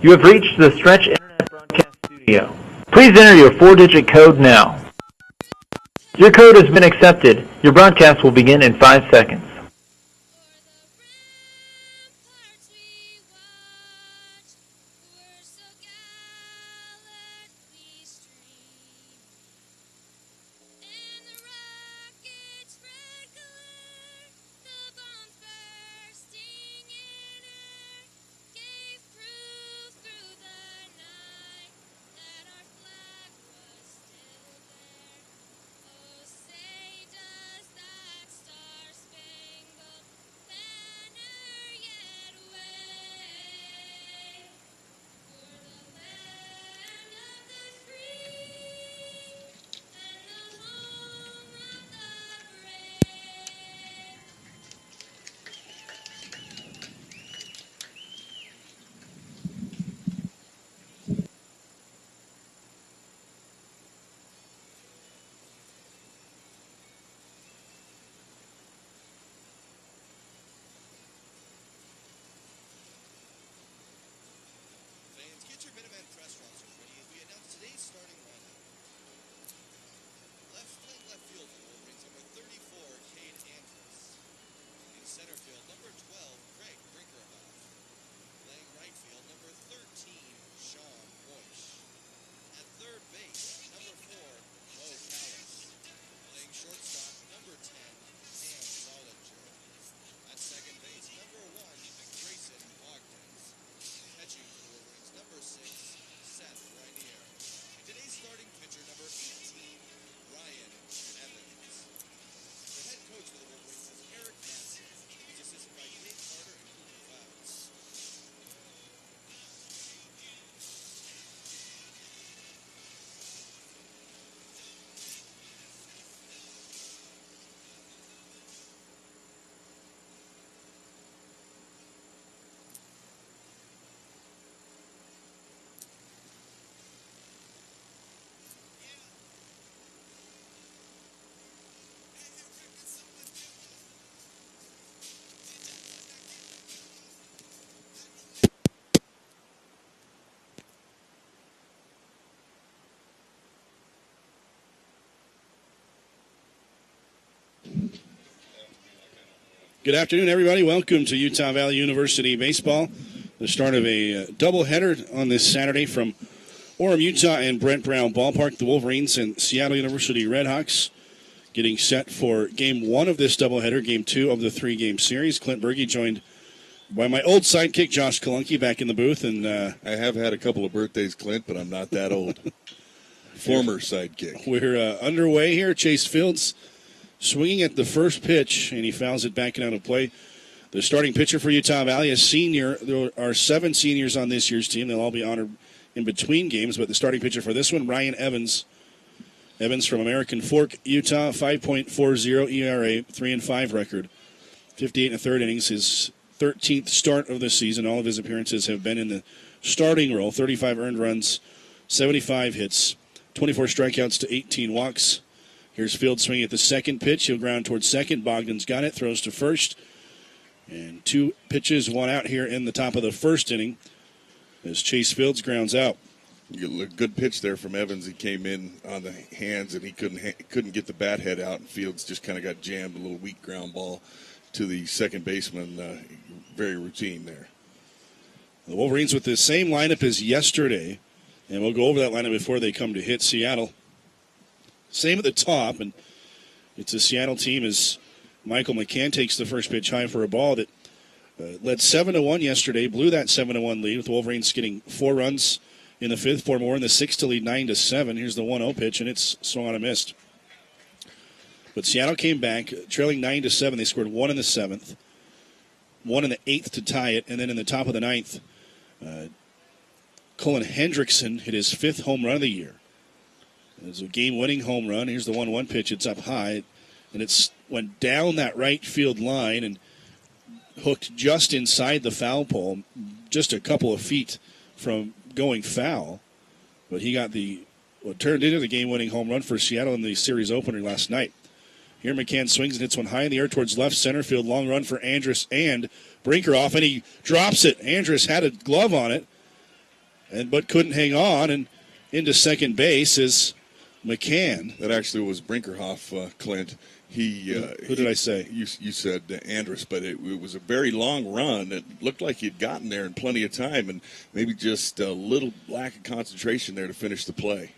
You have reached the Stretch Internet Broadcast Studio. Please enter your 4-digit code now. Your code has been accepted. Your broadcast will begin in 5 seconds. Good afternoon, everybody. Welcome to Utah Valley University Baseball. The start of a doubleheader on this Saturday from Orem, Utah and Brent Brown Ballpark. The Wolverines and Seattle University Redhawks getting set for Game 1 of this doubleheader, Game 2 of the 3-game series. Clint Berge joined by my old sidekick, Josh Kalunke, back in the booth. And I have had a couple of birthdays, Clint, but I'm not that old. Former sidekick. We're underway here. Chase Fields swinging at the first pitch, and he fouls it back out of play. The starting pitcher for Utah Valley, a senior. There are 7 seniors on this year's team. They'll all be honored in between games, but the starting pitcher for this one, Ryan Evans. Evans from American Fork, Utah, 5.40 ERA, 3-5 record. 58 1/3 innings, his 13th start of the season. All of his appearances have been in the starting role. 35 earned runs, 75 hits, 24 strikeouts to 18 walks. Here's Field swinging at the second pitch. He'll ground towards second. Bogdan's got it, throws to first. And 2 pitches, 1 out here in the top of the first inning as Chase Fields grounds out. A good pitch there from Evans. He came in on the hands, and he couldn't get the bat head out, and Fields just kind of got jammed, a little weak ground ball to the second baseman. Very routine there. The Wolverines with the same lineup as yesterday, and we'll go over that lineup before they come to hit Seattle. Same at the top, and it's a Seattle team as Michael McCann takes the first pitch high for a ball that led 7-1 yesterday, blew that 7-1 lead with the Wolverines getting 4 runs in the 5th, 4 more in the 6th to lead 9-7. Here's the 1-0 pitch, and it's swung on and missed. But Seattle came back, trailing 9-7. They scored 1 in the 7th, 1 in the 8th to tie it, and then in the top of the 9th, Cullen Hendrickson hit his 5th home run of the year. It was a game-winning home run. Here's the 1-1 pitch. It's up high, and it's went down that right field line and hooked just inside the foul pole, just a couple of feet from going foul. But he got what turned into the game-winning home run for Seattle in the series opener last night. Here McCann swings and hits one high in the air towards left center field. Long run for Andrus and Brinker off, and he drops it. Andrus had a glove on it, but couldn't hang on, and into second base is McCann. That actually was Brinkerhoff, Clint. Who did I say? You said Andrus, but it was a very long run. It looked like he'd gotten there in plenty of time, and maybe just a little lack of concentration there to finish the play.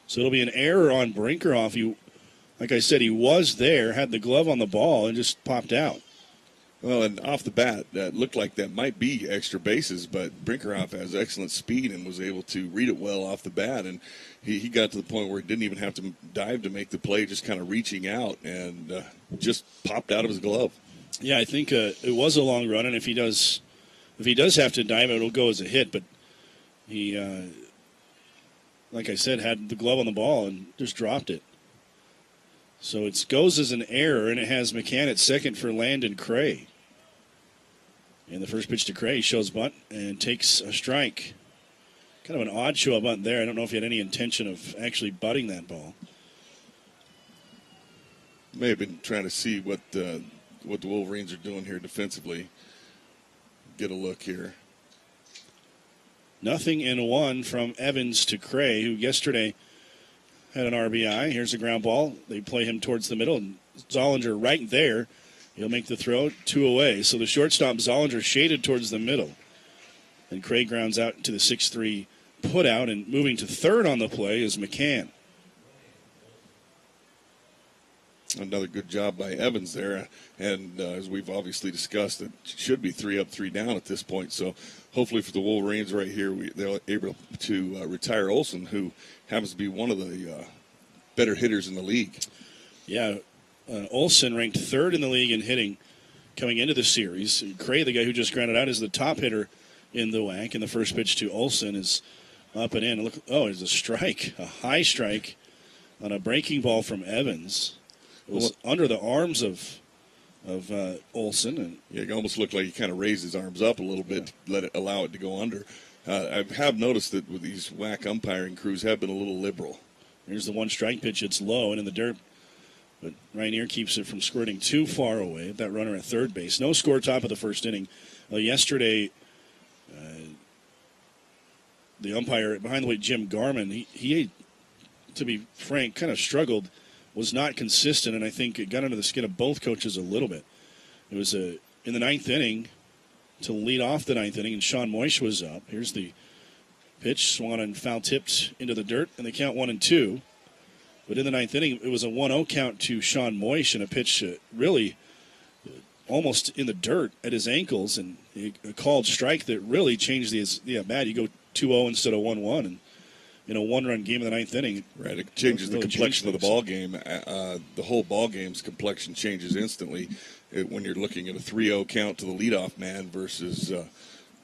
So it'll be an error on Brinkerhoff. Like I said, he was there, had the glove on the ball, and just popped out. Well, and off the bat, that looked like that might be extra bases, but Brinkerhoff has excellent speed and was able to read it well off the bat, and he got to the point where he didn't even have to dive to make the play, just kind of reaching out and just popped out of his glove. Yeah, I think it was a long run, and if he does have to dive, it'll go as a hit. But he, like I said, had the glove on the ball and just dropped it. So it goes as an error, and it has McCann at second for Landon Cray. And the first pitch to Cray shows bunt and takes a strike. Kind of an odd show of bunt there. I don't know if he had any intention of actually butting that ball. May have been trying to see what the Wolverines are doing here defensively. Get a look here. 0-1 from Evans to Cray, who yesterday had an RBI. Here's a ground ball. They play him towards the middle, and Zollinger right there. He'll make the throw, 2 away. So the shortstop, Zollinger, shaded towards the middle. And Craig grounds out to the 6-3 put out, and moving to third on the play is McCann. Another good job by Evans there. And as we've obviously discussed, it should be 3 up, 3 down at this point. So hopefully for the Wolverines right here, they're able to retire Olson, who happens to be one of the better hitters in the league. Yeah, Olson ranked third in the league in hitting coming into the series. Cray, the guy who just grounded out, is the top hitter in the WAC. And the first pitch to Olson is up and in. Look, it's a strike, a high strike on a breaking ball from Evans. It was under the arms of Olson. And yeah, it almost looked like he kind of raised his arms up a little bit, allow it to go under. I have noticed that with these WAC umpiring crews have been a little liberal. Here's the one strike pitch. It's low and in the dirt. But Rainier keeps it from squirting too far away. That runner at third base. No score top of the first inning. Yesterday, the umpire behind the plate, Jim Garman, he, to be frank, kind of struggled, was not consistent, and I think it got under the skin of both coaches a little bit. It was in the ninth inning to lead off the ninth inning, and Sean Moish was up. Here's the pitch, swung and foul tipped into the dirt, and they count 1-2. But in the ninth inning, it was a 1-0 count to Sean Moish, and a pitch really almost in the dirt at his ankles, and a called strike that really changed the at-bat. You go 2-0 instead of 1-1, and in a one-run game in the ninth inning. Right, it changes the complexion of the ball game. The whole ball game's complexion changes instantly when you're looking at a 3-0 count to the leadoff man versus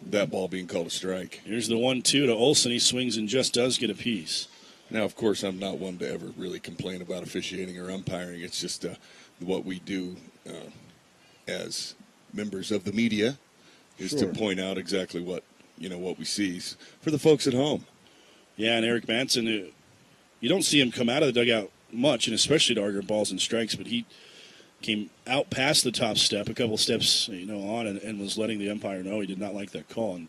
that ball being called a strike. Here's the 1-2 to Olson. He swings and just does get a piece. Now, of course, I'm not one to ever really complain about officiating or umpiring. It's just what we do as members of the media is to point out exactly what we see for the folks at home. Yeah, and Eric Manson, you don't see him come out of the dugout much, and especially to argue balls and strikes, but he came out past the top step, a couple steps on, and was letting the umpire know he did not like that call. And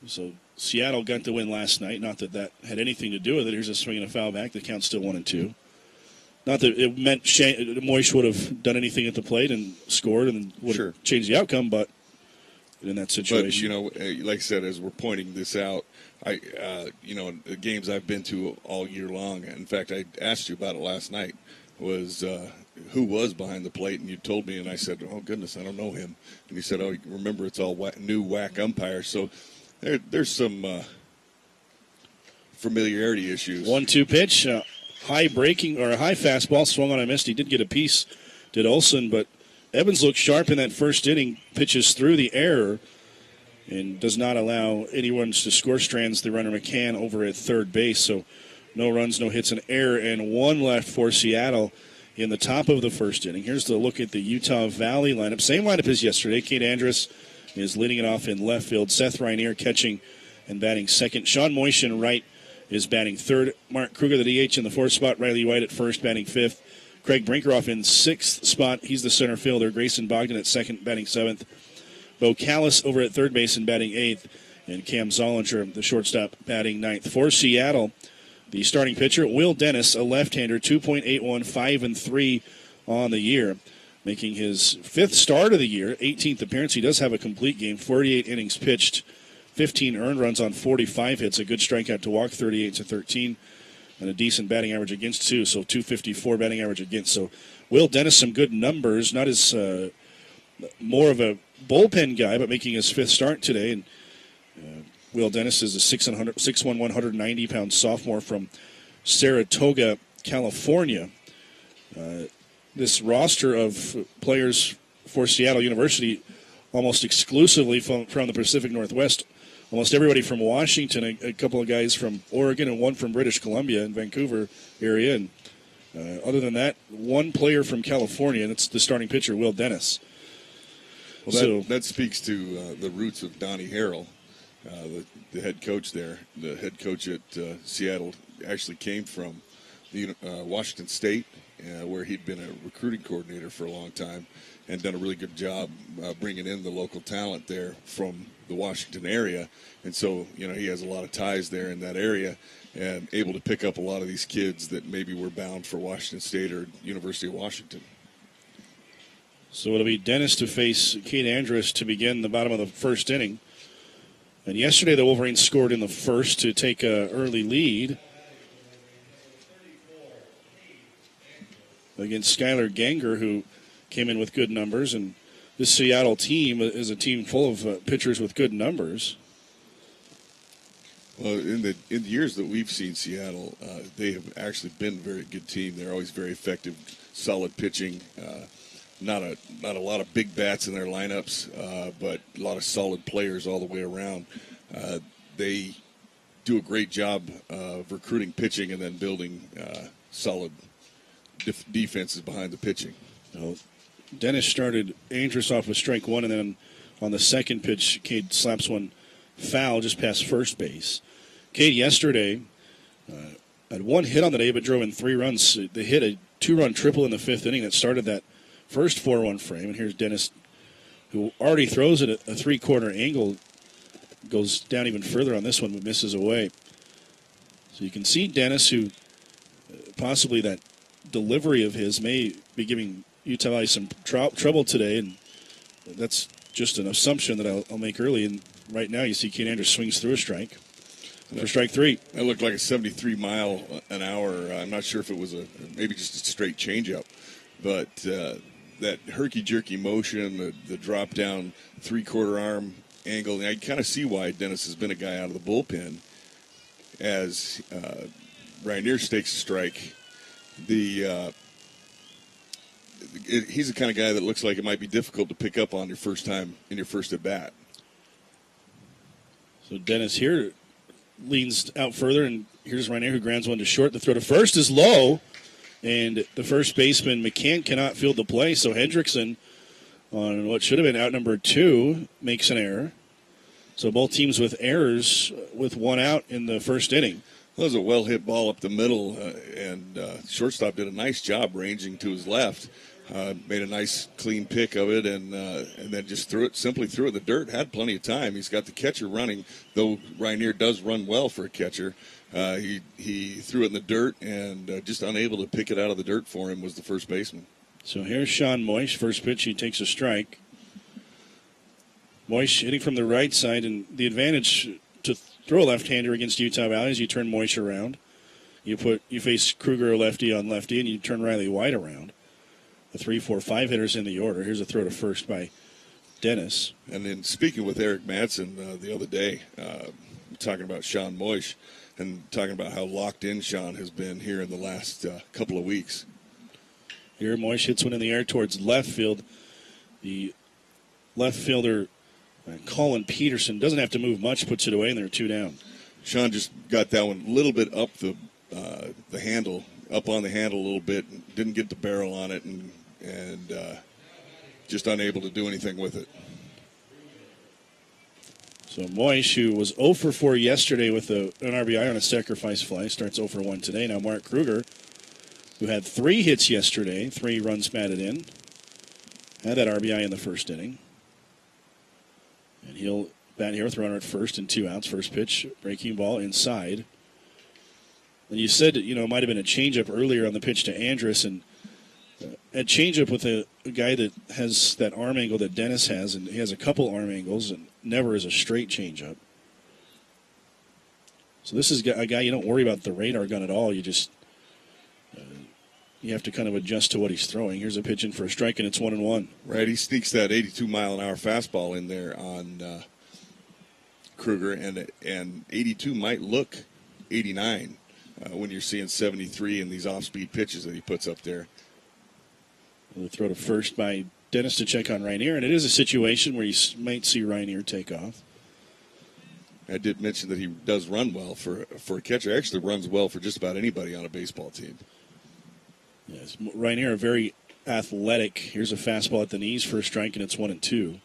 so Seattle got the win last night. Not that that had anything to do with it. Here's a swing and a foul back. The count's still 1-2. Not that it meant Moish would have done anything at the plate and scored and would have changed the outcome, but in that situation. But, like I said, as we're pointing this out, the games I've been to all year long, in fact, I asked you about it last night, was who was behind the plate, and you told me, and I said, oh, goodness, I don't know him. And you said, oh, remember, it's all new WAC umpires. So there's some familiarity issues. 1-2 pitch, high breaking or a high fastball, swung on and missed. He did get a piece, did Olson, but Evans looked sharp in that first inning, pitches through the error, and does not allow anyone to score. Strands the runner McCann over at third base. So no runs, no hits, an error, and one left for Seattle in the top of the first inning. Here's the look at the Utah Valley lineup. Same lineup as yesterday. Kate Andrus is leading it off in left field. Seth Rainier catching and batting second. Sean Moish in right is batting third. Mark Kruger, the DH, in the fourth spot. Riley White at first, batting fifth. Craig Brinkerhoff in sixth spot. He's the center fielder. Grayson Bogdan at second, batting seventh. Bo Callis over at third base and batting eighth. And Cam Zollinger, the shortstop, batting ninth. For Seattle, the starting pitcher, Will Dennis, a left-hander, 2.81, 5-3 on the year, making his fifth start of the year, 18th appearance. He does have a complete game, 48 innings pitched, 15 earned runs on 45 hits, a good strikeout to walk, 38-13, and a decent batting average against, too, so 254 batting average against. So Will Dennis, some good numbers, not as more of a bullpen guy, but making his fifth start today. And Will Dennis is a 6'1", 190-pound sophomore from Saratoga, California. This roster of players for Seattle University almost exclusively from the Pacific Northwest. Almost everybody from Washington, a couple of guys from Oregon, and one from British Columbia and Vancouver area. And other than that, one player from California, and it's the starting pitcher, Will Dennis. Well, that speaks to the roots of Donnie Harrell. The head coach there, the head coach at Seattle, actually came from the Washington State, where he'd been a recruiting coordinator for a long time and done a really good job bringing in the local talent there from the Washington area. And so, he has a lot of ties there in that area and able to pick up a lot of these kids that maybe were bound for Washington State or University of Washington. So it'll be Dennis to face Cade Andrus to begin the bottom of the first inning. And yesterday the Wolverines scored in the first to take an early lead against Skylar Ganger, who came in with good numbers. And this Seattle team is a team full of pitchers with good numbers. Well, in the years that we've seen Seattle, they have actually been a very good team. They're always very effective, solid pitching. Not a lot of big bats in their lineups, but a lot of solid players all the way around. They do a great job of recruiting pitching and then building solid defenses behind the pitching. Dennis started Andrus off with strike one, and then on the second pitch, Cade slaps one foul just past first base. Cade yesterday had one hit on the day but drove in 3 runs. They hit a 2-run triple in the 5th inning that started that first 4-1 frame. And here's Dennis, who already throws it at a 3-quarter angle, goes down even further on this one but misses away. So you can see Dennis, who possibly that delivery of his may be giving Utah Valley some trouble today, and that's just an assumption that I'll make early. And right now you see Cade Andrus swings through a strike for strike 3. That looked like a 73 mile an hour. I'm not sure if it was maybe just a straight changeup, but that herky-jerky motion, the drop-down 3-quarter arm angle, I kind of see why Dennis has been a guy out of the bullpen. As Rainier takes a strike, he's the kind of guy that looks like it might be difficult to pick up on your first time in your first at-bat. So Dennis here leans out further, and here's Rainier, who grounds one to short. The throw to first is low, and the first baseman, McCann, cannot field the play. So Hendrickson, on what should have been out number 2, makes an error. So both teams with errors with one out in the first inning. That was a well-hit ball up the middle, and shortstop did a nice job ranging to his left. Made a nice clean pick of it, and then just simply threw it in the dirt. Had plenty of time. He's got the catcher running, though Rainier does run well for a catcher. He threw it in the dirt, and just unable to pick it out of the dirt for him was the first baseman. So here's Sean Moish. First pitch, he takes a strike. Moish hitting from the right side, and the advantage to throw a left-hander against Utah Valley is you turn Moish around. You face Kruger lefty on lefty, and you turn Riley White around. The 3, 4, 5 hitters in the order. Here's a throw to first by Dennis. And then speaking with Eric Madsen the other day, talking about Sean Moish and talking about how locked in Sean has been here in the last couple of weeks. Here Moish hits one in the air towards left field. The left fielder, Colin Peterson, doesn't have to move much, puts it away, and there are 2 down. Sean just got that one a little bit up the handle, up on the handle a little bit, didn't get the barrel on it, and just unable to do anything with it. So Moish, who was 0 for 4 yesterday with an RBI on a sacrifice fly, starts 0 for 1 today. Now Mark Kruger, who had 3 hits yesterday, 3 runs batted in, had that RBI in the first inning. And he'll bat here with a runner at first and 2 outs. First pitch, breaking ball inside. And you said, it might have been a changeup earlier on the pitch to Andrus, and a changeup with a guy that has that arm angle that Dennis has, and he has a couple arm angles, and never is a straight changeup. So this is a guy you don't worry about the radar gun at all. You just you have to kind of adjust to what he's throwing. Here's a pitch in for a strike, and it's 1-1. Right, he sneaks that 82-mile-an-hour fastball in there on Kruger, and 82 might look 89 when you're seeing 73 in these off-speed pitches that he puts up there. The throw to first by Dennis to check on Rainier, and it is a situation where you might see Rainier take off. I did mention that he does run well for a catcher. Actually runs well for just about anybody on a baseball team. Yes, Rainier, very athletic. Here's a fastball at the knees for a strike, and it's 1-2.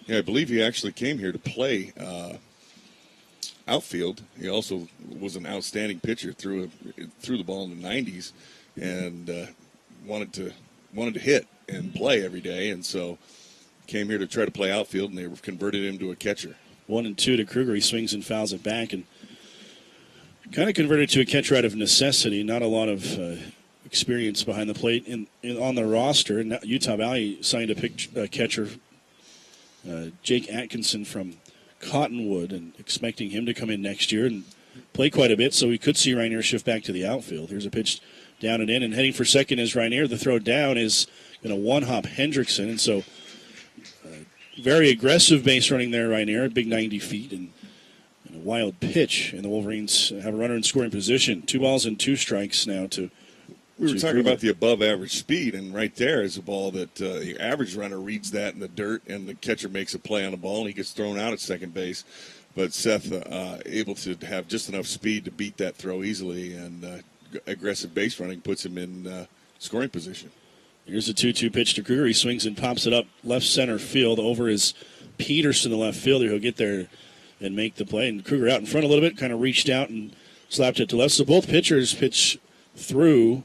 Yeah, I believe he actually came here to play outfield. He also was an outstanding pitcher, threw the ball in the 90s, and wanted to hit and play every day, and so came here to try to play outfield, and they converted him to a catcher. 1-2 to Kruger. He swings and fouls it back, and kind of converted to a catcher out of necessity. Not a lot of experience behind the plate on the roster. And Utah Valley signed a catcher, Jake Atkinson from Cottonwood, and expecting him to come in next year and play quite a bit, so we could see Rainier shift back to the outfield. Here's a pitch down and in, and heading for second is Rainier. The throw down is going to one-hop Hendrickson, and so very aggressive base running there, Rainier, big 90 feet, and a wild pitch, and the Wolverines have a runner in scoring position. 2 balls and 2 strikes now to We were talking about the above-average speed, and right there is a ball that the average runner reads that in the dirt, and the catcher makes a play on the ball, and he gets thrown out at second base. But Seth able to have just enough speed to beat that throw easily, and aggressive base running puts him in scoring position. Here's a 2-2 pitch to Kruger. He swings and pops it up left center field. Over is Peterson, the left fielder. He'll get there and make the play. And Kruger out in front a little bit, kind of reached out and slapped it to left. So both pitchers pitch through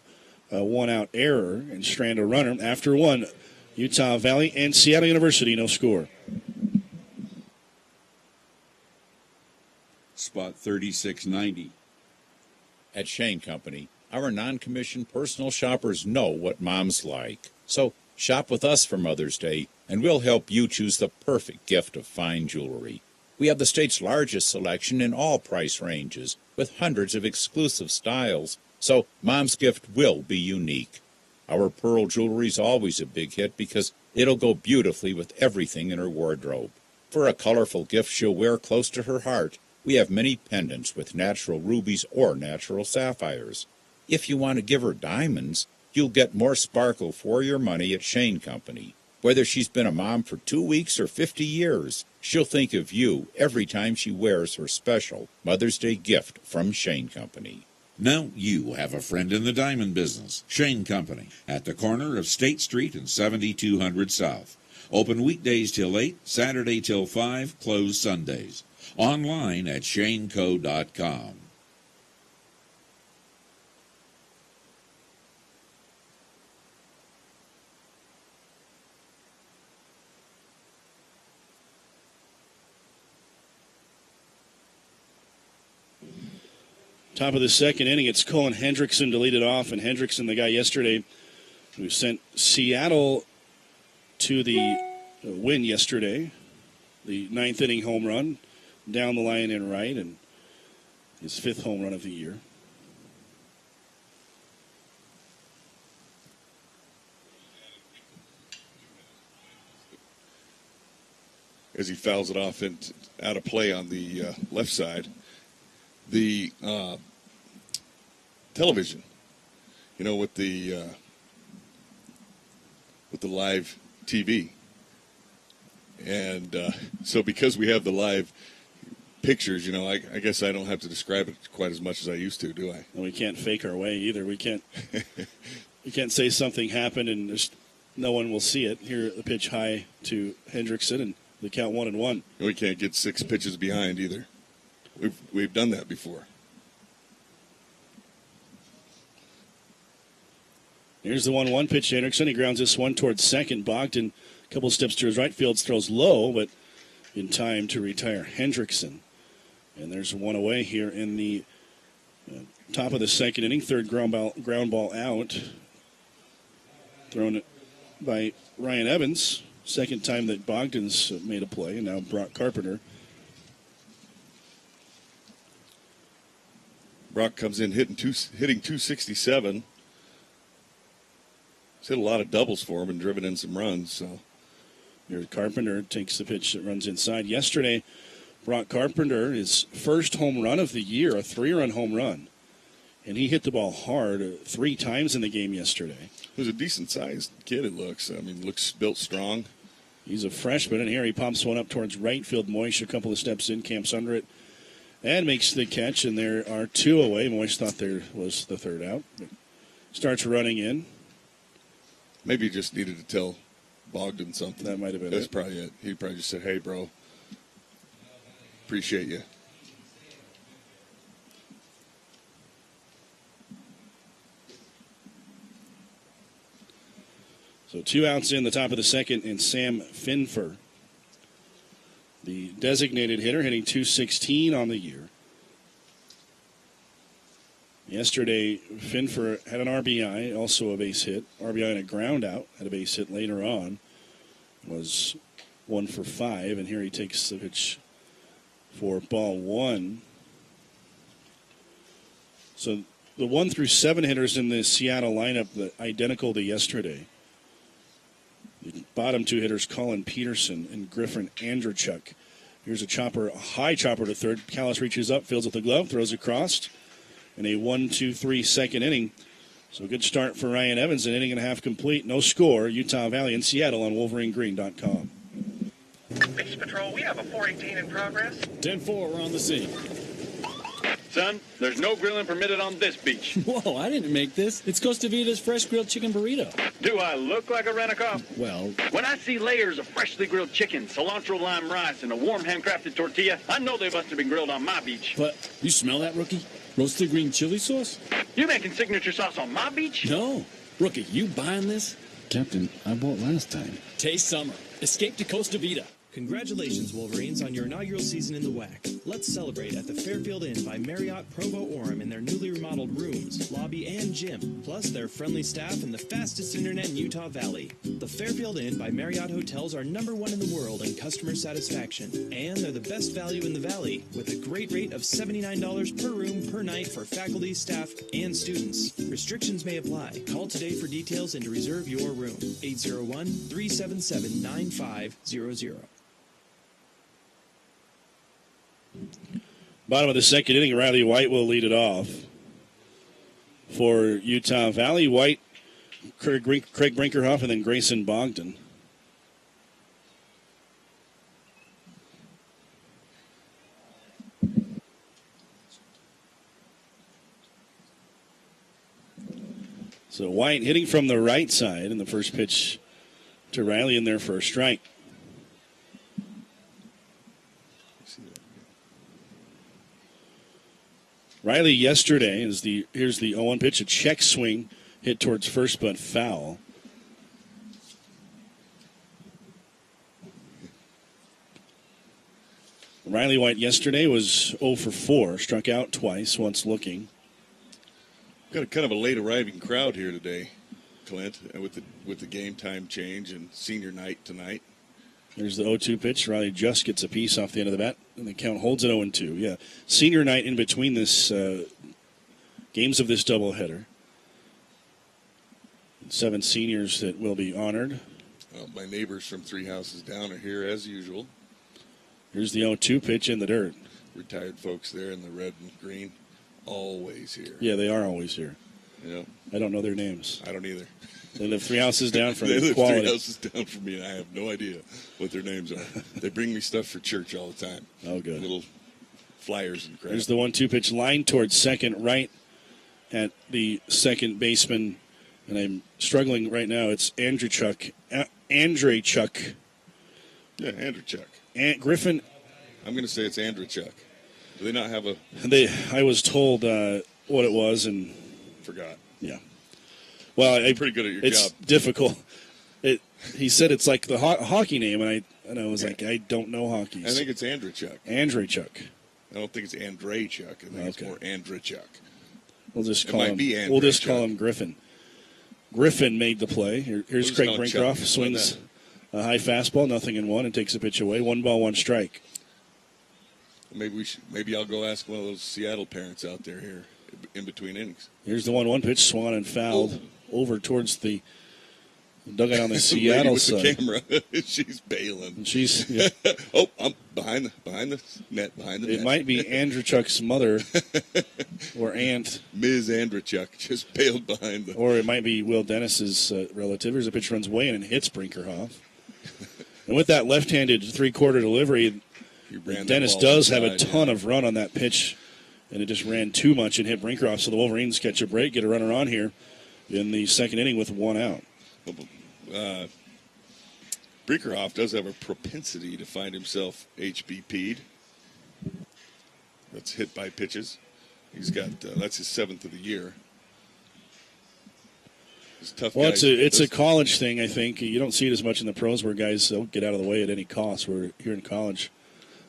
a one-out error and strand a runner. After one, Utah Valley and Seattle University, no score. Spot 3690. At Shane Company, our non-commissioned personal shoppers know what moms like. So shop with us for Mother's Day, and we'll help you choose the perfect gift of fine jewelry. We have the state's largest selection in all price ranges, with hundreds of exclusive styles. So Mom's gift will be unique. Our pearl jewelry's always a big hit because it'll go beautifully with everything in her wardrobe. For a colorful gift she'll wear close to her heart, we have many pendants with natural rubies or natural sapphires. If you want to give her diamonds, you'll get more sparkle for your money at Shane Company. Whether she's been a mom for 2 weeks or 50 years, she'll think of you every time she wears her special Mother's Day gift from Shane Company. Now you have a friend in the diamond business. Shane Company, at the corner of State Street and 7200 South. Open weekdays till 8, Saturday till 5, closed Sundays. Online at shaneco.com. Top of the second inning, it's Colin Hendrickson to lead it off, and Hendrickson, the guy yesterday who sent Seattle to the win yesterday, the 9th inning home run, down the line and right, and his 5th home run of the year. As he fouls it off and out of play on the left side. The television, with the live TV, and so because we have the live pictures, I guess I don't have to describe it quite as much as I used to, do I? And we can't fake our way either. We can't say something happened and just no one will see it. Here, the pitch high to Hendrickson, and the count 1-1. We can't get 6 pitches behind either. We've done that before. Here's the 1-1 pitch to Hendrickson. He grounds this one towards second. Bogdan, a couple steps to his right field, throws low, but in time to retire Hendrickson. And there's one away here in the top of the second inning. Third ground ball out. Thrown by Ryan Evans. Second time that Bogdan's made a play. And now Brock Carpenter. Brock comes in hitting 267. He's hit a lot of doubles for him and driven in some runs. So here Carpenter takes the pitch that runs inside. Yesterday, Brock Carpenter, his first home run of the year, a 3-run home run. And he hit the ball hard 3 times in the game yesterday. He was a decent-sized kid, it looks. I mean, looks built strong. He's a freshman, and here he pumps one up towards right field. Moish, a couple of steps in, camps under it, and makes the catch. And there are 2 away. Moish thought there was the third out. Starts running in. Maybe he just needed to tell Bogdan something. That might have been That's probably it. He probably just said, hey, bro, appreciate you. So 2 outs in the top of the second, and Sam Finfer, the designated hitter, hitting .216 on the year. Yesterday, Finfer had an RBI, also a base hit. RBI and a ground out, had a base hit later on. Was 1 for 5, and here he takes the pitch for ball 1. So the 1 through 7 hitters in the Seattle lineup, identical to yesterday. The bottom 2 hitters, Colin Peterson and Griffin Andrechuk. Here's a high chopper to third. Callis reaches up, fields with the glove, throws across. In a 1-2-3 second inning. So a good start for Ryan Evans, an inning and a half complete. No score. Utah Valley in Seattle on WolverineGreen.com. Base Patrol, we have a 418 in progress. 10-4, we're on the scene. Son, there's no grilling permitted on this beach. Whoa, I didn't make this. It's Costa Vida's fresh grilled chicken burrito. Do I look like a rent-a-cop? Well, when I see layers of freshly grilled chicken, cilantro lime rice, and a warm handcrafted tortilla, I know they must have been grilled on my beach. But you smell that, Rookie? Roasted green chili sauce? You making signature sauce on my beach? No. Rookie, you buying this? Captain, I bought last time. Taste summer. Escape to Costa Vida. Congratulations, Wolverines, on your inaugural season in the WAC. Let's celebrate at the Fairfield Inn by Marriott Provo Orem in their newly remodeled rooms, lobby, and gym, plus their friendly staff and the fastest internet in Utah Valley. The Fairfield Inn by Marriott hotels are #1 in the world in customer satisfaction, and they're the best value in the Valley, with a great rate of $79 per room per night for faculty, staff, and students. Restrictions may apply. Call today for details and to reserve your room. 801-377-9500. Bottom of the second inning, Riley White will lead it off. For Utah Valley, White, Craig Brinkerhoff, and then Grayson Bogdan. So White hitting from the right side, and the first pitch to Riley in there for a strike. Riley yesterday here's the 0-1 pitch, a check swing hit towards first but foul. Riley White yesterday was 0 for 4, struck out twice, once looking. Got a kind of a late arriving crowd here today, Clint, with the game time change and senior night tonight. There's the 0-2 pitch. Riley just gets a piece off the end of the bat, and the count holds it 0-2. Yeah, senior night in between this games of this doubleheader. 7 seniors that will be honored. Well, my neighbors from 3 houses down are here as usual. Here's the 0-2 pitch in the dirt. Retired folks there in the red and green, always here. Yeah, they are always here. Yeah. I don't know their names. I don't either. They live 3 houses down from They live Quality. 3 houses down from me, and I have no idea what their names are. They bring me stuff for church all the time. Oh, good. Little flyers and crap. There's the 1-2 pitch line towards second, right at the second baseman. And I'm struggling right now. It's Andrechuk. Andrechuk. Yeah, Andrechuk. Griffin. I'm going to say it's Andrechuk. Do they not have a... I was told what it was and... Forgot. Yeah. Well, You're pretty good at your job. It's difficult. He said it's like the hockey name, and I was like, I don't know hockey. I think it's Andreychuk. Andreychuk. I don't think it's Andreychuk. I think it's more Andreychuk. We'll just call him Griffin. Griffin made the play. Here's Craig Brinkhoff, swings a high fastball, 0-1, and takes a pitch away. 1 ball, 1 strike. Maybe I'll go ask one of those Seattle parents out there here in between innings. Here's the 1-1 pitch, swung and fouled over towards the dugout on the Seattle with side. The camera, she's bailing. She's I'm behind the net. It might be Andreychuk's mother or aunt, Ms. Andreychuk, just bailed behind the. Or it might be Will Dennis's relative. As the pitch runs way in and hits Brinkhoff. And with that left-handed 3-quarter delivery, Dennis does have a ton of run on that pitch, and it just ran too much and hit Brinkhoff. So the Wolverines catch a break, get a runner on here in the second inning with 1 out. Brinkhoff does have a propensity to find himself HBP'd. That's hit by pitches. He's got that's his 7th of the year. It's a college thing, I think. You don't see it as much in the pros where guys don't get out of the way at any cost. Where here in college,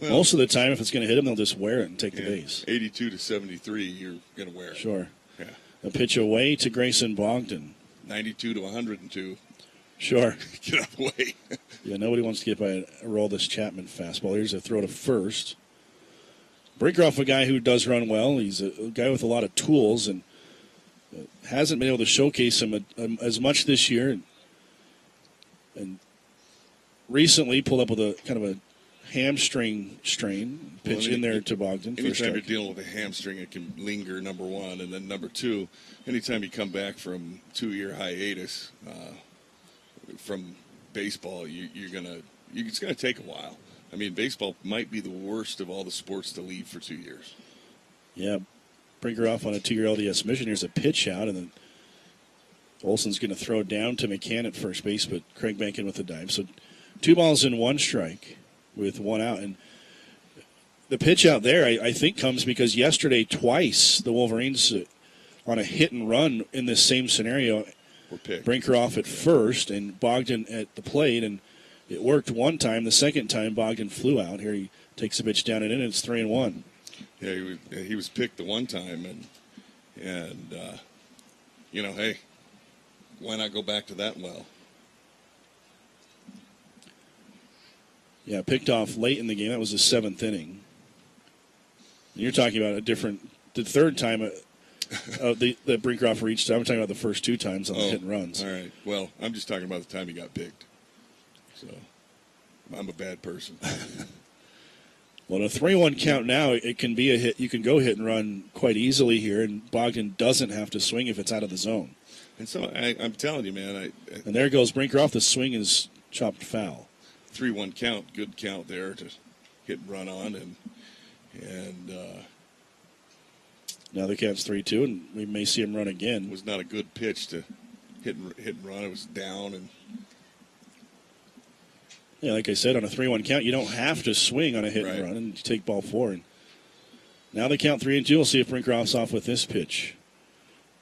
most of the time, if it's going to hit them, they'll just wear it and take the base. 82 to 73, you're going to wear it. Sure. Yeah. A pitch away to Grayson Bogdan. 92 to 102. Sure. Get out of the way. Yeah, nobody wants to get by a roll this Chapman fastball. Here's a throw to first. Brinkhoff, a guy who does run well. He's a guy with a lot of tools and hasn't been able to showcase him as much this year. And recently pulled up with a kind of a hamstring strain. Pitch in there to Bogdan. Anytime you're dealing with a hamstring, it can linger, number one. And then number two, anytime you come back from 2-year hiatus from baseball, it's going to take a while. I mean, baseball might be the worst of all the sports to leave for 2 years. Yeah. Brinkhoff on a 2-year LDS mission. Here's a pitch out, and then Olson's going to throw down to McCann at first base, but Craig Bankin with the dive. So 2 balls and 1 strike with 1 out. And the pitch out there, I think, comes because yesterday twice the Wolverines on a hit and run in this same scenario, Brinkhoff at first and Bogdan at the plate, and it worked one time. The second time, Bogdan flew out. Here he takes a pitch down and in, and it's 3-1. Yeah, he was picked the one time, and hey, why not go back to that well? Yeah, picked off late in the game. That was the 7th inning. And you're talking about the third time that Brinkhoff reached. I'm talking about the first 2 times on the hit and runs. All right. Well, I'm just talking about the time he got picked. So I'm a bad person. Well, in a 3-1 count now, it can be a hit. You can go hit and run quite easily here, and Bogdan doesn't have to swing if it's out of the zone. And so I'm telling you, man. And there goes Brinkhoff. The swing is chopped foul. 3-1 count, good count there to hit and run on, and now the count's 3-2, and we may see him run again. It was not a good pitch to hit and run. It was down and. Yeah, like I said, on a 3-1 count, you don't have to swing on a hit and run, and you take ball 4. And now they count 3-2. We'll see if Brinkhoff's off with this pitch.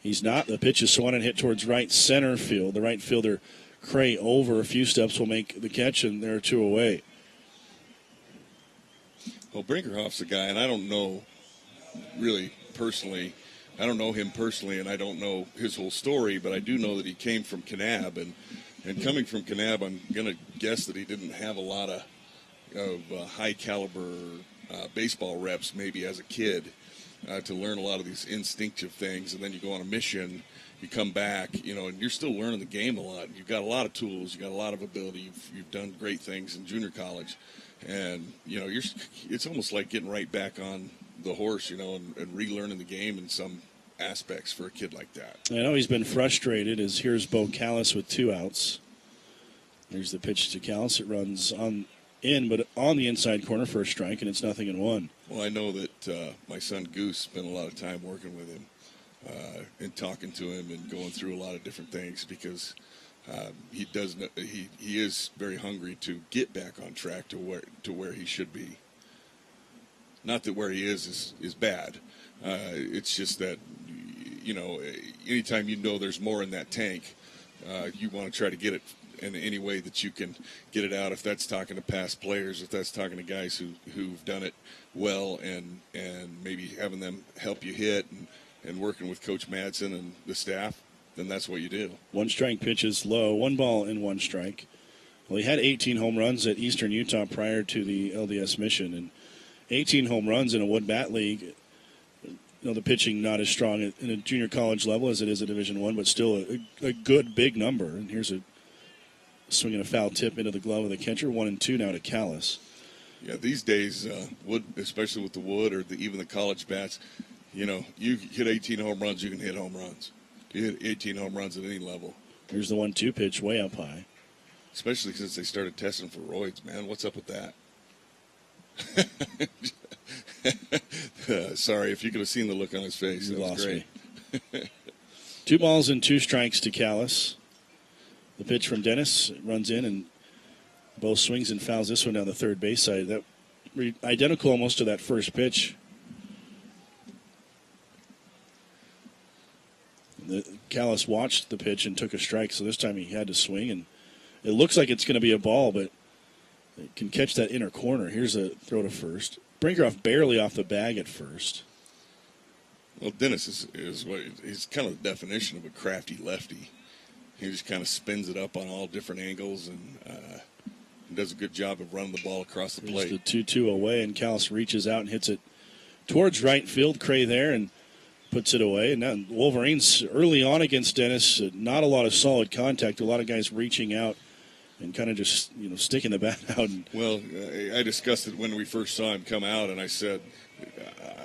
He's not. The pitch is swung and hit towards right center field. The right fielder, Cray, over a few steps will make the catch, and there are 2 away. Well, Brinkhoff's a guy, and I don't know really personally. I don't know him personally, and I don't know his whole story, but I do know that he came from Kanab, and coming from Kanab, I'm going to guess that he didn't have a lot of high-caliber baseball reps maybe as a kid to learn a lot of these instinctive things. And then you go on a mission, you come back, and you're still learning the game a lot. You've got a lot of tools. You've got a lot of ability. You've done great things in junior college. And, it's almost like getting right back on the horse, and relearning the game in some aspects for a kid like that. I know he's been frustrated as here's Bo Callis with 2 outs. There's the pitch to Callis. It runs but on the inside corner for a strike, and it's 0-1. Well, I know that my son Goose spent a lot of time working with him and talking to him and going through a lot of different things because he is very hungry to get back on track to where he should be. Not that where he is bad. It's just that, anytime there's more in that tank, you want to try to get it in any way that you can get it out. If that's talking to past players, if that's talking to guys who've done it well, and maybe having them help you hit, and working with Coach Madsen and the staff, then that's what you do. 1 strike pitch is low. 1 ball and 1 strike. Well, he had 18 home runs at Eastern Utah prior to the LDS mission, and 18 home runs in a wood bat league. The pitching not as strong in a junior college level as it is at Division I, but still a good big number. And here's a swinging a foul tip into the glove of the catcher. 1-2 now to Callis. Yeah, these days, wood, especially with the wood or even the college bats, you hit 18 home runs, you can hit home runs. You hit 18 home runs at any level. Here's the 1-2 pitch way up high. Especially since they started testing for roids, man. What's up with that? Sorry, if you could have seen the look on his face. That was great. 2 balls and 2 strikes to Callis. The pitch from Dennis runs in and both swings and fouls this one down the third base side. That identical almost to that first pitch. Callis watched the pitch and took a strike, so this time he had to swing, and it looks like it's going to be a ball, but it can catch that inner corner. Here's a throw to first. Brinkerhoff barely off the bag at first. Well, Dennis he's kind of the definition of a crafty lefty. He just kind of spins it up on all different angles and does a good job of running the ball across the plate. Here's the 2-2 away, and Callis reaches out and hits it towards right field. Cray there and puts it away. And now Wolverines early on against Dennis, not a lot of solid contact. A lot of guys reaching out and kind of just sticking the bat out. Well, I discussed it when we first saw him come out, and I said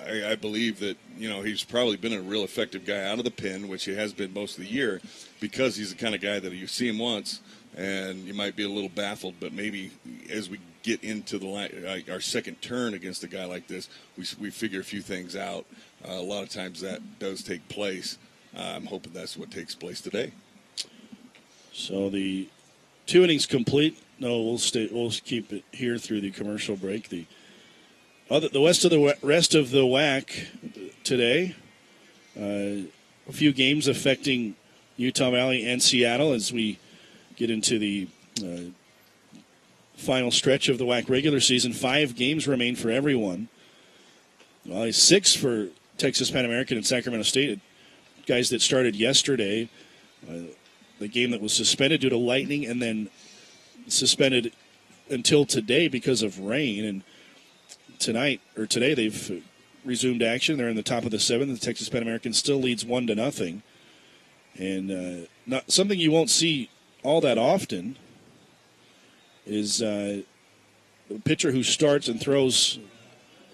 I believe that he's probably been a real effective guy out of the pen, which he has been most of the year, because he's the kind of guy that you see him once and you might be a little baffled, but maybe as we get into our second turn against a guy like this, we figure a few things out. A lot of times that does take place. I'm hoping that's what takes place today. So the 2 innings complete. No, we'll keep it here through the commercial break. The rest of the WAC today. A few games affecting Utah Valley and Seattle as we get into the final stretch of the WAC regular season. 5 games remain for everyone. Well, 6 for Texas Pan American and Sacramento State. Guys that started yesterday. The game that was suspended due to lightning and then suspended until today because of rain. And today they've resumed action. They're in the top of the 7th. The Texas Pan American still leads 1-0. And not something you won't see all that often is a pitcher who starts and throws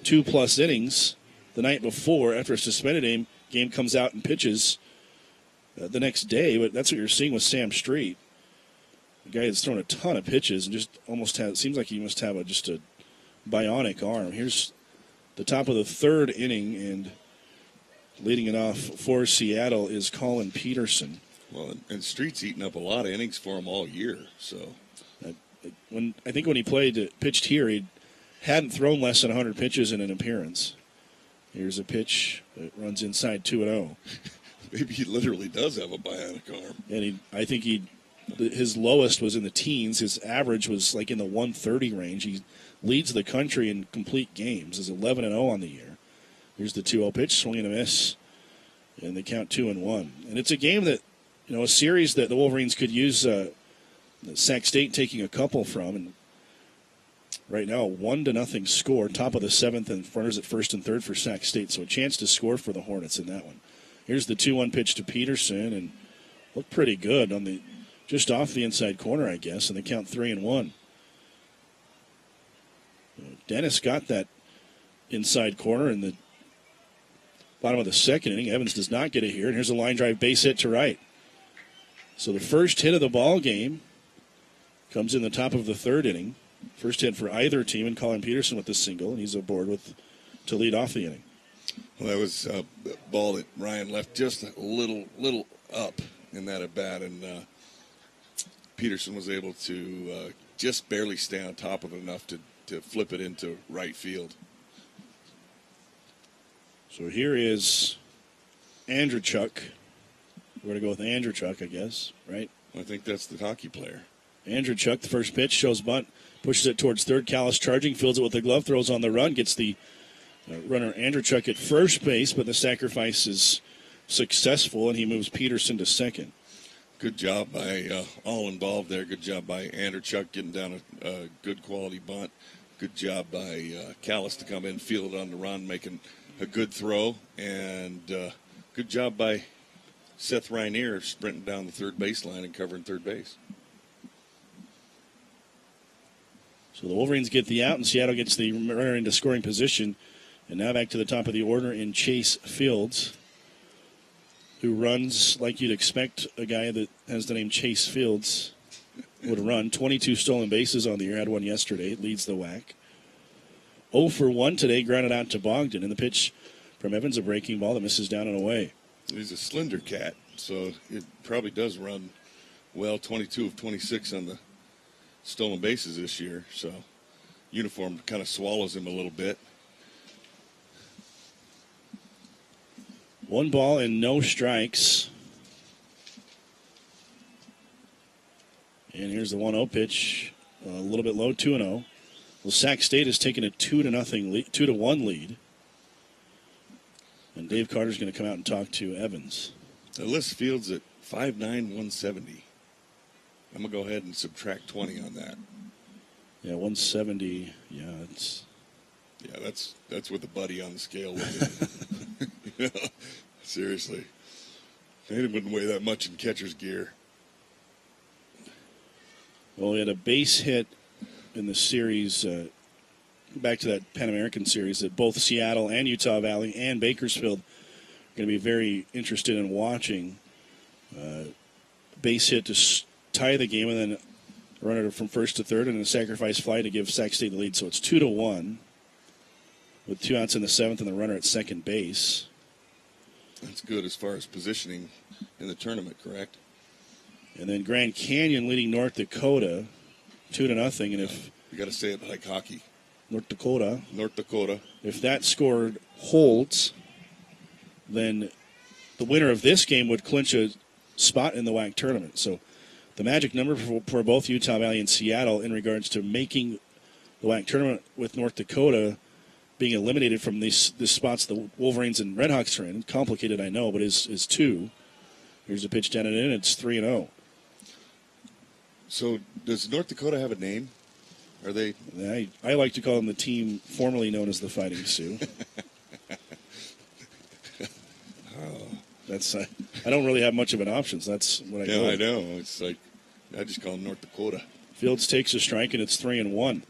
2+ innings the night before after a suspended game comes out and pitches the next day. But that's what you're seeing with Sam Street, a guy that's thrown a ton of pitches and just seems like he must have just a bionic arm. Here's the top of the 3rd inning, and leading it off for Seattle is Colin Peterson. Well, and Street's eaten up a lot of innings for him all year. So, when he pitched here, he hadn't thrown less than 100 pitches in an appearance. Here's a pitch that runs inside 2-0. Maybe he literally does have a bionic arm. And his lowest was in the teens. His average was like in the 130 range. He leads the country in complete games. Is 11-0 on the year. Here's the 2-0 pitch, swing and a miss, and they count 2-1. And it's a game that, a series that the Wolverines could use Sac State taking a couple from. And right now, a 1-0 score, top of the 7th, and runners at first and third for Sac State. So a chance to score for the Hornets in that one. Here's the 2-1 pitch to Peterson, and looked pretty good on just off the inside corner, I guess, and they count 3-1. Dennis got that inside corner in the bottom of the 2nd inning. Evans does not get it here, and here's a line drive base hit to right. So the first hit of the ball game comes in the top of the 3rd inning. First hit for either team, and Colin Peterson with the single, and he's aboard to lead off the inning. Well, that was a ball that Ryan left just a little up in that at bat, and Peterson was able to just barely stay on top of it enough to flip it into right field. So here is Andrewchuk. We're going to go with Andrewchuk, I guess, right? I think that's the hockey player. Andrewchuk, the first pitch, shows bunt, pushes it towards third. Callis charging, fields it with the glove, throws on the run, gets the runner Andrewchuk at first base, but the sacrifice is successful, and he moves Peterson to second. Good job by all involved there. Good job by Andrewchuk getting down a good quality bunt. Good job by Callis to come in, field it on the run, making a good throw, and good job by Seth Rainier sprinting down the third baseline and covering third base. So the Wolverines get the out, and Seattle gets the runner into scoring position. And now back to the top of the order in Chase Fields, who runs like you'd expect a guy that has the name Chase Fields would run. 22 stolen bases on the year, had one yesterday. It leads the WAC. 0 for 1 today, grounded out to Bogdan. And the pitch from Evans, a breaking ball that misses down and away. He's a slender cat, so it probably does run well. 22 of 26 on the stolen bases this year, so uniform kind of swallows him a little bit. 1 ball and no strikes. And here's the 1-0 pitch, a little bit low, 2-0. Well, Sac State has taken a 2-1 lead. And Dave Carter's going to come out and talk to Evans. The list fields at 5'9", 170. I'm going to go ahead and subtract 20 on that. Yeah, 170. Yeah, it's. Yeah, that's with a buddy on the scale with it. You know, seriously. They wouldn't weigh that much in catcher's gear. Well, we had a base hit in the series, back to that Pan American series, that both Seattle and Utah Valley and Bakersfield are going to be very interested in watching. Base hit to tie the game, and then a runner from first to third, and a sacrifice fly to give Sac State the lead. So it's 2-1 with 2 outs in the 7th and the runner at second base. That's good as far as positioning in the tournament, correct? And then Grand Canyon leading North Dakota 2-0. And if you got to say it like hockey, North Dakota. If that score holds, then the winner of this game would clinch a spot in the WAC tournament. So the magic number for both Utah Valley and Seattle in regards to making the WAC tournament with North Dakota being eliminated from these spots the Wolverines and Redhawks are in. Complicated, I know, but is 2. Here's a pitch down and in. It's 3-0. So does North Dakota have a name? Are they? I like to call them the team formerly known as the Fighting Sioux. That's I don't really have much of an option. So that's what I go. Yeah, I know. It's like I just call them North Dakota. Fields takes a strike, and it's 3-1.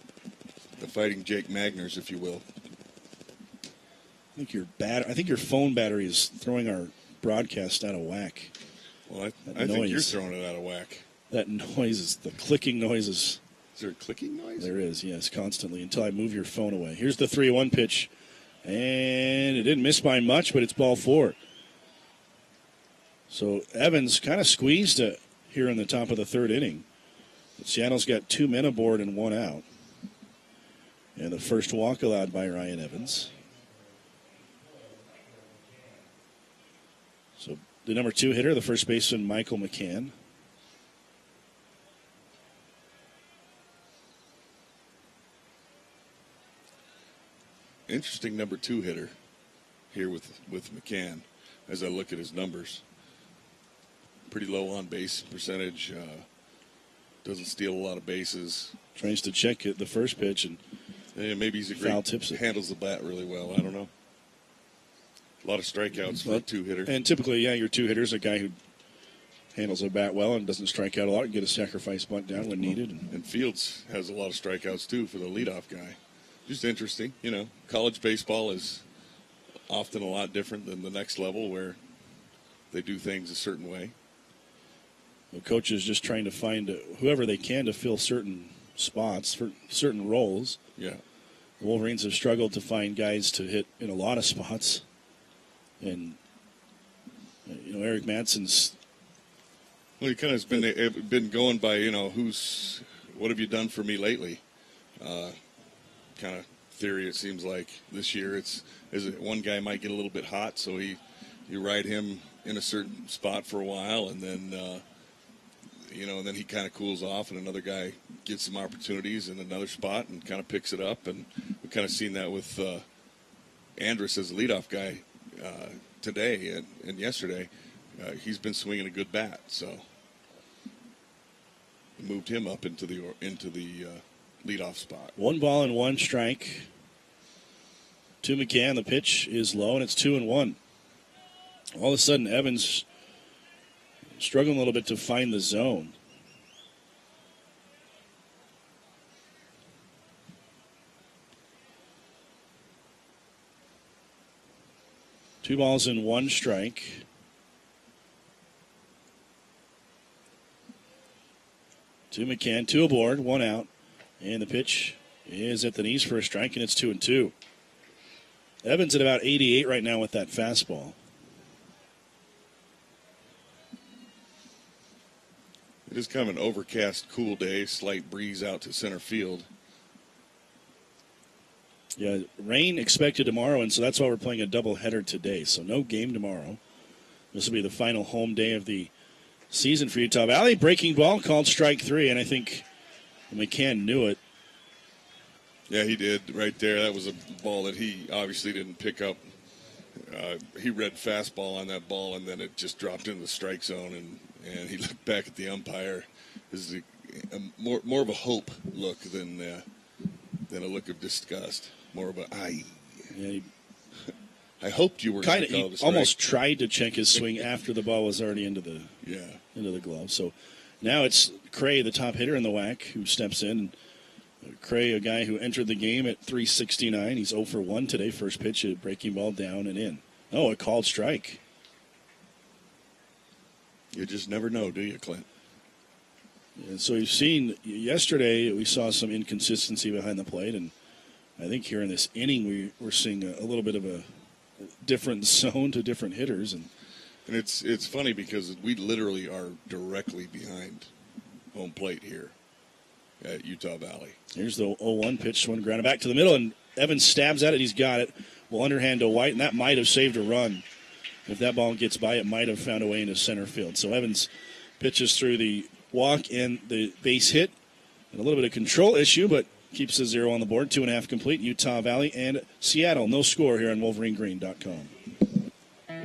The Fighting Jake Magners, if you will. I think your phone battery is throwing our broadcast out of whack. Well, I think you're throwing it out of whack. That noise is the clicking noises. Is there a clicking noise? There is, yes, constantly, until I move your phone away. Here's the 3-1 pitch, and it didn't miss by much, but it's ball 4. So Evans kind of squeezed it here in the top of the 3rd inning. But Seattle's got 2 men aboard and 1 out. And the first walk allowed by Ryan Evans. So the number 2 hitter, the first baseman, Michael McCann. Interesting number 2 hitter here with McCann as I look at his numbers. Pretty low on base percentage. Doesn't steal a lot of bases. Tries to check it the first pitch and maybe he's a foul great tips it. Handles the bat really well. I don't know. A lot of strikeouts for a 2 hitter. And typically, your 2 hitter's a guy who handles the bat well and doesn't strike out a lot and get a sacrifice bunt down when needed. And Fields has a lot of strikeouts too for the leadoff guy. Just interesting, college baseball is often a lot different than the next level where they do things a certain way. The coach is just trying to find whoever they can to fill certain spots for certain roles. Yeah. The Wolverines have struggled to find guys to hit in a lot of spots. And, Eric Madsen's. Well, he kind of has been going by, what have you done for me lately? Kind of theory, it seems like this year one guy might get a little bit hot, so you ride him in a certain spot for a while, and then and then he kind of cools off, and another guy gets some opportunities in another spot and kind of picks it up. And we've kind of seen that with Andrus as a leadoff guy today and yesterday. He's been swinging a good bat, so moved him up into the leadoff spot. 1 strike to McCann. The pitch is low, and it's 2-1. All of a sudden, Evans struggling a little bit to find the zone. Two balls and 1 strike. To McCann, 2 aboard, 1 out. And the pitch is at the knees for a strike, and it's 2-2. Evans at about 88 right now with that fastball. It is kind of an overcast, cool day, slight breeze out to center field. Yeah, rain expected tomorrow, and so that's why we're playing a doubleheader today. So no game tomorrow. This will be the final home day of the season for Utah Valley. Breaking ball called strike 3, and I think McCann knew it. Yeah, he did right there. That was a ball that he obviously didn't pick up. He read fastball on that ball, and then it just dropped into the strike zone, and he looked back at the umpire. This is more of a hope look than a look of disgust. More of a aye. Yeah, I hoped you were going to call he almost tried to check his swing after the ball was already into the glove. So now it's Cray, the top hitter in the WAC, who steps in. Cray, a guy who entered the game at 369. He's 0 for 1 today. First pitch, a breaking ball down and in. Oh, a called strike. You just never know, do you, Clint? And so you've seen yesterday, we saw some inconsistency behind the plate, and I think here in this inning we're seeing a little bit of a different zone to different hitters. And it's funny because we literally are directly behind home plate here at Utah Valley. Here's the 0-1 pitch, swing grounded back to the middle, and Evans stabs at it. He's got it. Well, underhand to White, and that might have saved a run. If that ball gets by, it might have found a way into center field. So Evans pitches through the walk and the base hit. And a little bit of control issue, but keeps the 0 on the board. 2.5 complete. Utah Valley and Seattle. No score here on WolverineGreen.com.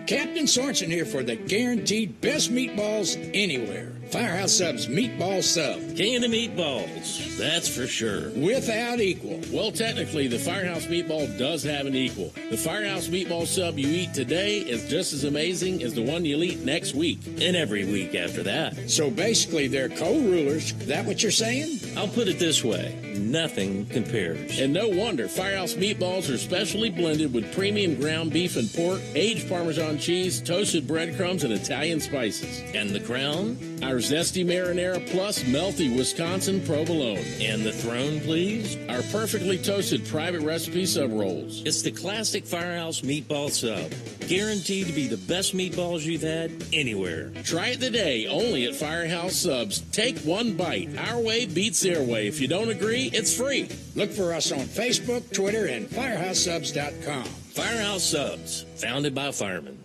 Captain Sorensen here for the guaranteed best meatballs anywhere. Firehouse Subs Meatball Sub. King of the meatballs, that's for sure. Without equal. Well, technically, the Firehouse Meatball does have an equal. The Firehouse Meatball Sub you eat today is just as amazing as the one you'll eat next week. And every week after that. So basically, they're co-rulers. That what you're saying? I'll put it this way. Nothing compares. And no wonder Firehouse Meatballs are specially blended with premium ground beef and pork, aged Parmesan cheese, toasted breadcrumbs, and Italian spices. And the crown? Our zesty marinara plus melty Wisconsin provolone. And the throne, please? Our perfectly toasted private recipe sub rolls. It's the classic Firehouse Meatball Sub. Guaranteed to be the best meatballs you've had anywhere. Try it today, only at Firehouse Subs. Take one bite. Our way beats their way. If you don't agree, it's free. Look for us on Facebook, Twitter, and FirehouseSubs.com. Firehouse Subs, founded by firemen.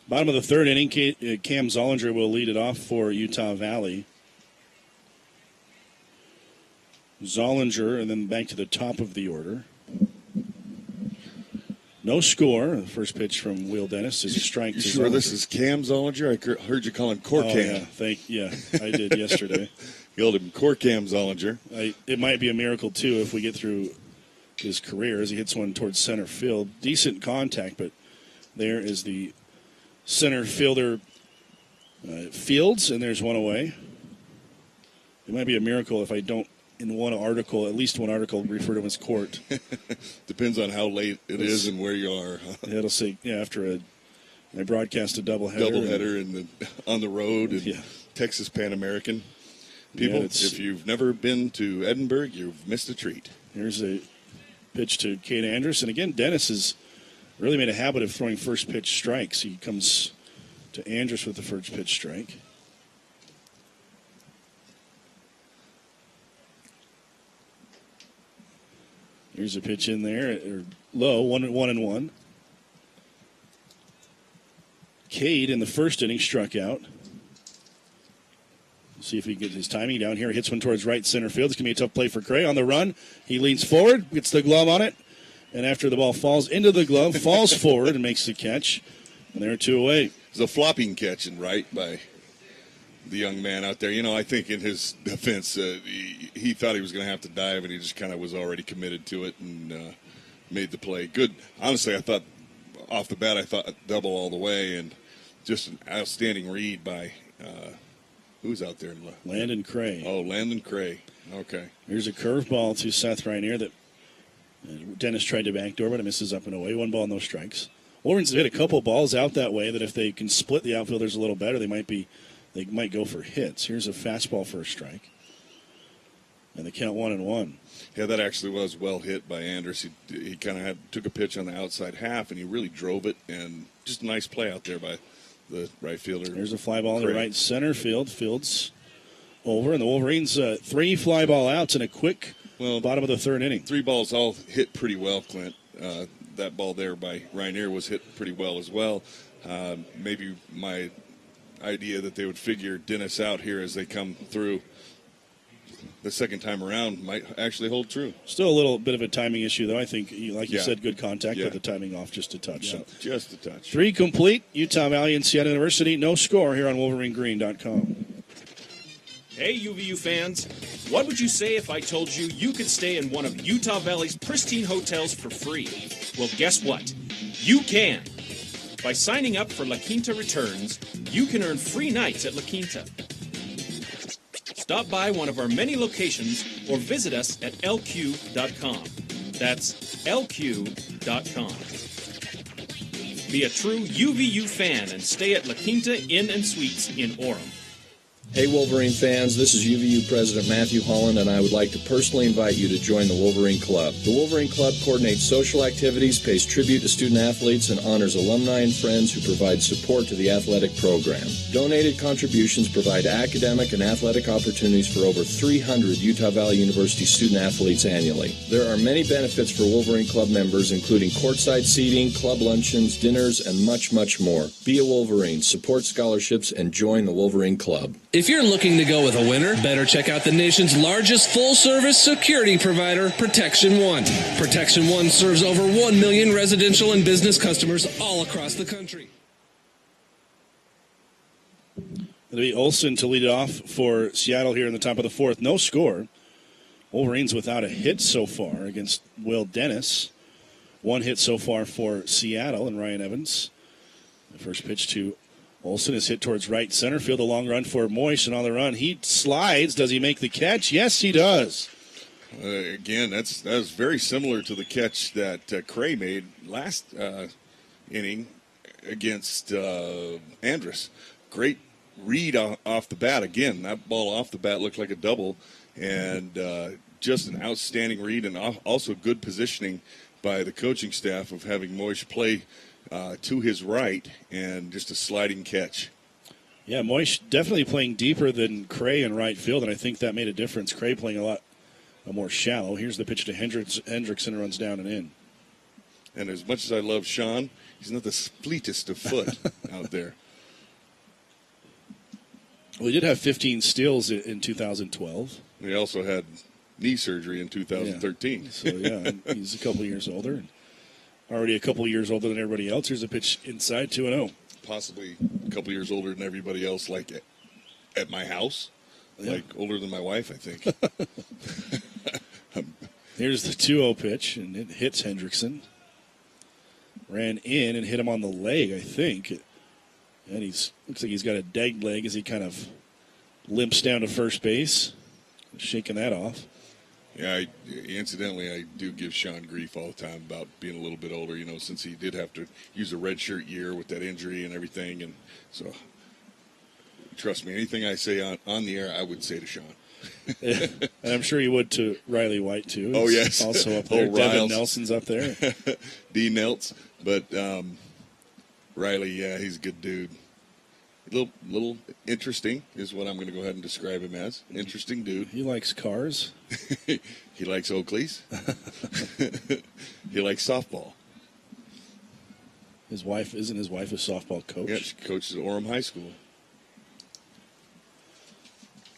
Bottom of the third inning, Cam Zollinger will lead it off for Utah Valley. Zollinger, and then back to the top of the order. No score. The first pitch from Will Dennis is a strike. You to sure Zollinger. this is Cam Zollinger? I heard you call him Corcam. Yeah, I did yesterday. You called him Corcam Zollinger. It might be a miracle, too, if we get through his career as he hits one towards center field. Decent contact, but there is the center fielder Fields, and there's one away. It might be a miracle if I don't, in one article, at least one article, refer to him as Court. Depends on how late it is and where you are. Yeah, it'll say, after I broadcast a doubleheader. Doubleheader on the road and Texas Pan American. People, if you've never been to Edinburgh, you've missed a treat. Here's a pitch to Cade Andrus. And again, Dennis has really made a habit of throwing first pitch strikes. He comes to Andrus with the first pitch strike. Here's a pitch in there, low, 1-1. Cade in the first inning struck out. See if he gets his timing down here. Hits one towards right center field. It's going to be a tough play for Cray on the run. He leans forward, gets the glove on it, and after the ball falls into the glove, falls forward and makes the catch. And they're 2 away. It's a flopping catch and right by the young man out there. I think in his defense, he thought he was going to have to dive, and he just kind of was already committed to it and made the play. Good. Honestly, I thought off the bat, double all the way, and just an outstanding read by who's out there? Landon Cray. Oh, Landon Cray. Okay. Here's a curveball to Seth Rainier that Dennis tried to backdoor, but it misses up and away. 1 ball, no strikes. Wolverines have hit a couple balls out that way that if they can split the outfielders a little better, they might go for hits. Here's a fastball for a strike. And they count 1-1. Yeah, that actually was well hit by Anders. He kind of took a pitch on the outside half, and he really drove it, and just a nice play out there by the right fielder. There's a fly ball in the right center field. Fields over, and the Wolverines 3 fly ball outs in a quick bottom of the 3rd inning. 3 balls all hit pretty well, Clint. That ball there by Rainier was hit pretty well as well. Maybe my idea that they would figure Dennis out here as they come through the second time around might actually hold true. Still a little bit of a timing issue, though. I think, like you said, good contact, but the timing off just a touch. Yeah, so just a touch. 3 complete. Utah Valley and Seattle University. No score here on WolverineGreen.com. Hey, UVU fans. What would you say if I told you you could stay in one of Utah Valley's pristine hotels for free? Well, guess what? You can. By signing up for La Quinta Returns, you can earn free nights at La Quinta. Stop by one of our many locations or visit us at lq.com. That's lq.com. Be a true UVU fan and stay at La Quinta Inn and Suites in Orem. Hey Wolverine fans, this is UVU President Matthew Holland, and I would like to personally invite you to join the Wolverine Club. The Wolverine Club coordinates social activities, pays tribute to student athletes, and honors alumni and friends who provide support to the athletic program. Donated contributions provide academic and athletic opportunities for over 300 Utah Valley University student athletes annually. There are many benefits for Wolverine Club members, including courtside seating, club luncheons, dinners, and much, much more. Be a Wolverine, support scholarships, and join the Wolverine Club. If you're looking to go with a winner, better check out the nation's largest full-service security provider, Protection One. Protection One serves over 1 million residential and business customers all across the country. It'll be Olsen to lead it off for Seattle here in the top of the 4th. No score. Wolverines without a hit so far against Will Dennis. 1 hit so far for Seattle and Ryan Evans. The first pitch to Olsen is hit towards right center field. A long run for Moish, and on the run, he slides. Does he make the catch? Yes, he does. Again, that was very similar to the catch that Cray made last inning against Andrus. Great read off the bat. Again, that ball off the bat looked like a double, and just an outstanding read, and also good positioning by the coaching staff of having Moish play to his right, and just a sliding catch. Yeah, Moish definitely playing deeper than Cray in right field, and I think that made a difference. Cray playing a lot more shallow. Here's the pitch to Hendrickson, runs down and in. And as much as I love Sean, he's not the fleetest of foot out there. Well, he did have 15 steals in 2012. He also had knee surgery in 2013. Yeah. So, yeah, he's a couple years older. And already a couple years older than everybody else. Here's a pitch inside, 2-0. Possibly a couple years older than everybody else, like at my house. Yeah. Like older than my wife, I think. Here's the 2-0 pitch, and it hits Hendrickson. Ran in and hit him on the leg, I think. And looks like he's got a dead leg as he kind of limps down to first base, shaking that off. Yeah, incidentally, I do give Sean grief all the time about being a little bit older, since he did have to use a redshirt year with that injury and everything. And so, trust me, anything I say on the air, I would say to Sean. And I'm sure you would to Riley White, too. Oh, yes. Also up there. Devin Nelson's up there. D. Nelts. But Riley, yeah, he's a good dude. Little interesting is what I'm going to go ahead and describe him as. Interesting dude. He likes cars. He likes Oakleys. He likes softball. Isn't his wife a softball coach? Yeah, she coaches at Orem High School.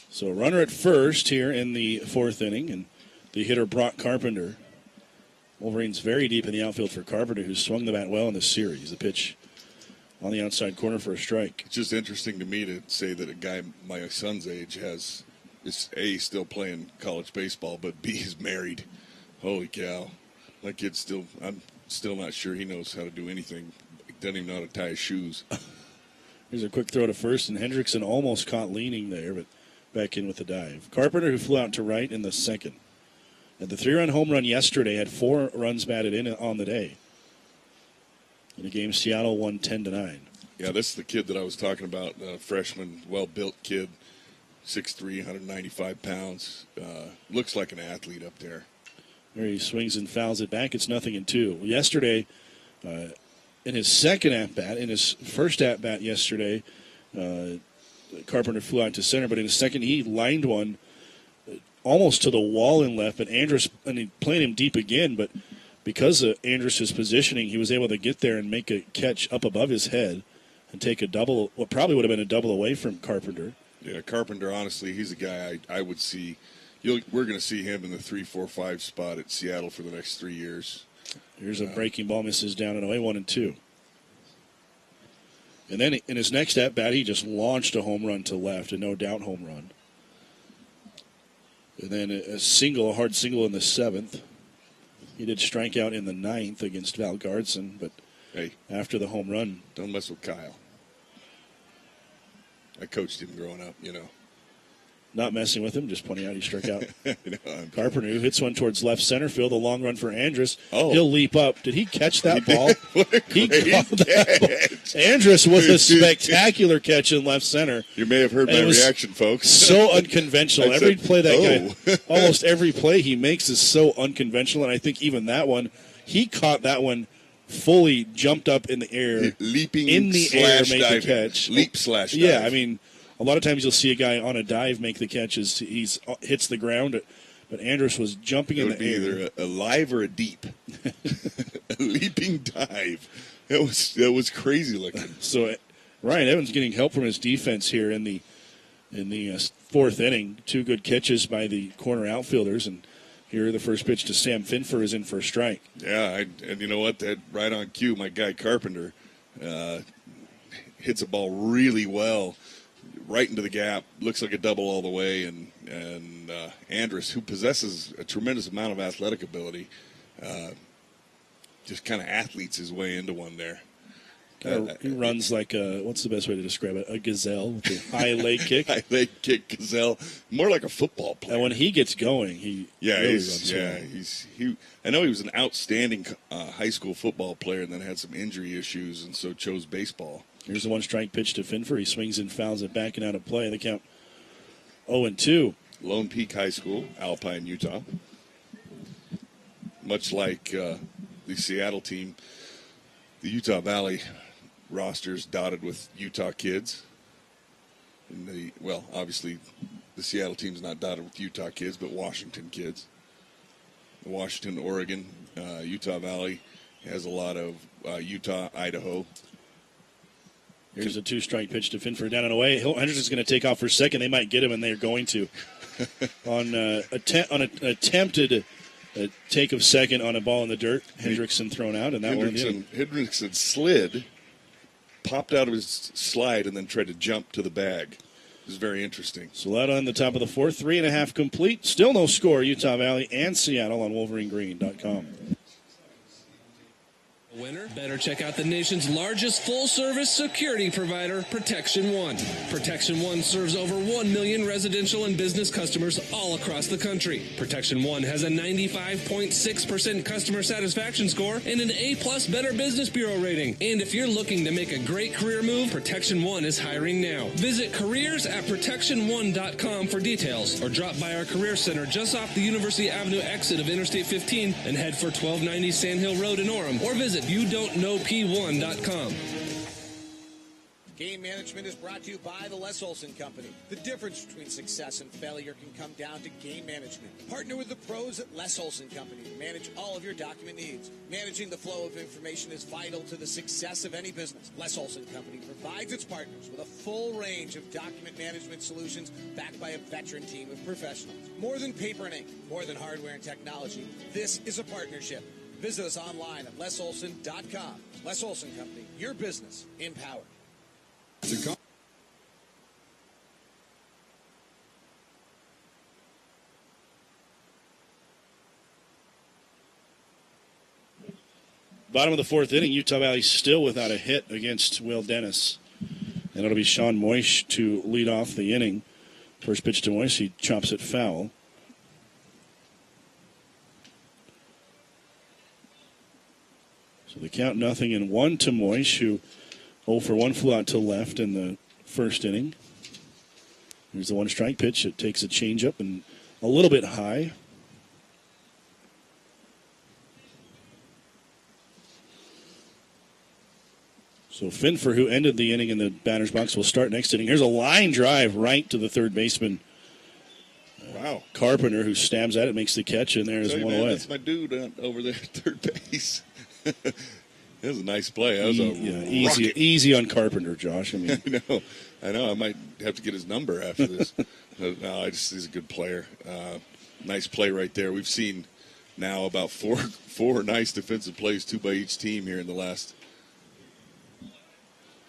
So a runner at first here in the fourth inning, and the hitter Brock Carpenter. Wolverines very deep in the outfield for Carpenter, who swung the bat well in this series. The pitch on the outside corner for a strike. It's just interesting to me to say that a guy my son's age is A, still playing college baseball, but B, is married. Holy cow. My kid's I'm still not sure he knows how to do anything. He doesn't even know how to tie his shoes. Here's a quick throw to first, and Hendrickson almost caught leaning there, but back in with the dive. Carpenter, who flew out to right in the second. And the 3-run home run yesterday had 4 runs batted in on the day. In a game, Seattle won 10-9. Yeah, this is the kid that I was talking about, freshman, well-built kid, 6'3", 195 pounds. Looks like an athlete up there. There he swings and fouls it back. It's 0-2. Yesterday, in his second at-bat, in his first at-bat yesterday, Carpenter flew out to center, but in his second, he lined one almost to the wall in left, but Andrus, and he played him deep again, but because of Andrus' positioning, he was able to get there and make a catch up above his head and take a double, what probably would have been a double away from Carpenter. Yeah, Carpenter, honestly, he's a guy I would see. We're going to see him in the 3, 4, 5 spot at Seattle for the next 3 years. Here's a breaking ball, misses down and away, 1-2. And then in his next at-bat, he just launched a home run to left, a no-doubt home run. And then a hard single in the 7th. He did strike out in the 9th against Val Gardson, but after the home run. Don't mess with Kyle. I coached him growing up, Not messing with him, just pointing out he struck out. Carpenter, who hits one towards left center field, a long run for Andrus. Oh. He'll leap up. Did he catch that ball? He caught that ball. Andrus with a spectacular catch in left center. You may have heard my reaction, folks. So unconventional. Every play that guy, almost every play he makes is so unconventional, and I think even that one, he caught that one fully jumped up in the air. Leaping in the air, make diving. the catch. Leap/dive. Yeah, I mean, a lot of times you'll see a guy on a dive make the catch as he hits the ground, but Andrus was jumping in the air. It would be either a live or a deep. A leaping dive. That was crazy looking. So Ryan Evans getting help from his defense here in the fourth inning. 2 good catches by the corner outfielders, and here the first pitch to Sam Finfer is in for a strike. Yeah, and you know what? That right on cue, my guy Carpenter hits a ball really well, right into the gap. Looks like a double all the way, and Andrus, who possesses a tremendous amount of athletic ability, just kind of athletes his way into one there. He runs like what's the best way to describe it? A gazelle with a high leg kick. High leg kick gazelle, more like a football player. And when he gets going, he really runs well. I know he was an outstanding high school football player, and then had some injury issues, and so chose baseball. Here's the 1-strike pitch to Finfer. He swings and fouls it back and out of play. They count 0-2. Lone Peak High School, Alpine, Utah. Much like the Seattle team, the Utah Valley roster's dotted with Utah kids. And obviously the Seattle team's not dotted with Utah kids, but Washington kids. Washington, Oregon, Utah Valley has a lot of Utah, Idaho. Here's a 2-strike pitch to Finfer down and away. Henderson's going to take off for second. They might get him, and they're going to. on an attempted take of second on a ball in the dirt, Hendrickson thrown out, and that one in. Hendrickson slid, popped out of his slide, and then tried to jump to the bag. It was very interesting. So that on the top of the fourth, 3.5 complete. Still no score, Utah Valley and Seattle on WolverineGreen.com. Winner? Better check out the nation's largest full-service security provider, Protection One. Protection One serves over 1 million residential and business customers all across the country. Protection One has a 95.6% customer satisfaction score and an A-plus Better Business Bureau rating. And if you're looking to make a great career move, Protection One is hiring now. Visit careers@protectionone.com for details, or drop by our Career Center just off the University Avenue exit of Interstate 15 and head for 1290 Sand Hill Road in Orem, or visit YouDon'tKnowP1.com. Game management is brought to you by the Les Olson Company. The difference between success and failure can come down to game management. Partner with the pros at Les Olson Company to manage all of your document needs. Managing the flow of information is vital to the success of any business. Les Olson Company provides its partners with a full range of document management solutions backed by a veteran team of professionals. More than paper and ink, more than hardware and technology, this is a partnership. Visit us online at lesolson.com. Les Olson Company, your business empowered. Bottom of the fourth inning, Utah Valley still without a hit against Will Dennis. And it'll be Sean Moish to lead off the inning. First pitch to Moish, he chops it foul. So the count 0-1 to Moish, who 0 for 1 flew out to left in the first inning. Here's the one strike pitch. It takes a changeup and a little bit high. So Finfer, who ended the inning in the batter's box, will start next inning. Here's a line drive right to the third baseman. Wow. Carpenter, who stabs at it, makes the catch, and there's one away. That's my dude over there at third base. That was a nice play. That was easy on Carpenter, Josh. I mean, I know. I might have to get his number after this. No, he's a good player. Nice play right there. We've seen now about four nice defensive plays, 2 by each team here in the last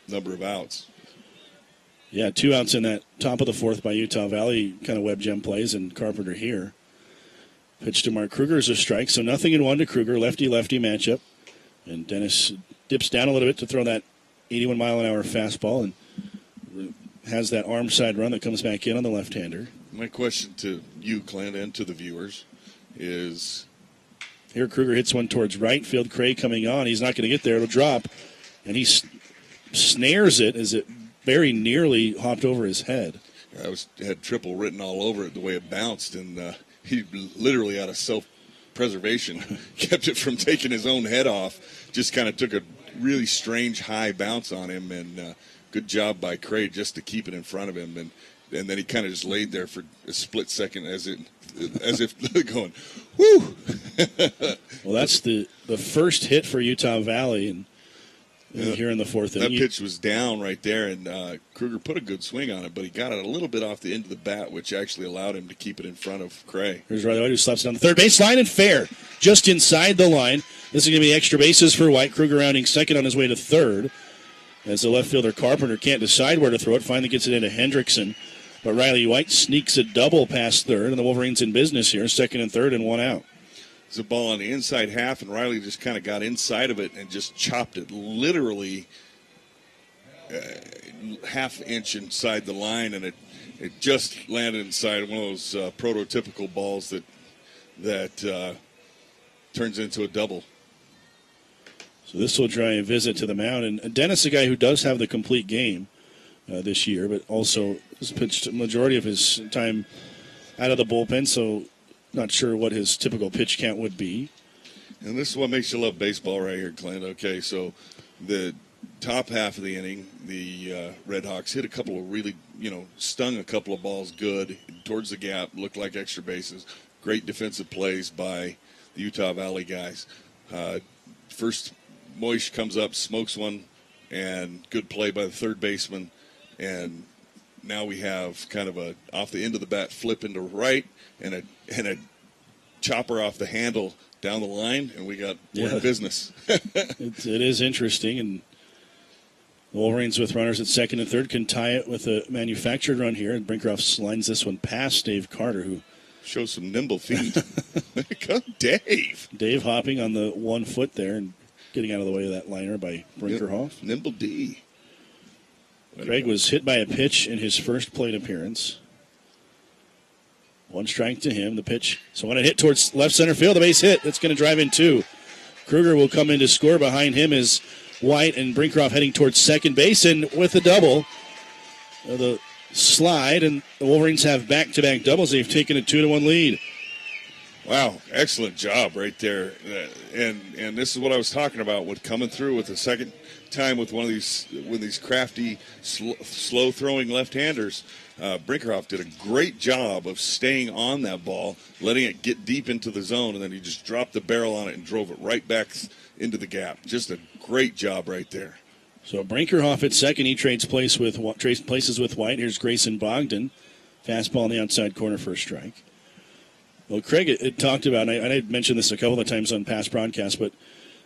number of outs. Yeah, 2 outs in that top of the fourth by Utah Valley, kind of web gem plays, and Carpenter here. Pitch to Mark Kruger is a strike, so 0-1 to Kruger, lefty-lefty matchup. And Dennis dips down a little bit to throw that 81-mile-an-hour fastball and has that arm side run that comes back in on the left-hander. My question to you, Clint, and to the viewers is... Here Kruger hits one towards right field. Cray coming on. He's not going to get there. It'll drop. And he snares it as it very nearly hopped over his head. Had triple written all over it the way it bounced, and he literally out of self-preservation kept it from taking his own head off. Just kind of took a really strange high bounce on him, and good job by Cray just to keep it in front of him. And then he kind of just laid there for a split second as if going, whoo! Well, that's the first hit for Utah Valley, and here in the fourth inning. That pitch was down right there, and Kruger put a good swing on it, but he got it a little bit off the end of the bat, which actually allowed him to keep it in front of Cray. Here's Riley White, who slaps it down the third base line, and fair. Just inside the line. This is going to be extra bases for White. Kruger rounding second on his way to third. As the left fielder Carpenter can't decide where to throw it, finally gets it into Hendrickson. But Riley White sneaks a double past third, and the Wolverines in business here, second and third and 1 out. It's a ball on the inside half, and Riley just kind of got inside of it and just chopped it literally half-inch inside the line, and it just landed inside one of those prototypical balls that turns into a double. So this will try a visit to the mound. And Dennis, a guy who does have the complete game this year, but also has pitched a majority of his time out of the bullpen, so not sure what his typical pitch count would be. And this is what makes you love baseball right here, Clint. Okay, so the top half of the inning, the Red Hawks hit a couple of really, stung a couple of balls good towards the gap, looked like extra bases. Great defensive plays by the Utah Valley guys. First, Moish comes up, smokes one, and good play by the third baseman. And now we have kind of a off the end of the bat flip into right and a chopper off the handle down the line, and we're in business. It is interesting, and the Wolverines with runners at second and third can tie it with a manufactured run here, and Brinkhoff lines this one past Dave Carter, who shows some nimble feet. Come, Dave. Dave hopping on the 1 foot there and getting out of the way of that liner by Brinkhoff. Nimble D. Craig was hit by a pitch in his first plate appearance. 1 strike to him. The pitch. So when it hit towards left center field, the base hit. That's going to drive in 2. Kruger will come in to score. Behind him is White and Brinkhoff heading towards second base. And with the double, the slide, and the Wolverines have back-to-back doubles. They've taken a 2-1 lead. Wow, excellent job right there. And this is what I was talking about with coming through with the second time with one of these crafty, slow throwing left-handers. Brinkerhoff did a great job of staying on that ball, letting it get deep into the zone, and then he just dropped the barrel on it and drove it right back into the gap. Just a great job right there. So Brinkerhoff at second. He trades places with White. Here's Grayson Bogdan. Fastball in the outside corner for a strike. Well, Craig had talked about, and I mentioned this a couple of times on past broadcasts, but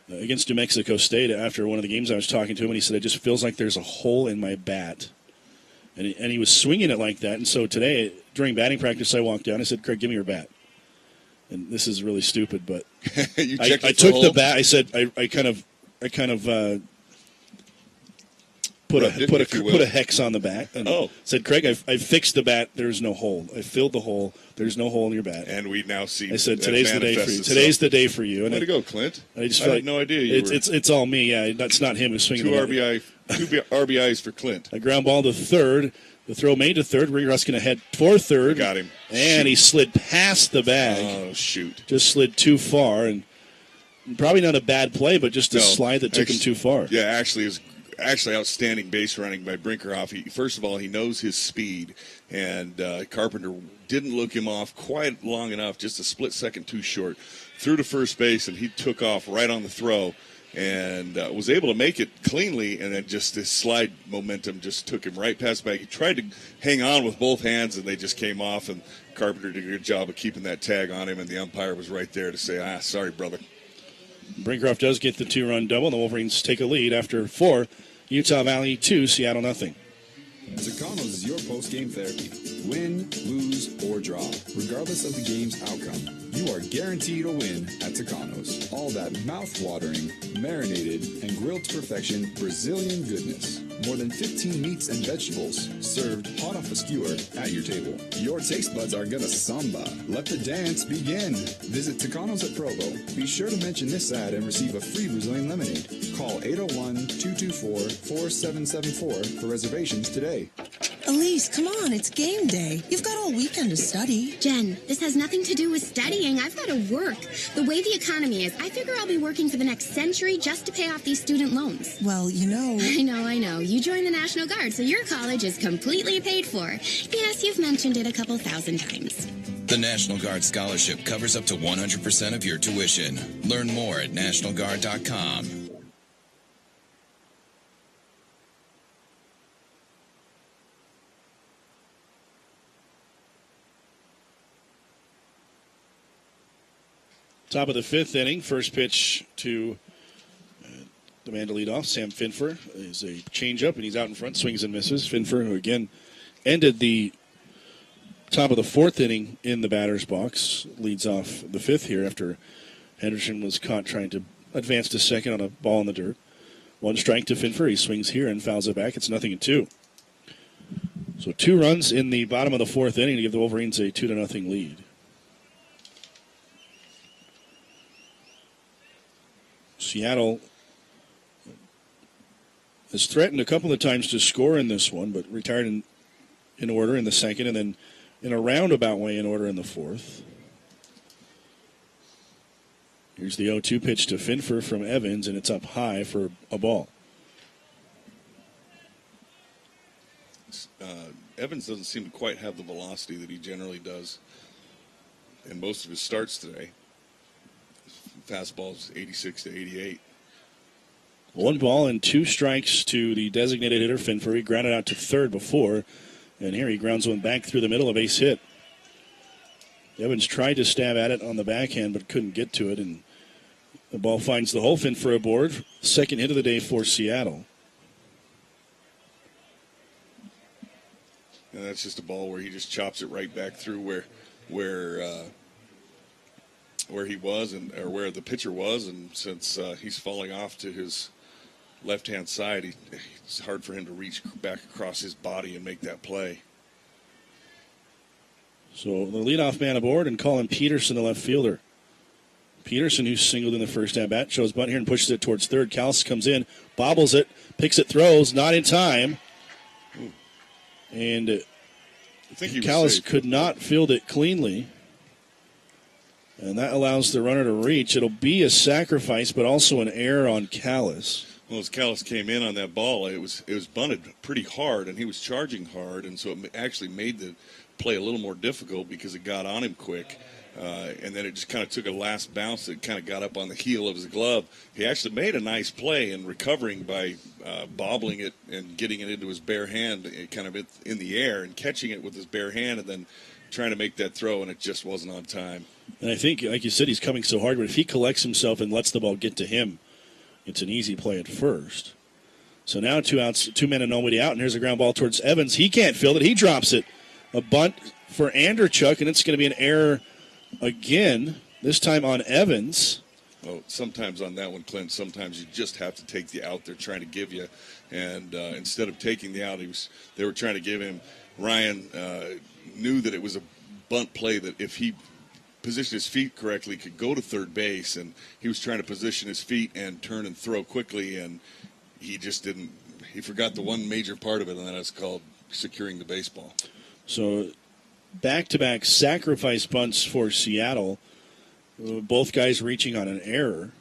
against New Mexico State, after one of the games I was talking to him, and he said, it just feels like there's a hole in my bat. And he was swinging it like that. And so today, during batting practice, I walked down. I said, Craig, give me your bat. And this is really stupid, but I took the bat. I said, I kind of put a hex on the bat and said, Craig, I fixed the bat. There's no hole. I filled the hole. There's no hole in your bat. And we now see. I said, today's the day for you. Today's the day for you. And way to go, Clint. I just had no idea. It's all me. Yeah, that's not him who's swinging. Two RBIs for Clint. A ground ball to third. The throw made to third. Ringerhoff's going to head for third. Got him. And he slid past the bag. Oh, shoot. Just slid too far. And probably not a bad play, but just a slide that took him too far. Yeah, actually outstanding base running by Brinkerhoff. First of all, he knows his speed, and Carpenter didn't look him off quite long enough, just a split second too short. Threw to first base, and he took off right on the throw and was able to make it cleanly, and then just this slide momentum just took him right past back. He tried to hang on with both hands, and they just came off, and Carpenter did a good job of keeping that tag on him, and the umpire was right there to say, sorry, brother. Brinkerhoff does get the two-run double. The Wolverines take a lead after 4. Utah Valley 2, Seattle nothing. Tucanos is your post-game therapy. Win, lose, or draw. Regardless of the game's outcome, you are guaranteed a win at Tucanos. All that mouth-watering, marinated, and grilled to perfection Brazilian goodness. More than 15 meats and vegetables served hot off a skewer at your table. Your taste buds are gonna samba. Let the dance begin. Visit Tucanos at Provo. Be sure to mention this ad and receive a free Brazilian lemonade. Call 801-224-4774 for reservations today. Elise, come on, it's game day. You've got all weekend to study. Jen, this has nothing to do with studying. I've got to work. The way the economy is, I figure I'll be working for the next century just to pay off these student loans. Well, you know. I know. You joined the National Guard, so your college is completely paid for. Yes, you've mentioned it a couple thousand times. The National Guard Scholarship covers up to 100% of your tuition. Learn more at nationalguard.com. Top of the 5th inning, first pitch to the man to lead off, Sam Finfer, is a changeup, and he's out in front, swings and misses. Finfer, who again ended the top of the 4th inning in the batter's box, leads off the 5th here after Henderson was caught trying to advance to second on a ball in the dirt. 1 strike to Finfer. He swings here and fouls it back. It's 0-2. So 2 runs in the bottom of the 4th inning to give the Wolverines a 2-0 lead. Seattle has threatened a couple of times to score in this one, but retired in order in the 2nd, and then in a roundabout way in order in the 4th. Here's the 0-2 pitch to Finfer from Evans, and it's up high for a ball. Evans doesn't seem to quite have the velocity that he generally does in most of his starts today. Fastball's 86 to 88. 1 ball and 2 strikes to the designated hitter, Finfer. He grounded out to third before, and here he grounds one back through the middle, a base hit. Evans tried to stab at it on the backhand, but couldn't get to it, and the ball finds the hole. Finfer aboard. 2nd hit of the day for Seattle. And that's just a ball where he just chops it right back through where he was or where the pitcher was, and since he's falling off to his left-hand side, it's hard for him to reach back across his body and make that play. So the leadoff man aboard, and Colin Peterson, the left fielder. Peterson, who singled in the first at-bat, shows bunt here and pushes it towards third. Callis comes in, bobbles it, picks it, throws, not in time. Ooh. And I think he Callis was safe. could not field it cleanly. And that allows the runner to reach. It'll be a sacrifice, but also an error on Callis. Well, as Callis came in on that ball, it was bunted pretty hard, and he was charging hard, and so it actually made the play a little more difficult because it got on him quick. And then it just kind of took a last bounce that kind of got up on the heel of his glove. He actually made a nice play in recovering by bobbling it and getting it into his bare hand, kind of in the air, and catching it with his bare hand, and then trying to make that throw, and it just wasn't on time. And I think, like you said, he's coming so hard, but if he collects himself and lets the ball get to him, it's an easy play at first. So now 2 outs, 2 men and nobody out, and here's a ground ball towards Evans. He can't field it. He drops it. A bunt for Anderchuk, and it's going to be an error again, this time on Evans. Well, sometimes on that one, Clint, sometimes you just have to take the out they're trying to give you. And instead of taking the out, they were trying to give him. Ryan knew that it was a bunt play that if he positioned his feet correctly could go to third base, and he was trying to position his feet and turn and throw quickly, and he just didn't. He forgot the one major part of it, and that is called securing the baseball. So back-to-back sacrifice bunts for Seattle. Both guys reaching on an error.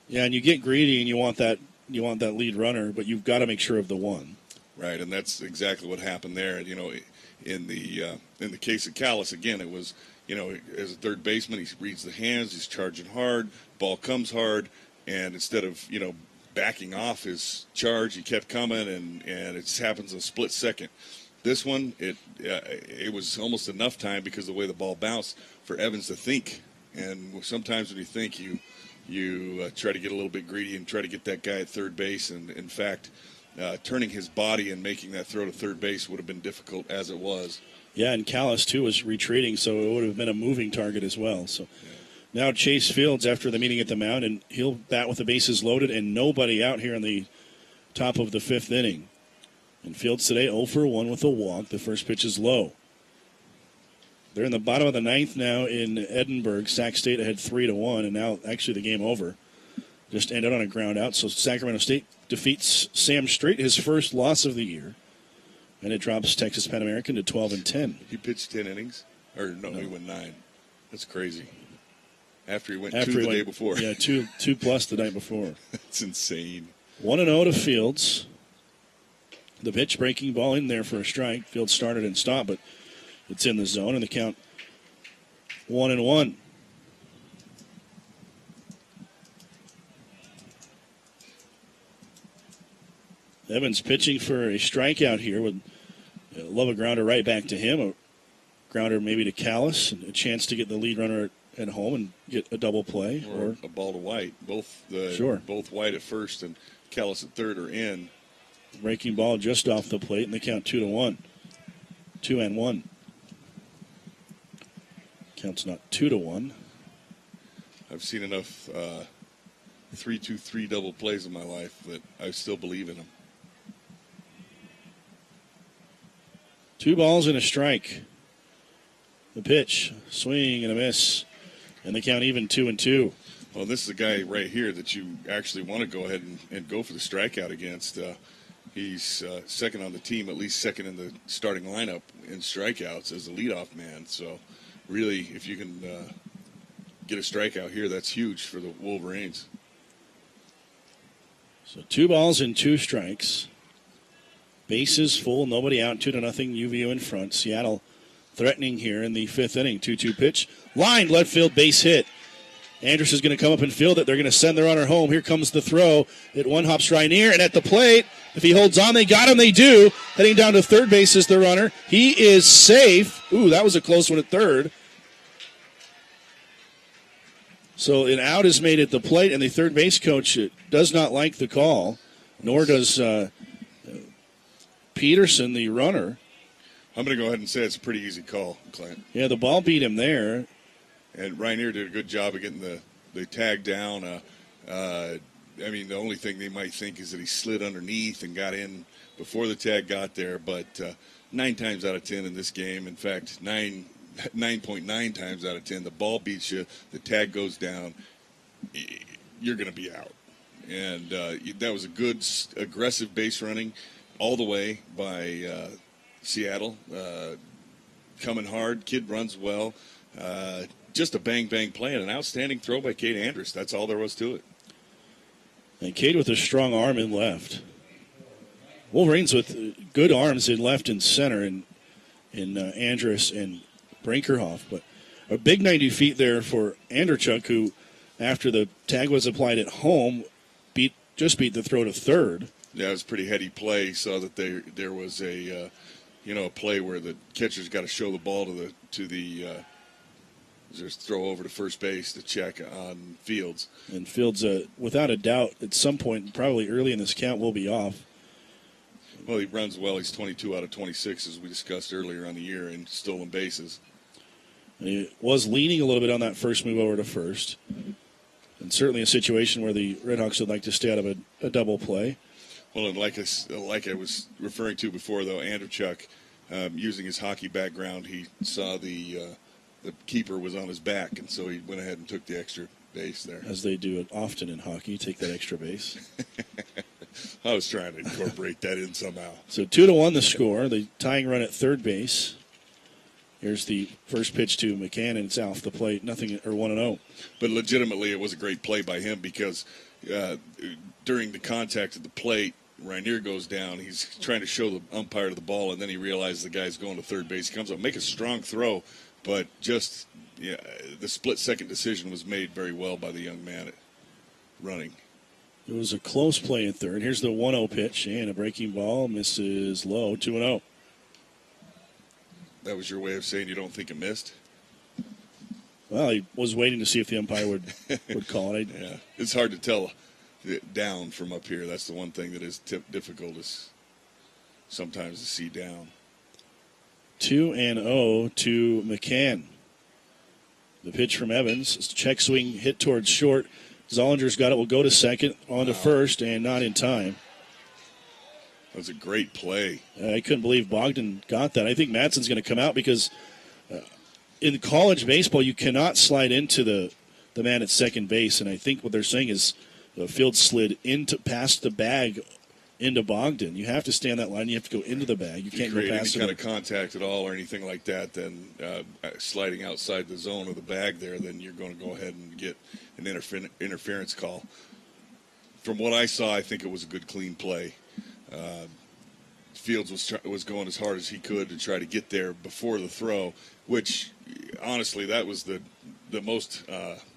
Yeah, and you get greedy and you want that lead runner, but you've got to make sure of the one. Right, and that's exactly what happened there. You know, in the case of Callis, again, it was, you know, as a third baseman, he reads the hands, he's charging hard, ball comes hard, and instead of, you know, backing off his charge, he kept coming, and it just happens in a split second. This one, it was almost enough time because of the way the ball bounced for Evans to think. And sometimes when you think, you try to get a little bit greedy and try to get that guy at third base. And, in fact, turning his body and making that throw to third base would have been difficult as it was. Yeah, and Callis, too, was retreating, so it would have been a moving target as well. So now Chase Fields after the meeting at the mound, and he'll bat with the bases loaded and nobody out here in the top of the fifth inning. And Fields today 0 for 1 with a walk. The first pitch is low. They're in the bottom of the ninth now in Edinburgh. Sac State ahead 3-1, and now actually the game over. Just ended on a ground out. So Sacramento State defeats Sam Strait, his first loss of the year. And it drops Texas Pan American to 12-10. He pitched 10 innings? Or no, he went 9. That's crazy. After he went 2 the day before. Yeah, two plus the night before. That's insane. 1-0 to Fields. The pitch, breaking ball in there for a strike. Fields started and stopped, but it's in the zone, and the count 1-1. Evans pitching for a strikeout here. Would love a grounder right back to him. A grounder maybe to Callis, and a chance to get the lead runner at home and get a double play. Or a ball to White. Both White at first and Callis at third are in. Breaking ball just off the plate, and they count 2-1. 2-1. Count's not 2-1. I've seen enough 3-2-3 double plays in my life that I still believe in them. 2 balls and a strike. The pitch, swing and a miss, and they count even 2-2. Well, this is a guy right here that you actually want to go ahead and go for the strikeout against. He's second on the team, at least second in the starting lineup in strikeouts as a leadoff man. So, really, if you can get a strikeout here, that's huge for the Wolverines. So 2 balls and 2 strikes. Bases full, nobody out, 2-0. UVU in front. Seattle threatening here in the fifth inning. 2-2 pitch. Line, left field, base hit. Andrus is going to come up and field it. They're going to send the runner home. Here comes the throw. It one-hops right near, and at the plate, if he holds on, they got him. They do. Heading down to third base is the runner. He is safe. Ooh, that was a close one at third. So an out is made at the plate, and the third base coach does not like the call, nor does Peterson, the runner. I'm going to go ahead and say it's a pretty easy call, Clint. Yeah, the ball beat him there. And Rainier did a good job of getting the tag down. I mean, the only thing they might think is that he slid underneath and got in before the tag got there. But 9 times out of 10 in this game, in fact, 9.9 times out of 10, the ball beats you, the tag goes down, you're going to be out. And that was a good, aggressive base running all the way by Seattle. Coming hard, kid runs well. Just a bang-bang play and an outstanding throw by Cade Andrus. That's all there was to it. And Cade with a strong arm in left. Wolverines with good arms in left and center in Andrus and Brinkerhoff. But a big 90 feet there for Anderchuk, who, after the tag was applied at home, just beat the throw to third. Yeah, it was a pretty heady play. Saw that there was a play where the catcher's got to show the ball to the just throw over to first base to check on Fields. And Fields, without a doubt, at some point, probably early in this count, will be off. Well, he runs well. He's 22 out of 26, as we discussed earlier on the year, in stolen bases. And he was leaning a little bit on that first move over to first. And certainly a situation where the Redhawks would like to stay out of a double play. Well, and like I was referring to before, though, Anderchuk, using his hockey background, he saw the keeper was on his back, and so he went ahead and took the extra base there. As they do it often in hockey, take that extra base. I was trying to incorporate that in somehow. So 2-1 the score. The tying run at third base. Here's the first pitch to McCann, and it's off the plate. 1-0. But legitimately, it was a great play by him because during the contact at the plate, Rainier goes down. He's trying to show the umpire the ball, and then he realizes the guy's going to third base. He comes up, make a strong throw, but just the split-second decision was made very well by the young man running. It was a close play at third. Here's the 1-0 pitch, and a breaking ball misses low, 2-0. That was your way of saying you don't think it missed? Well, he was waiting to see if the umpire would call it. Yeah, it's hard to tell down from up here. That's the one thing that is difficult is sometimes to see down. 2-0 to McCann. The pitch from Evans. Check swing hit towards short. Zollinger's got it. Will go to second, on to first, and not in time. That was a great play. I couldn't believe Bogdan got that. I think Madsen's going to come out because in college baseball, you cannot slide into the man at second base. And I think what they're saying is the field slid past the bag into Bogdan. You have to stay on that line. You have to go into the bag. You can't go past any kind of contact at all or anything like that, then sliding outside the zone of the bag there, then you're going to go ahead and get an interference call. From what I saw, I think it was a good, clean play. Fields was going as hard as he could to try to get there before the throw, which, honestly, that was the most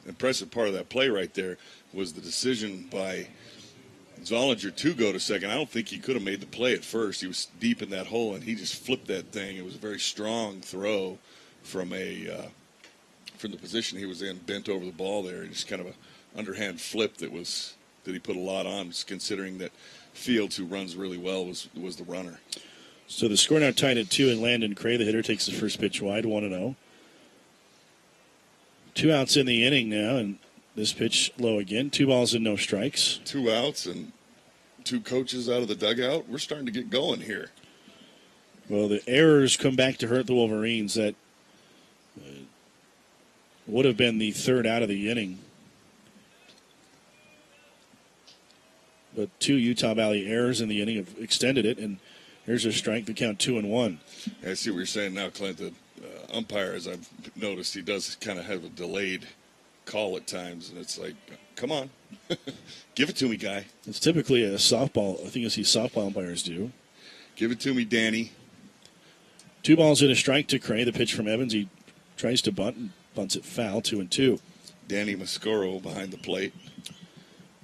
impressive part of that play right there was the decision by Zollinger to go to second. I don't think he could have made the play at first. He was deep in that hole, and he just flipped that thing. It was a very strong throw from the position he was in, bent over the ball there. Just kind of an underhand flip that he put a lot on, considering that Fields, who runs really well, was the runner. So the score now tied at 2, and Landon Cray, the hitter, takes the first pitch wide, 1-0. 2 outs in the inning now, and this pitch low again. 2 balls and no strikes. 2 outs and 2 coaches out of the dugout. We're starting to get going here. Well, the errors come back to hurt the Wolverines. That would have been the third out of the inning. But 2 Utah Valley errors in the inning have extended it, and here's a strike. The count 2-1. I see what you're saying now, Clint. The umpire, as I've noticed, he does kind of have a delayed call at times, and it's like, come on, give it to me, guy. It's typically a softball. I think you see softball umpires do. Give it to me, Danny. 2 balls and a strike to Cray. The pitch from Evans. He tries to bunt and bunts it foul. 2-2. Danny Mascoro behind the plate.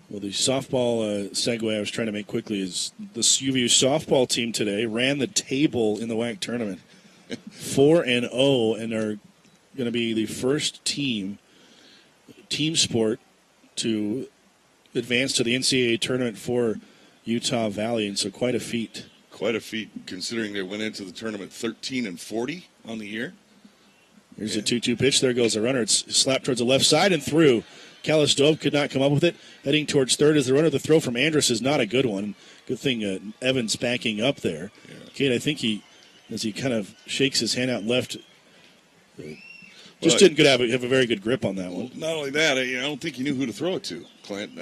Well, the softball segue I was trying to make quickly is the UVU softball team today ran the table in the WAC tournament. 4-0, and are going to be the first team sport to advance to the NCAA tournament for Utah Valley, and so quite a feat. Quite a feat, considering they went into the tournament 13-40 on the year. Here's a 2-2 pitch. There goes the runner. It's slapped towards the left side and through. Kalistov could not come up with it. Heading towards third as the runner. The throw from Andrus is not a good one. Good thing Evans backing up there. Yeah. Kate, I think as he kind of shakes his hand out left. Just didn't have a very good grip on that one. Not only that, I don't think he knew who to throw it to, Clint.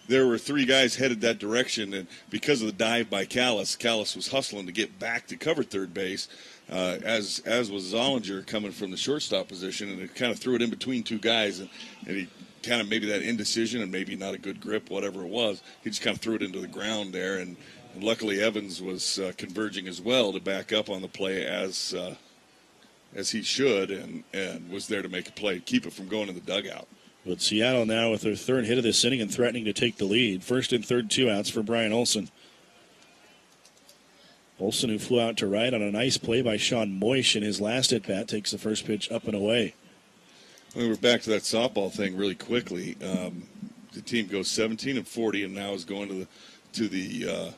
There were three guys headed that direction, and because of the dive by Callis was hustling to get back to cover third base, as was Zollinger coming from the shortstop position, and it kind of threw it in between two guys, and he kind of maybe that indecision and maybe not a good grip, whatever it was, he just kind of threw it into the ground there, and luckily Evans was converging as well to back up on the play as he should, and was there to make a play, keep it from going in the dugout. But Seattle now with their third hit of this inning and threatening to take the lead. First and third, 2 outs for Brian Olson. Olson, who flew out to right on a nice play by Sean Moish in his last at-bat, takes the first pitch up and away. Well, we're back to that softball thing really quickly. The team goes 17-40 and now is going to the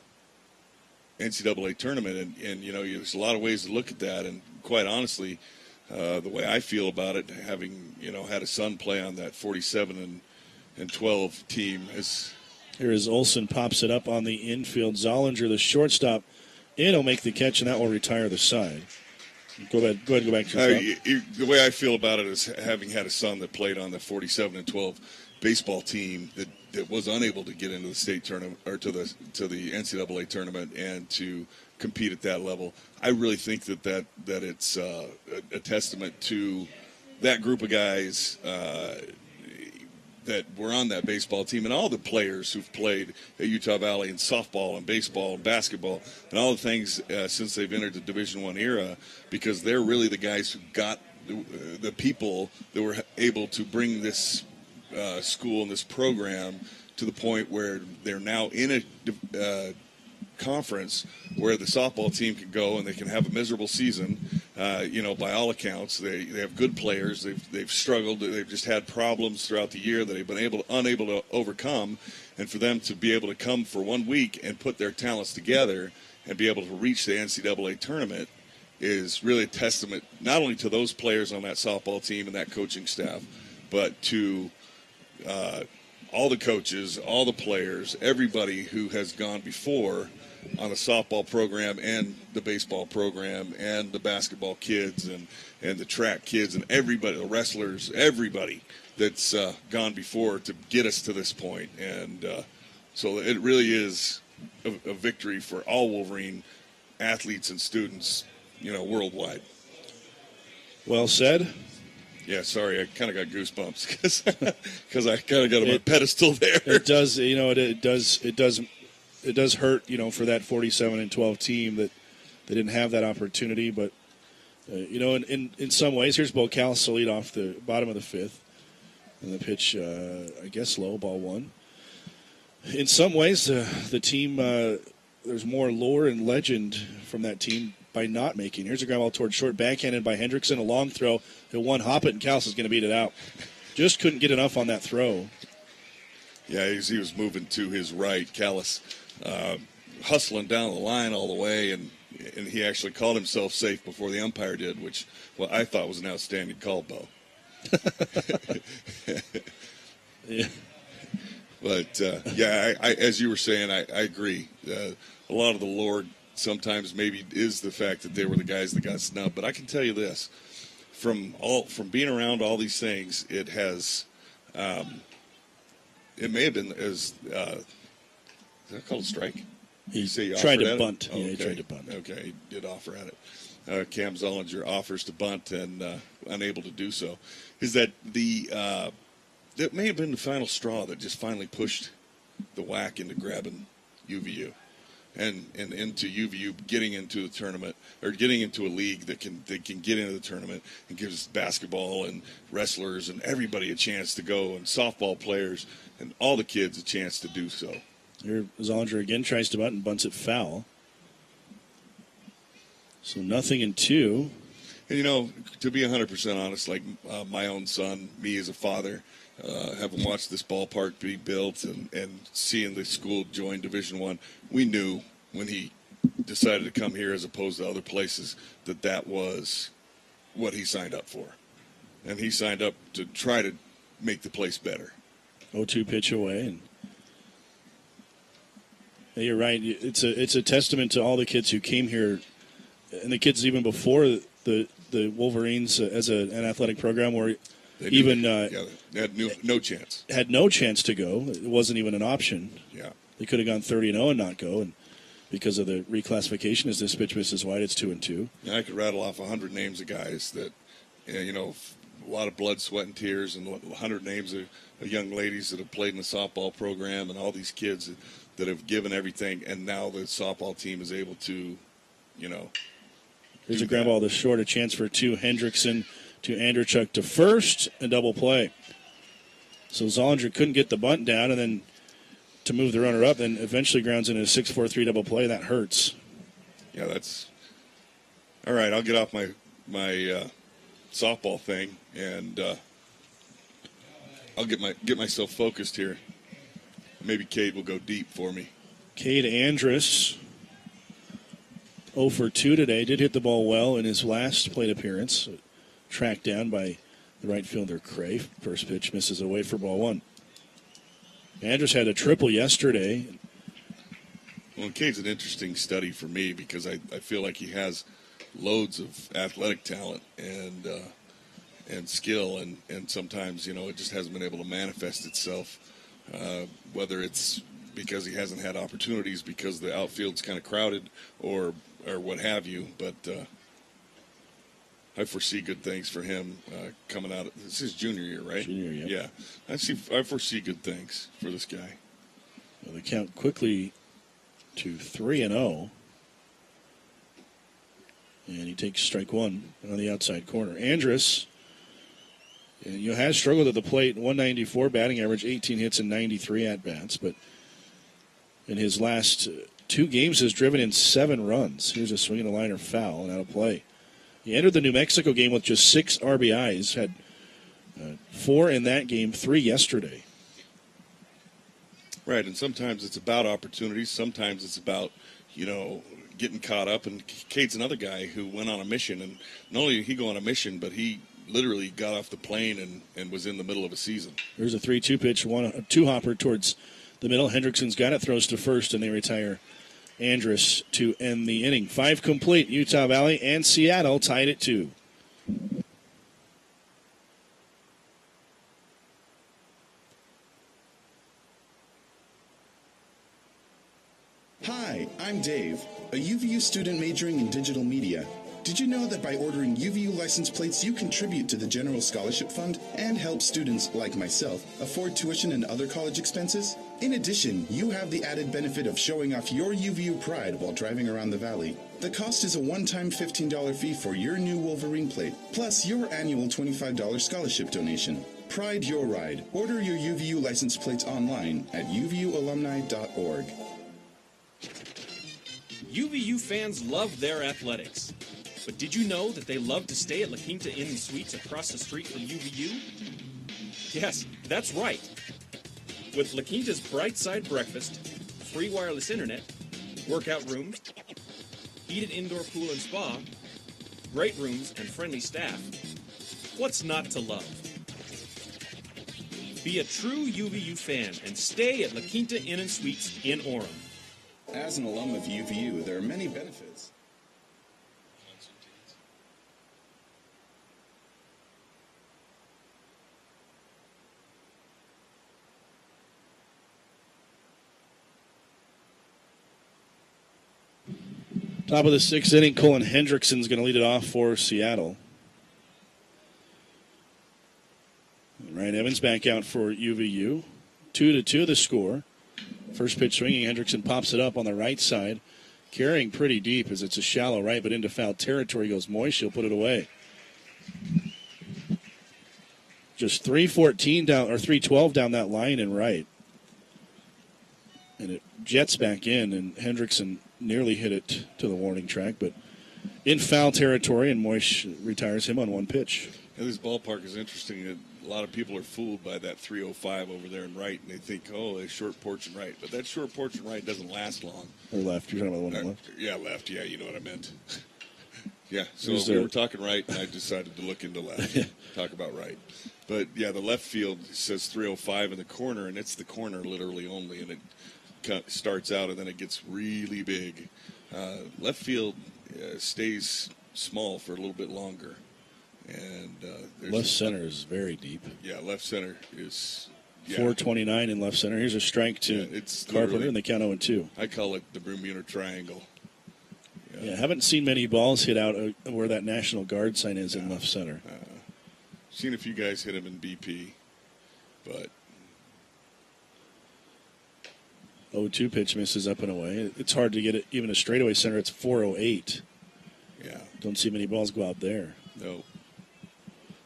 NCAA tournament, and there's a lot of ways to look at that, and quite honestly, the way I feel about it, having had a son play on that 47 and 12 team, is here as Olson pops it up on the infield. Zollinger, the shortstop, he'll make the catch, and that will retire the side. Go ahead and go back to the way I feel about it is having had a son that played on the 47 and 12 baseball team that was unable to get into the state tournament or to the NCAA tournament and to compete at that level. I really think that it's a testament to that group of guys that were on that baseball team and all the players who've played at Utah Valley in softball and baseball and basketball and all the things since they've entered the Division I era, because they're really the guys who got the people that were able to bring this school and this program to the point where they're now in a conference where the softball team can go and they can have a miserable season. By all accounts, they have good players. They've struggled. They've just had problems throughout the year that they've been unable to overcome. And for them to be able to come for 1 week and put their talents together and be able to reach the NCAA tournament is really a testament not only to those players on that softball team and that coaching staff, but to all the coaches, all the players, everybody who has gone before on the softball program and the baseball program and the basketball kids and the track kids and everybody, the wrestlers, everybody that's gone before to get us to this point. And so it really is a victory for all Wolverine athletes and students, worldwide. Well said. Yeah, sorry, I kind of got goosebumps because I kind of got a pedestal there. It does, it does hurt, for that 47 and 12 team that they didn't have that opportunity. But in some ways, here's Bo Callis to lead off the bottom of the fifth, and the pitch, I guess, low, ball one. In some ways, the team, there's more lore and legend from that team by not making. Here's a ground ball towards short, backhanded by Hendrickson, a long throw. He'll one-hop it, and Callis is going to beat it out. Just couldn't get enough on that throw. Yeah, he was moving to his right. Callis hustling down the line all the way, and he actually called himself safe before the umpire did, which I thought was an outstanding call, Bo. Yeah. But, I as you were saying, I agree. A lot of the lore sometimes maybe is the fact that they were the guys that got snubbed. But I can tell you this, from being around all these things, it has it may have been is that called a strike? He tried to bunt. Oh, yeah, he tried to bunt. Okay, he did offer at it. Cam Zollinger offers to bunt and unable to do so. Is that that may have been the final straw that just finally pushed the WAC into grabbing UVU and into UVU getting into the tournament or getting into a league that can get into the tournament and gives basketball and wrestlers and everybody a chance to go, and softball players and all the kids a chance to do so. Here, Zollinger again tries to bunt and bunts it foul. So 0-2. And, to be 100% honest, like my own son, me as a father, having watched this ballpark be built and seeing the school join Division I, we knew when he decided to come here as opposed to other places that was what he signed up for. And he signed up to try to make the place better. 0-2 pitch away. And you're right. It's a testament to all the kids who came here and the kids even before the Wolverines as an athletic program where They had no chance. Had no chance to go. It wasn't even an option. Yeah. They could have gone 30-0 and not go, and because of the reclassification as this pitch misses wide, it's 2-2. I could rattle off 100 names of guys that, a lot of blood, sweat, and tears, and 100 names of young ladies that have played in the softball program, and all these kids that have given everything, and now the softball team is able to, Here's a ground ball to short, a chance for two. Hendrickson to Anderchuk to first, and double play. So Zollinger couldn't get the bunt down, and then to move the runner up, and eventually grounds in a 6-4-3 double play. That hurts. Yeah, that's all right. I'll get off my softball thing, and I'll get myself focused here. Maybe Cade will go deep for me. Cade Andrus, 0 for 2 today. Did hit the ball well in his last plate appearance. Tracked down by the right fielder Cray. First pitch misses away for ball one. Andrus had a triple yesterday. Well, Cade's an interesting study for me because I feel like he has loads of athletic talent and skill, and sometimes, it just hasn't been able to manifest itself, whether it's because he hasn't had opportunities because the outfield's kind of crowded or what have you. But I foresee good things for him coming out. This is junior year, right? Junior year. Yeah. I foresee good things for this guy. Well, they count quickly to 3-0. And he takes strike one on the outside corner. Andrus has struggled at the plate, 194 batting average, 18 hits and 93 at-bats. But in his last 2 games has driven in 7 runs. Here's a swing and a liner foul and out of play. He entered the New Mexico game with just 6 RBIs, had 4 in that game, 3 yesterday. Right, and sometimes it's about opportunities. Sometimes it's about, getting caught up. And Cade's another guy who went on a mission. And not only did he go on a mission, but he literally got off the plane and was in the middle of a season. There's a 3-2 pitch, a 2-hopper towards the middle. Hendrickson's got it, throws to first, and they retire Andrus to end the inning. 5 complete. Utah Valley and Seattle tied at 2. Hi, I'm Dave, a UVU student majoring in digital media. Did you know that by ordering UVU license plates, you contribute to the General Scholarship Fund and help students, like myself, afford tuition and other college expenses? In addition, you have the added benefit of showing off your UVU pride while driving around the valley. The cost is a one-time $15 fee for your new Wolverine plate, plus your annual $25 scholarship donation. Pride your ride. Order your UVU license plates online at uvualumni.org. UVU fans love their athletics. But did you know that they love to stay at La Quinta Inn and Suites across the street from UVU? Yes, that's right. With La Quinta's Bright Side Breakfast, free wireless internet, workout rooms, heated indoor pool and spa, great rooms and friendly staff, what's not to love? Be a true UVU fan and stay at La Quinta Inn and Suites in Orem. As an alum of UVU, there are many benefits. Top of the 6th inning, Colin Hendrickson's going to lead it off for Seattle. Ryan Evans back out for UVU. 2-2 the score. First pitch swinging, Hendrickson pops it up on the right side, carrying pretty deep as it's a shallow right, but into foul territory goes Moish. He'll put it away. Just 3:14 down, or 3:12 down that line and right. And it jets back in, and Hendrickson nearly hit it to the warning track, but in foul territory, and Moish retires him on one pitch. Yeah, this ballpark is interesting. A lot of people are fooled by that 305 over there in right, and they think, oh, a short porch and right. But that short porch and right doesn't last long. Or left. You're talking about the one on left? Yeah, left. Yeah, you know what I meant. Yeah, so we were talking right, and I decided to look into left. Talk about right. But, yeah, the left field says 305 in the corner, and it's the corner literally only, and it starts out, and then it gets really big. Left field stays small for a little bit longer. And left center is very deep. Yeah, left center is 429 in left center. Here's a strike to Carpenter, and they count 0-2. I call it the Bermuda Triangle. Yeah, haven't seen many balls hit out where that National Guard sign is in left center. Seen a few guys hit him in BP, but 0-2 pitch misses up and away. It's hard to get it even a straightaway center. It's 408. Yeah, don't see many balls go out there. No.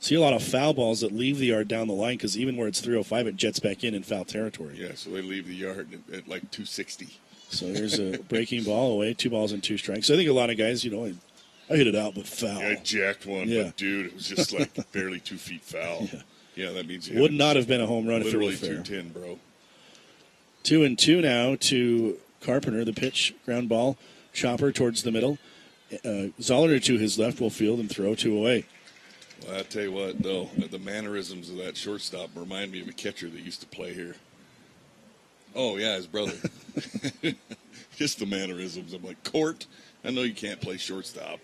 See a lot of foul balls that leave the yard down the line because even where it's 305, it jets back in foul territory. Yeah, so they leave the yard at like 260. So there's a breaking ball away, 2 balls and 2 strikes. So I think a lot of guys, I hit it out, but foul. Yeah, I jacked one, but dude, it was just like barely 2 feet foul. Yeah, that means would not have been a home run if it were fair. Literally 210, bro. 2-2 now to Carpenter. The pitch, ground ball, chopper towards the middle. Zoller to his left will field and throw 2 away. Well, I tell you what, though, the mannerisms of that shortstop remind me of a catcher that used to play here. Oh, yeah, his brother. Just the mannerisms. I'm like, Court, I know you can't play shortstop.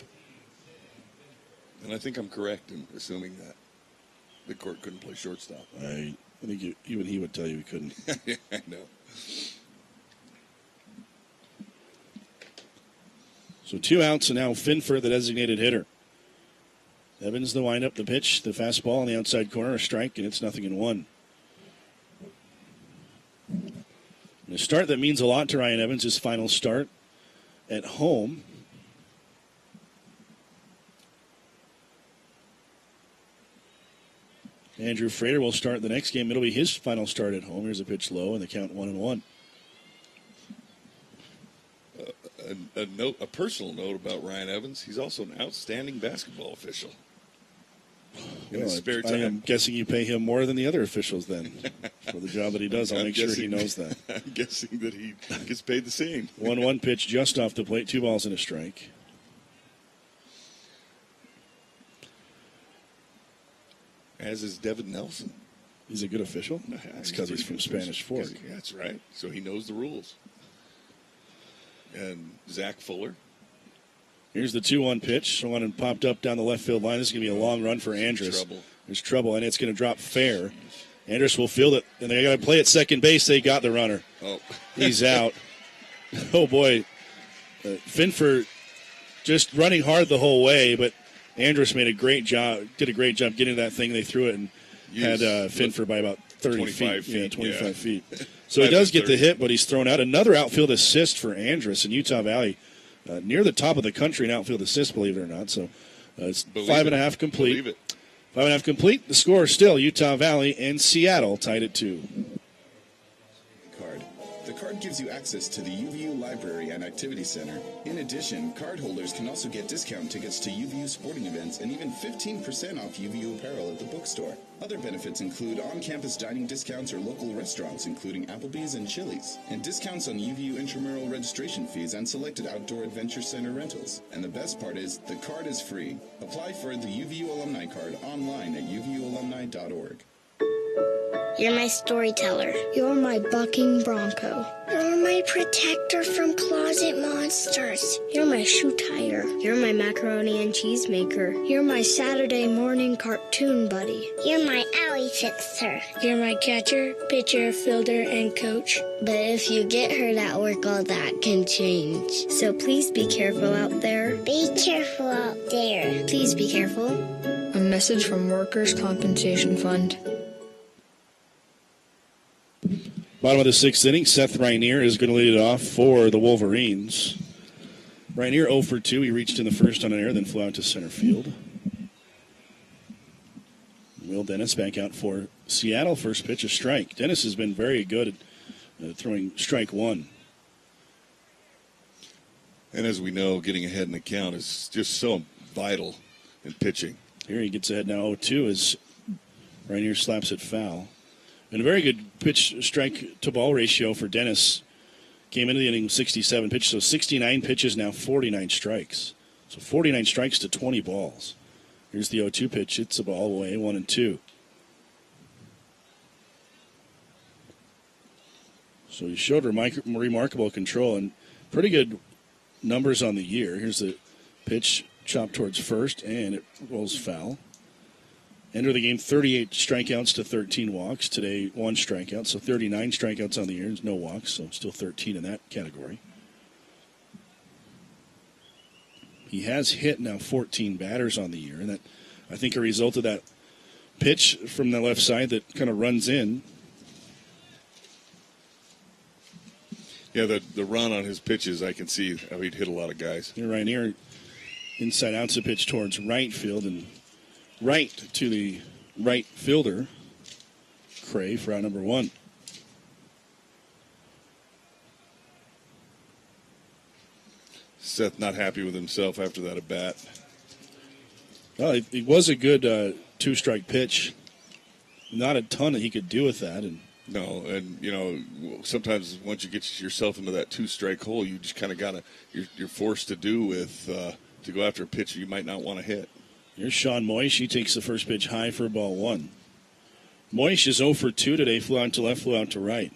And I think I'm correct in assuming that the Court couldn't play shortstop. I think even he would tell you he couldn't. Yeah, I know. So 2 outs, and now Finfer, the designated hitter. Evans, the windup, the pitch, the fastball on the outside corner, a strike, and it's 0-1. A start that means a lot to Ryan Evans, his final start at home. Andrew Frater will start the next game. It'll be his final start at home. Here's a pitch low, and the count 1-1. A personal note about Ryan Evans, he's also an outstanding basketball official. In his spare time. I am guessing you pay him more than the other officials then for the job that he does. I'll make sure he knows that. I'm guessing that he gets paid the same. 1-1 pitch just off the plate, 2 balls and a strike. As is Devin Nelson. He's a good official? That's because he's from Spanish Fork. That's right. So he knows the rules. And Zach Fuller. Here's the 2-1 pitch. One and popped up down the left field line. This is going to be a long run for Andrus. There's trouble, and it's going to drop fair. Andrus will field it, and they got to play at second base. They got the runner. Oh. He's out. Oh, boy. Finfer just running hard the whole way, but Andrus did a great job getting that thing. They threw it and had Finfer by about 30 feet. Yeah, 25 feet. So he does get the hit, but he's thrown out. Another outfield assist for Andrus in Utah Valley. Near the top of the country in outfield assist, believe it or not. So it's 5.5 complete. 5.5 complete. The score still Utah Valley and Seattle tied at 2. The card gives you access to the UVU Library and Activity Center. In addition, cardholders can also get discount tickets to UVU sporting events and even 15% off UVU apparel at the bookstore. Other benefits include on-campus dining discounts or local restaurants, including Applebee's and Chili's, and discounts on UVU intramural registration fees and selected outdoor adventure center rentals. And the best part is, the card is free. Apply for the UVU Alumni Card online at uvualumni.org. You're my storyteller. You're my bucking bronco. You're my protector from closet monsters. You're my shoe tire. You're my macaroni and cheese maker. You're my Saturday morning cartoon buddy. You're my alley fixer. You're my catcher, pitcher, fielder, and coach. But if you get hurt at work, all that can change. So please be careful out there. Be careful out there. Please be careful. A message from Workers' Compensation Fund. Bottom of the 6th inning, Seth Rainier is going to lead it off for the Wolverines. Rainier 0 for 2. He reached in the first on an error, then flew out to center field. Will Dennis back out for Seattle. First pitch, a strike. Dennis has been very good at throwing strike 1. And as we know, getting ahead in the count is just so vital in pitching. Here he gets ahead now 0-2 as Rainier slaps it foul. And a very good pitch strike to ball ratio for Dennis. Came into the inning 67 pitches, so 69 pitches, now 49 strikes. So 49 strikes to 20 balls. Here's the 0-2 pitch. It's a ball away, 1-2. So he showed remarkable control and pretty good numbers on the year. Here's the pitch chopped towards first, and it rolls foul. Enter the game 38 strikeouts to 13 walks. Today, 1 strikeout, so 39 strikeouts on the year. There's no walks, so still 13 in that category. He has hit now 14 batters on the year, and that, I think, a result of that pitch from the left side that kind of runs in. Yeah, the run on his pitches, I can see how he'd hit a lot of guys. You're right here. Inside out's a pitch towards right field and right to the right fielder, Cray, for out number 1. Seth not happy with himself after that at bat. Well, it was a good 2-strike pitch. Not a ton that he could do with that. No, and, you know, sometimes once you get yourself into that 2-strike hole, you just kind of got to, you're forced to do with, to go after a pitch you might not want to hit. Here's Sean Moish. He takes the first pitch high for ball 1. Moish is 0 for 2 today. Flew out to left, flew out to right.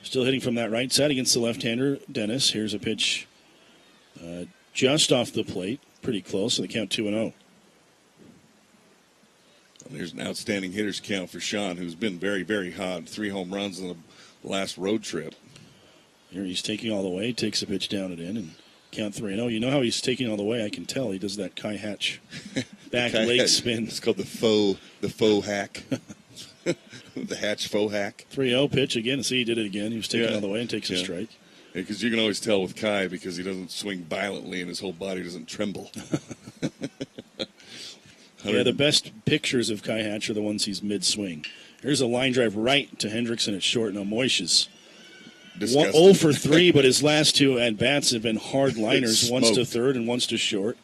Still hitting from that right side against the left-hander, Dennis. Here's a pitch just off the plate. Pretty close, so they count 2-0. Well, there's an outstanding hitter's count for Sean, who's been very, very hot. 3 home runs on the last road trip. Here he's taking all the way, takes a pitch down and in, and count 3-0. You know how he's taking all the way? I can tell. He does that Kai Hatch back leg spin. It's called the faux hack. The Hatch faux hack. 3-0 pitch again. See, he did it again. He was taking all the way and takes a strike. Because you can always tell with Kai because he doesn't swing violently and his whole body doesn't tremble. Yeah, the best pictures of Kai Hatch are the ones he's mid-swing. Here's a line drive right to Hendrickson at short. Now Moish is 0 for 3, but his last 2 at-bats have been hard liners, once to third and once to short.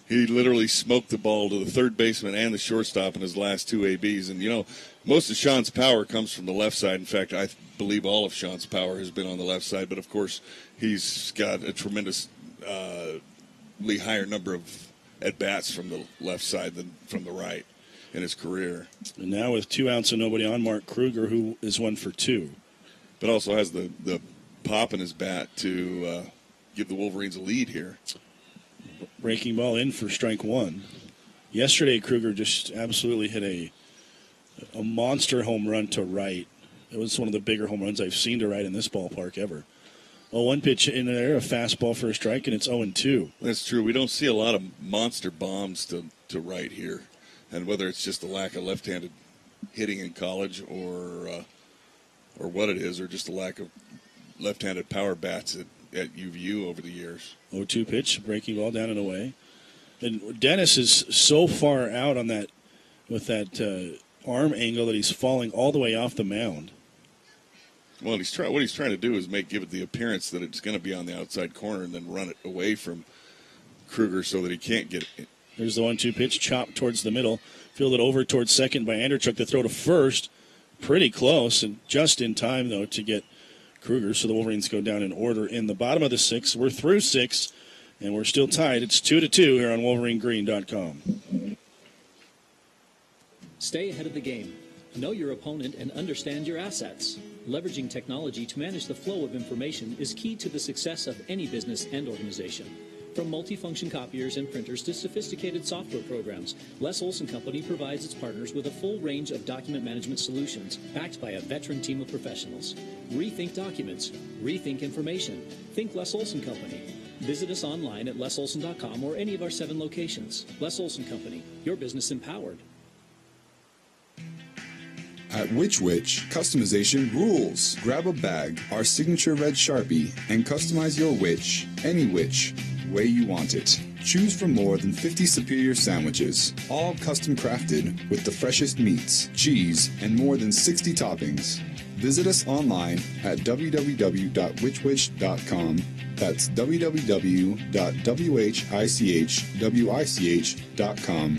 He literally smoked the ball to the third baseman and the shortstop in his last 2 ABs. And, you know, most of Sean's power comes from the left side. In fact, I believe all of Sean's power has been on the left side. But, of course, he's got a tremendously higher number of at-bats from the left side than from the right in his career. And now with 2 outs and nobody on, Mark Kruger, who is 1 for 2. But also has the pop in his bat to give the Wolverines a lead here. Breaking ball in for strike 1. Yesterday, Kruger just absolutely hit a monster home run to right. It was one of the bigger home runs I've seen to right in this ballpark ever. 0-1 pitch in there, a fastball for a strike, and it's 0-2. That's true. We don't see a lot of monster bombs to right here. And whether it's just a lack of left-handed hitting in college or what it is, or just a lack of left-handed power bats at UVU over the years. 0-2 pitch, breaking ball down and away. And Dennis is so far out on that with that arm angle that he's falling all the way off the mound. Well, what he's trying to do is give it the appearance that it's going to be on the outside corner and then run it away from Kruger so that he can't get it. There's the 1-2 pitch, chopped towards the middle, fielded over towards second by Anderchuk. The throw to first, pretty close, and just in time, though, to get Kruger. So the Wolverines go down in order in the bottom of the 6th. We're through 6, and we're still tied. It's 2-2 here on WolverineGreen.com. Stay ahead of the game. Know your opponent and understand your assets. Leveraging technology to manage the flow of information is key to the success of any business and organization. From multifunction copiers and printers to sophisticated software programs, Les Olson Company provides its partners with a full range of document management solutions backed by a veteran team of professionals. Rethink documents. Rethink information. Think Les Olson Company. Visit us online at lesolson.com or any of our 7 locations. Les Olson Company. Your business empowered. At Which, customization rules. Grab a bag, our signature red Sharpie, and customize your which, any which, way you want it. Choose from more than 50 superior sandwiches, all custom crafted with the freshest meats, cheese, and more than 60 toppings. Visit us online at www.whichwich.com. That's www.whichwich.com.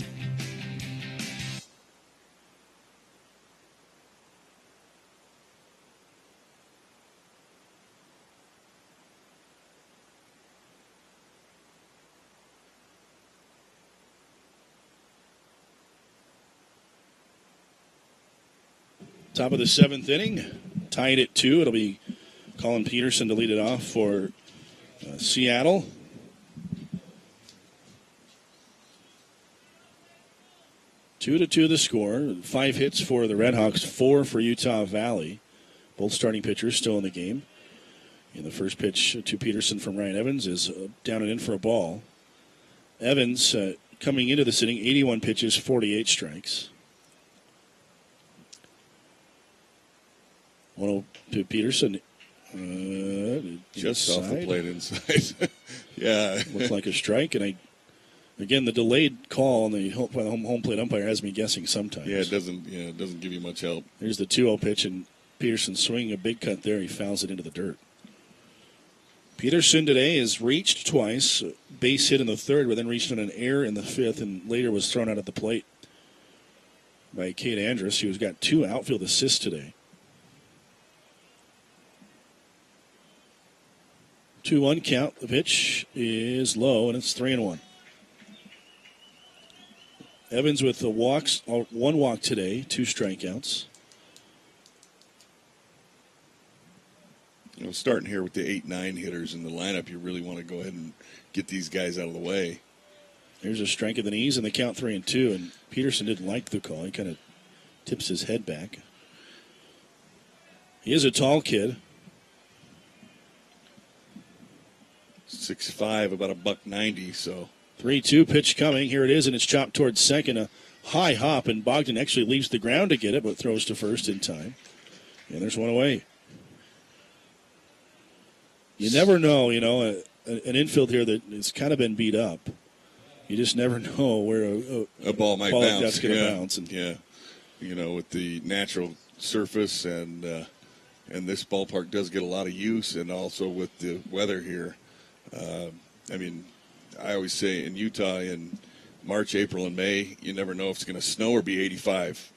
Top of the 7th inning, tied at 2. It'll be Colin Peterson to lead it off for Seattle. 2-2 the score. 5 hits for the Redhawks, 4 for Utah Valley. Both starting pitchers still in the game. And the first pitch to Peterson from Ryan Evans is down and in for a ball. Evans coming into this inning, 81 pitches, 48 strikes. 1-0 to Peterson. Just off the plate inside. Yeah. Looked like a strike. And again, the delayed call on the home plate umpire has me guessing sometimes. Yeah, it doesn't give you much help. Here's the 2-0 pitch, and Peterson swinging a big cut there. He fouls it into the dirt. Peterson today has reached twice, base hit in the third, but then reached on an error in the fifth, and later was thrown out at the plate by Cade Andrus, who's got 2 outfield assists today. 2-1 count. The pitch is low, and it's 3-1. Evans with the walks, 1 walk today, 2 strikeouts. Starting here with the 8-9 hitters in the lineup, you really want to go ahead and get these guys out of the way. There's a strike of the knees and the count 3-2, and Peterson didn't like the call. He kind of tips his head back. He is a tall kid. 6'5", about $190, so. 3-2 pitch coming. Here it is, and it's chopped towards second. A high hop, and Bogdan actually leaves the ground to get it, but throws to first in time. And there's one away. You never know, an infield here that has kind of been beat up. You just never know where a ball might bounce. bounce. That's going to bounce. And with the natural surface and this ballpark does get a lot of use, and also with the weather here. I always say in Utah in March, April, and May, you never know if it's going to snow or be 85,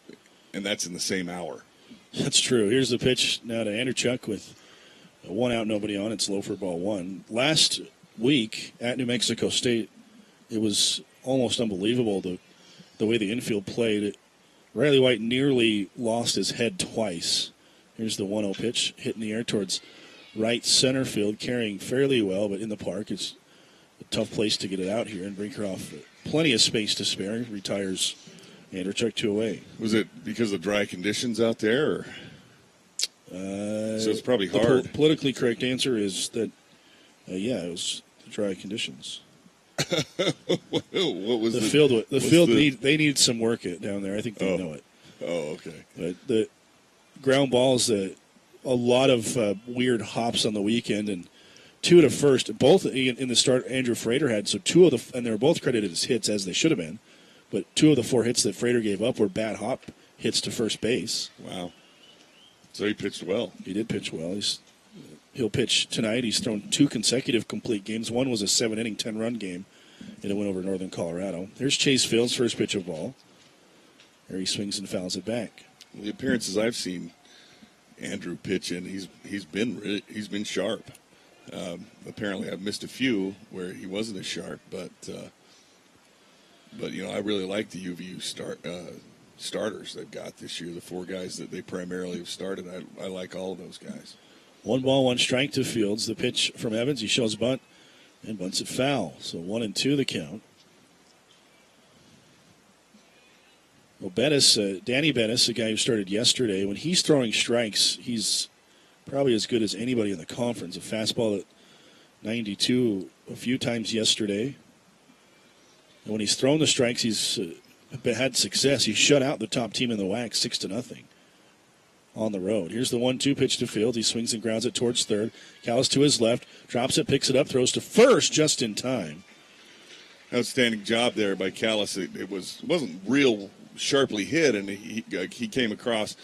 and that's in the same hour. That's true. Here's the pitch now to Anderchuk with 1 out, nobody on. It's low for ball 1. Last week at New Mexico State, it was almost unbelievable the way the infield played. Riley White nearly lost his head twice. Here's the 1-0 pitch, hit in the air towards right center field, carrying fairly well, but in the park. It's a tough place to get it out here, and Brinkerhoff, plenty of space to spare, retires Anderchuk 2 away. Was it because of dry conditions out there? Or? So it's probably hard. The politically correct answer is that, it was dry conditions. What was the field? The field they need some work down there. I think they know it. Oh, okay. But the ground balls, a lot of weird hops on the weekend, and 2 to first. Both in the start, Andrew Frater had, so 2 of and they were both credited as hits, as they should have been. But 2 of the 4 hits that Frater gave up were bad hop hits to first base. Wow. So he pitched well. He did pitch well. He'll pitch tonight. He's thrown 2 consecutive complete games. One was a 7-inning, 10-run game, and it went over Northern Colorado. There's Chase Fields' first pitch of ball. There he swings and fouls it back. The appearances I've seen Andrew pitch in, he's been sharp. Apparently, I've missed a few where he wasn't as sharp, but I really like the UVU starters they've got this year. The 4 guys that they primarily have started, I like all of those guys. 1 ball, 1 strike to Fields. The pitch from Evans. He shows bunt and bunts it foul. So 1-2 the count. Well, Danny Bettis, the guy who started yesterday, when he's throwing strikes, he's probably as good as anybody in the conference. A fastball at 92 a few times yesterday. And when he's thrown the strikes, he's had success. He shut out the top team in the WAC 6-0 on the road. Here's the 1-2 pitch to Fields. He swings and grounds it towards third. Callis to his left, drops it, picks it up, throws to first just in time. Outstanding job there by Callis. It wasn't real sharply hit, and he came across,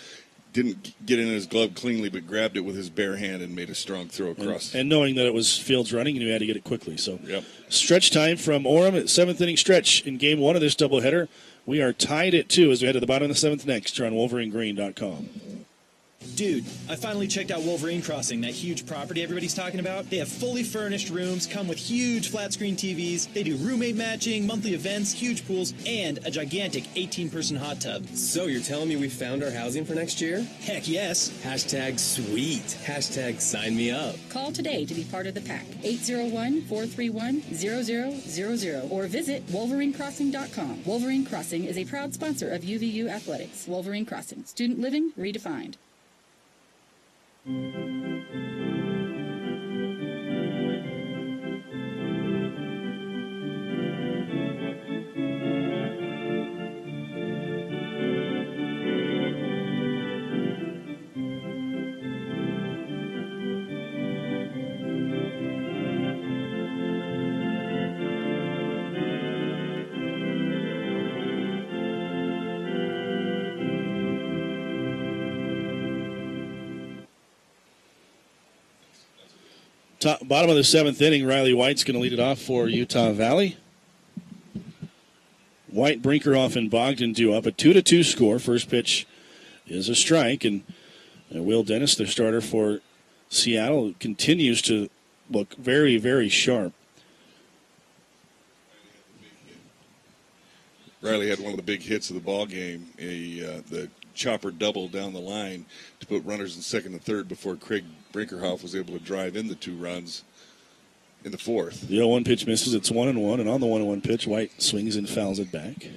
didn't get in his glove cleanly, but grabbed it with his bare hand and made a strong throw across. And knowing that it was Fields running, and he had to get it quickly. So Stretch time from Orem at 7th inning stretch in game 1 of this doubleheader. We are tied at 2 as we head to the bottom of the 7th next here on WolverineGreen.com. Dude, I finally checked out Wolverine Crossing, that huge property everybody's talking about. They have fully furnished rooms, come with huge flat-screen TVs. They do roommate matching, monthly events, huge pools, and a gigantic 18-person hot tub. So you're telling me we found our housing for next year? Heck yes. Hashtag sweet. Hashtag sign me up. Call today to be part of the pack. 801-431-0000 or visit WolverineCrossing.com. Wolverine Crossing is a proud sponsor of UVU Athletics. Wolverine Crossing. Student living redefined. Bottom of the seventh inning, Riley White's going to lead it off for Utah Valley. White, Brinkerhoff, and Bogdan due up. A 2-2 score. First pitch is a strike, and Will Dennis, the starter for Seattle, continues to look very, very sharp. Riley had one of the big hits of the ball game, the chopper double down the line to put runners in second and third before Craig Brinkerhoff was able to drive in the 2 runs in the fourth. The 0-1 pitch misses. It's 1-1, and on the 1-1 pitch, White swings and fouls it back.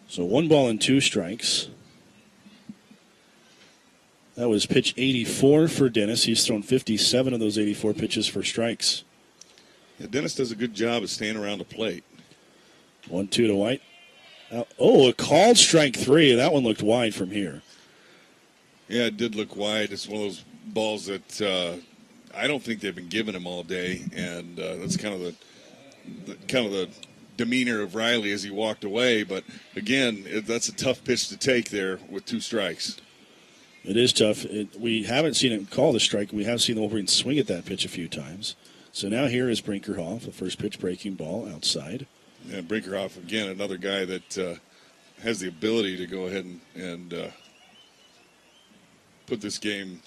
So 1 ball and 2 strikes. That was pitch 84 for Dennis. He's thrown 57 of those 84 pitches for strikes. Yeah, Dennis does a good job of staying around the plate. 1-2 to White. A called strike 3. That one looked wide from here. Yeah, it did look wide. It's one of those balls that I don't think they've been giving him all day, and that's kind of the demeanor of Riley as he walked away. But again, that's a tough pitch to take there with 2 strikes. It is tough. We haven't seen him call the strike. We have seen the Wolverines swing at that pitch a few times. So now here is Brinkerhoff, the first pitch breaking ball outside. And Brinkerhoff, again, another guy that has the ability to go ahead and put the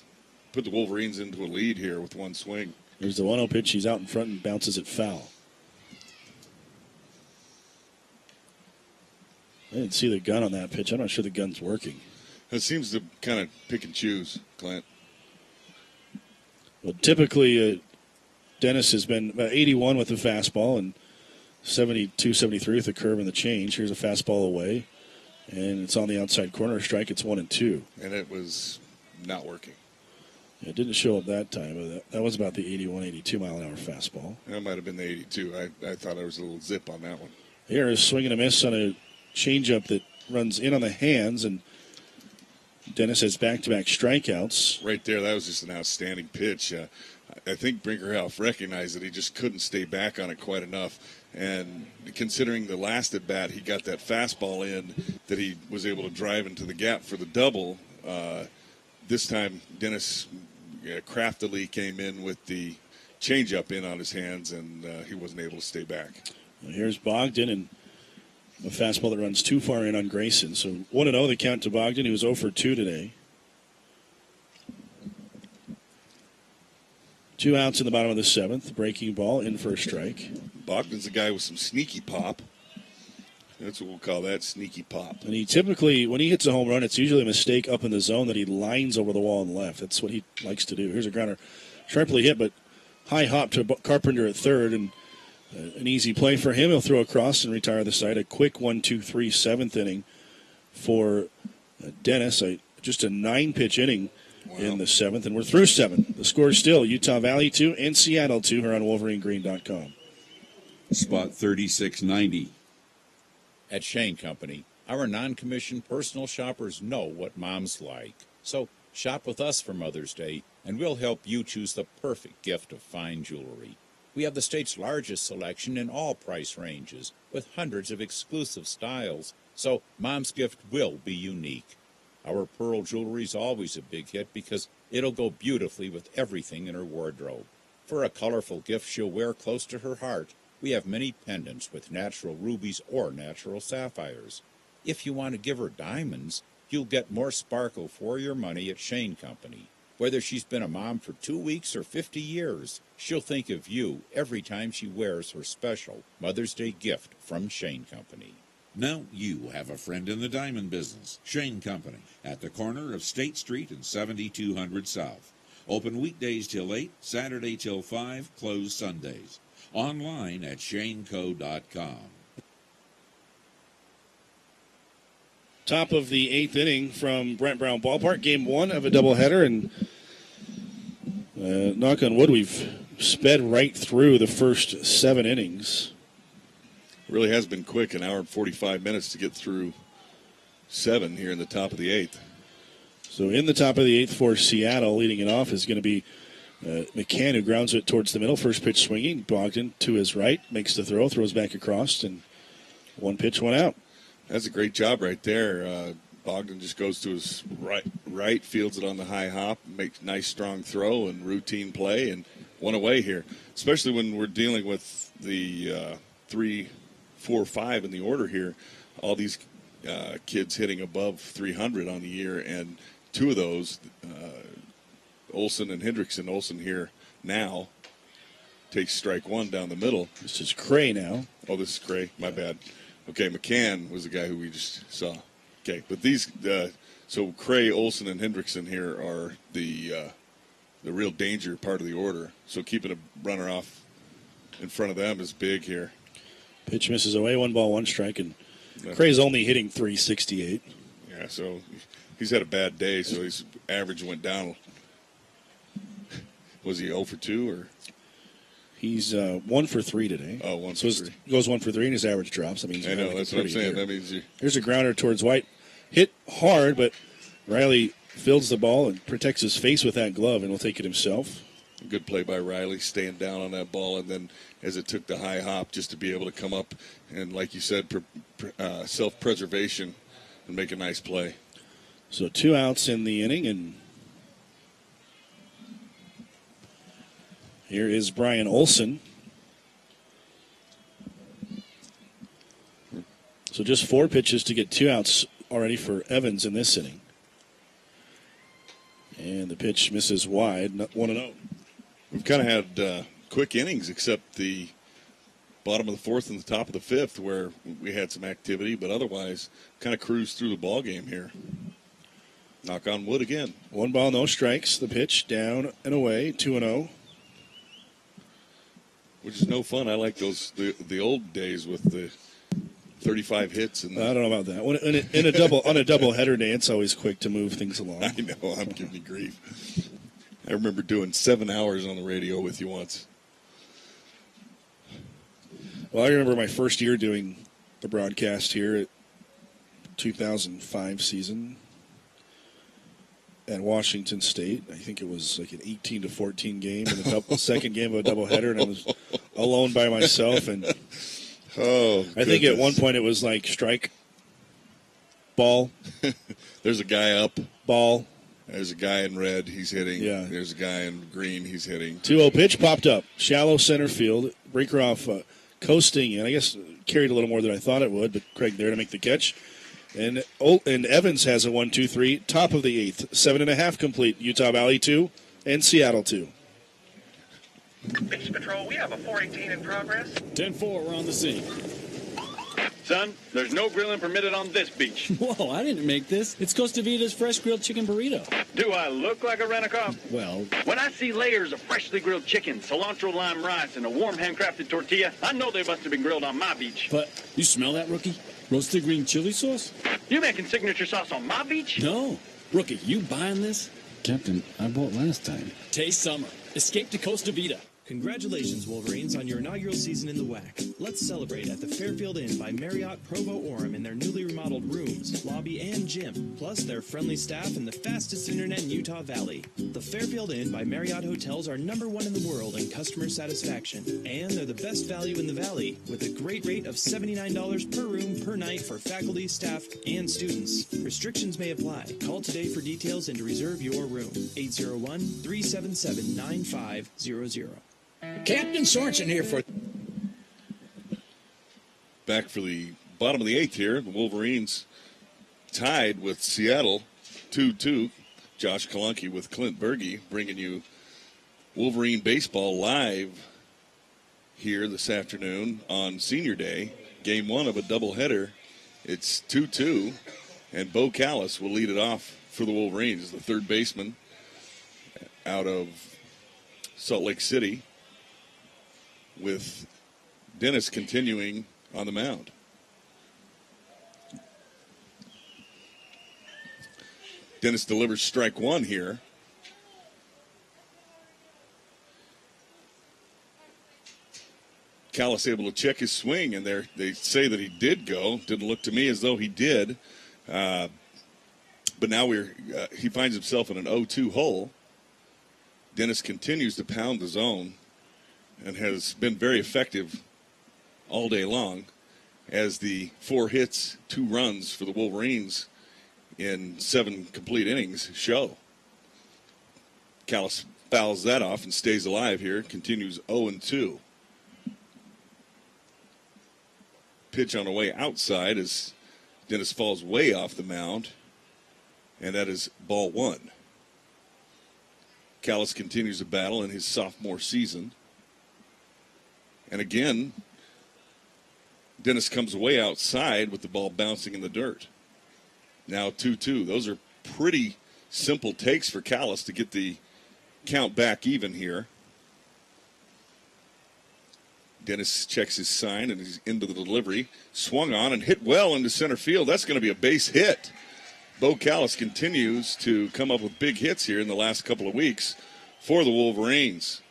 Wolverines into a lead here with 1 swing. There's the 1-0 pitch. He's out in front and bounces it foul. I didn't see the gun on that pitch. I'm not sure the gun's working. It seems to kind of pick and choose, Clint. Well, typically, Dennis has been about 81 with the fastball and 72, 73 with the curve and the change. Here's a fastball away, and it's on the outside corner strike. It's 1-2. And it was not working. It didn't show up that time, but that was about the 81, 82 mile an hour fastball. That might have been the 82. I thought there was a little zip on that one. Here is swing and a miss on a changeup that runs in on the hands, and Dennis has back-to-back strikeouts. Right there, that was just an outstanding pitch. I think Brinkerhoff recognized that he just couldn't stay back on it quite enough. And considering the last at-bat, he got that fastball in that he was able to drive into the gap for the double. This time, Dennis craftily came in with the changeup in on his hands, and he wasn't able to stay back. And here's Bogdan, and a fastball that runs too far in on Grayson. So 1-0 the count to Bogdan. He was 0 for 2 today. 2 outs in the bottom of the 7th. Breaking ball in for a strike. Bogdan's a guy with some sneaky pop. That's what we'll call that, sneaky pop. And he typically, when he hits a home run, it's usually a mistake up in the zone that he lines over the wall and left. That's what he likes to do. Here's a grounder. Sharply hit, but high hop to Carpenter at third, and an easy play for him. He'll throw across and retire the side. A quick 1-2-3 7th inning for Dennis. Just a 9-pitch inning in the 7th, and we're through 7. The score is still Utah Valley 2 and Seattle 2 here on WolverineGreen.com. Spot 3690. At Shane Company, our non-commissioned personal shoppers know what moms like. So shop with us for Mother's Day, and we'll help you choose the perfect gift of fine jewelry. We have the state's largest selection in all price ranges, with hundreds of exclusive styles, so Mom's gift will be unique. Our pearl jewelry is always a big hit because it'll go beautifully with everything in her wardrobe. For a colorful gift she'll wear close to her heart, we have many pendants with natural rubies or natural sapphires. If you want to give her diamonds, You'll get more sparkle for your money at Shane Company. Whether she's been a mom for 2 weeks or 50 years, she'll think of you every time she wears her special Mother's Day gift from Shane Company. Now you have a friend in the diamond business. Shane Company, at the corner of State Street and 7200 South. Open weekdays till 8, Saturday till 5, closed Sundays. Online at shaneco.com. Top of the 8th inning from Brent Brown Ballpark, game 1 of a doubleheader, and knock on wood, we've sped right through the first 7 innings. It really has been quick, an hour and 45 minutes to get through 7 here in the top of the 8th. So in the top of the 8th for Seattle, leading it off is going to be McCann, who grounds it towards the middle. First pitch swinging. Bogdan to his right, makes the throw, throws back across, and 1 pitch, 1 out. That's a great job right there. Bogdan just goes to his right, fields it on the high hop, makes a nice strong throw and routine play, and 1 away here. Especially when we're dealing with the 3, 4, 5 in the order here. All these kids hitting above 300 on the year, and 2 of those, Olson and Hendrickson. Olson here now takes strike 1 down the middle. This is Cray now. Oh, this is Cray. My bad. Okay, McCann was the guy who we just saw. Okay, but these, so Cray, Olson, and Hendrickson here are the real danger part of the order. So keeping a runner off in front of them is big here. Pitch misses away, 1 ball, 1 strike, and Cray's only hitting .368. Yeah, so he's had a bad day, so his average went down. Was he 0 for 2 or? He's 1 for 3 today. Oh, 1 so for 3. He goes 1 for 3 and his average drops. That means I know, that's what I'm saying. That means Here's a grounder towards White. Hit hard, but Riley fields the ball and protects his face with that glove and will take it himself. Good play by Riley, staying down on that ball, and then as it took the high hop, just to be able to come up and, like you said, self-preservation and make a nice play. So 2 outs in the inning, and here is Brian Olson. So just 4 pitches to get 2 outs already for Evans in this inning. And the pitch misses wide, 1-0. We've kind of had quick innings, except the bottom of the 4th and the top of the 5th, where we had some activity, but otherwise kind of cruised through the ball game here. Knock on wood again. 1 ball, no strikes. The pitch down and away, 2-0. Which is no fun. I like those the old days with the 35 hits. And I don't know about that. In a double on a double header day, it's always quick to move things along. I know. I'm giving you grief. I remember doing 7 hours on the radio with you once. Well, I remember my first year doing the broadcast here at 2005 season at Washington State. I think it was like an 18-14 game in the second game of a doubleheader, and I was alone by myself. And I think at one point it was like strike, ball. There's a guy up. Ball. There's a guy in red. He's hitting. Yeah. There's a guy in green. He's hitting. 2-0 pitch popped up. Shallow center field. Brinkeroff coasting in. I guess carried a little more than I thought it would, but Craig there to make the catch. And Evans has a 1-2-3, top of the 8th. 7.5 complete. Utah Valley 2 and Seattle 2. Beach Patrol, we have a 418 in progress. 10-4, we're on the scene. Son, there's no grilling permitted on this beach. Whoa, I didn't make this. It's Costa Vida's fresh grilled chicken burrito. Do I look like a rent-a-cop? Well, when I see layers of freshly grilled chicken, cilantro lime rice, and a warm handcrafted tortilla, I know they must have been grilled on my beach. But you smell that, Rookie? Roasted green chili sauce? You making signature sauce on my beach? No. Rookie, you buying this? Captain, I bought last time. Taste summer. Escape to Costa Vida. Congratulations, Wolverines, on your inaugural season in the WAC. Let's celebrate at the Fairfield Inn by Marriott Provo Orem in their newly remodeled rooms, lobby, and gym, plus their friendly staff and the fastest internet in Utah Valley. The Fairfield Inn by Marriott hotels are #1 in the world in customer satisfaction, and they're the best value in the Valley, with a great rate of $79 per room per night for faculty, staff, and students. Restrictions may apply. Call today for details and to reserve your room. 801-377-9500. Captain Sorensen here for... Back for the bottom of the 8th here. The Wolverines tied with Seattle, 2-2. Josh Kalunke with Clint Berge bringing you Wolverine Baseball live here this afternoon on Senior Day. Game 1 of a doubleheader. It's 2-2, and Bo Callis will lead it off for the Wolverines, the third baseman out of Salt Lake City, with Dennis continuing on the mound. Dennis delivers strike one here. Callis able to check his swing, and they say that he did go. Didn't look to me as though he did. But now he finds himself in an 0-2 hole. Dennis continues to pound the zone and has been very effective all day long, as the 4 hits, 2 runs for the Wolverines in 7 complete innings show. Callis fouls that off and stays alive here, continues 0-2. Pitch on the way outside as Dennis falls way off the mound, and that is ball 1. Callis continues to battle in his sophomore season. And again, Dennis comes way outside with the ball bouncing in the dirt. Now 2-2. Those are pretty simple takes for Callis to get the count back even here. Dennis checks his sign and he's into the delivery. Swung on and hit well into center field. That's going to be a base hit. Bo Callis continues to come up with big hits here in the last couple of weeks for the Wolverines.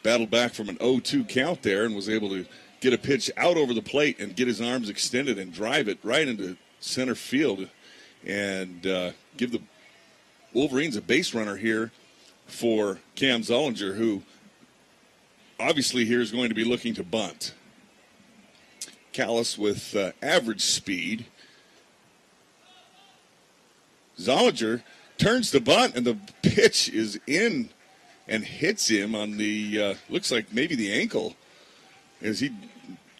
Battled back from an 0-2 count there and was able to get a pitch out over the plate and get his arms extended and drive it right into center field and give the Wolverines a base runner here for Cam Zollinger, who obviously here is going to be looking to bunt. Callis with average speed. Zollinger turns the bunt, and the pitch is in and hits him on the, looks like maybe the ankle, as he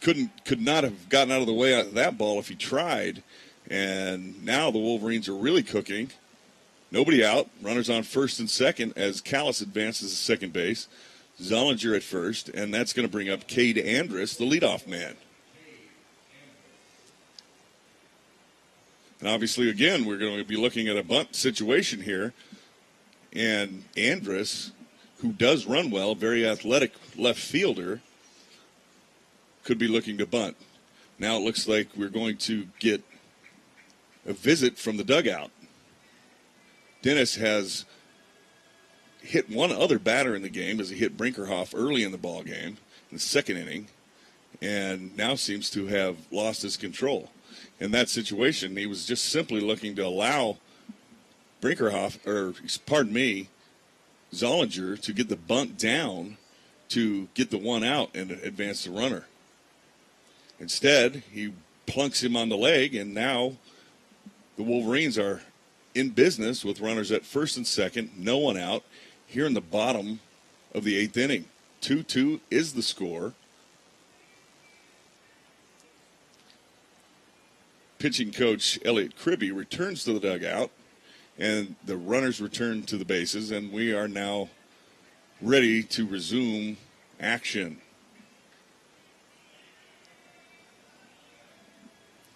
could not have gotten out of the way of that ball if he tried. And now the Wolverines are really cooking. Nobody out. Runners on first and second as Callis advances to second base. Zollinger at first, and that's going to bring up Cade Andrus, the leadoff man. And obviously, again, we're going to be looking at a bunt situation here. And Andrus, who does run well, very athletic left fielder, could be looking to bunt. Now it looks like we're going to get a visit from the dugout. Dennis has hit one other batter in the game as he hit Brinkerhoff early in the ball game, in the second inning, and now seems to have lost his control. In that situation, he was just simply looking to allow Zollinger to get the bunt down to get the one out and advance the runner. Instead, he plunks him on the leg, and now the Wolverines are in business with runners at first and second, no one out, here in the bottom of the 8th inning. 2-2 is the score. Pitching coach Elliot Kribbe returns to the dugout, and the runners return to the bases, and we are now ready to resume action.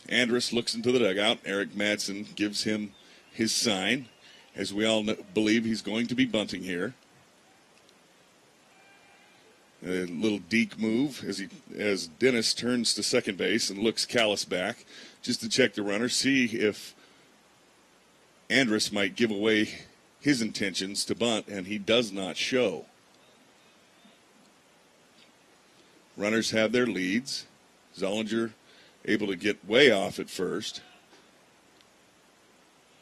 Andrus looks into the dugout. Eric Madsen gives him his sign, as we all believe he's going to be bunting here. A little deke move as Dennis turns to second base and looks Callis back just to check the runner, see if Andrus might give away his intentions to bunt, and he does not show. Runners have their leads. Zollinger able to get way off at first.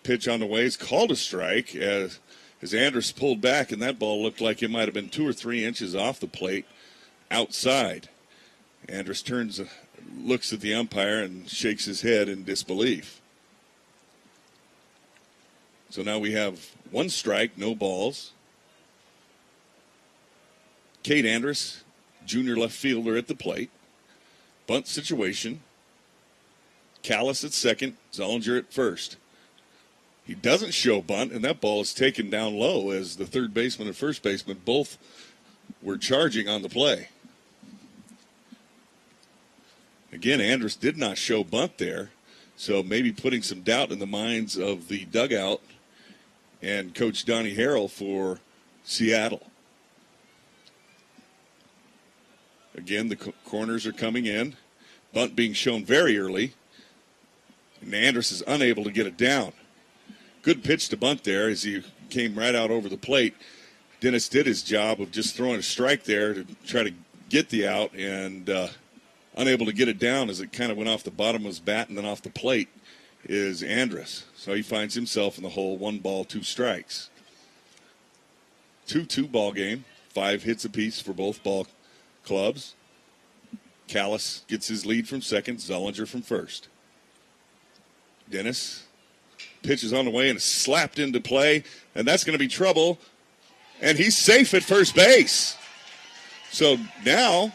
Pitch on the way is called a strike as Andrus pulled back, and that ball looked like it might have been 2 or 3 inches off the plate outside. Andrus turns, looks at the umpire and shakes his head in disbelief. So now we have 1 strike, no balls. Cade Andrus, junior left fielder at the plate. Bunt situation. Callis at second, Zollinger at first. He doesn't show bunt, and that ball is taken down low as the third baseman and first baseman both were charging on the play. Again, Andrus did not show bunt there, so maybe putting some doubt in the minds of the dugout and Coach Donnie Harrell for Seattle. Again, the corners are coming in. Bunt being shown very early, and Andrus is unable to get it down. Good pitch to bunt there as he came right out over the plate. Dennis did his job of just throwing a strike there to try to get the out, and unable to get it down as it kind of went off the bottom of his bat and then off the plate is Andrus. So he finds himself in the hole, 1 ball, 2 strikes. 2-2 ball game, 5 hits apiece for both ball clubs. Callis gets his lead from second, Zollinger from first. Dennis pitches on the way and is slapped into play, and that's going to be trouble. And he's safe at first base. So now,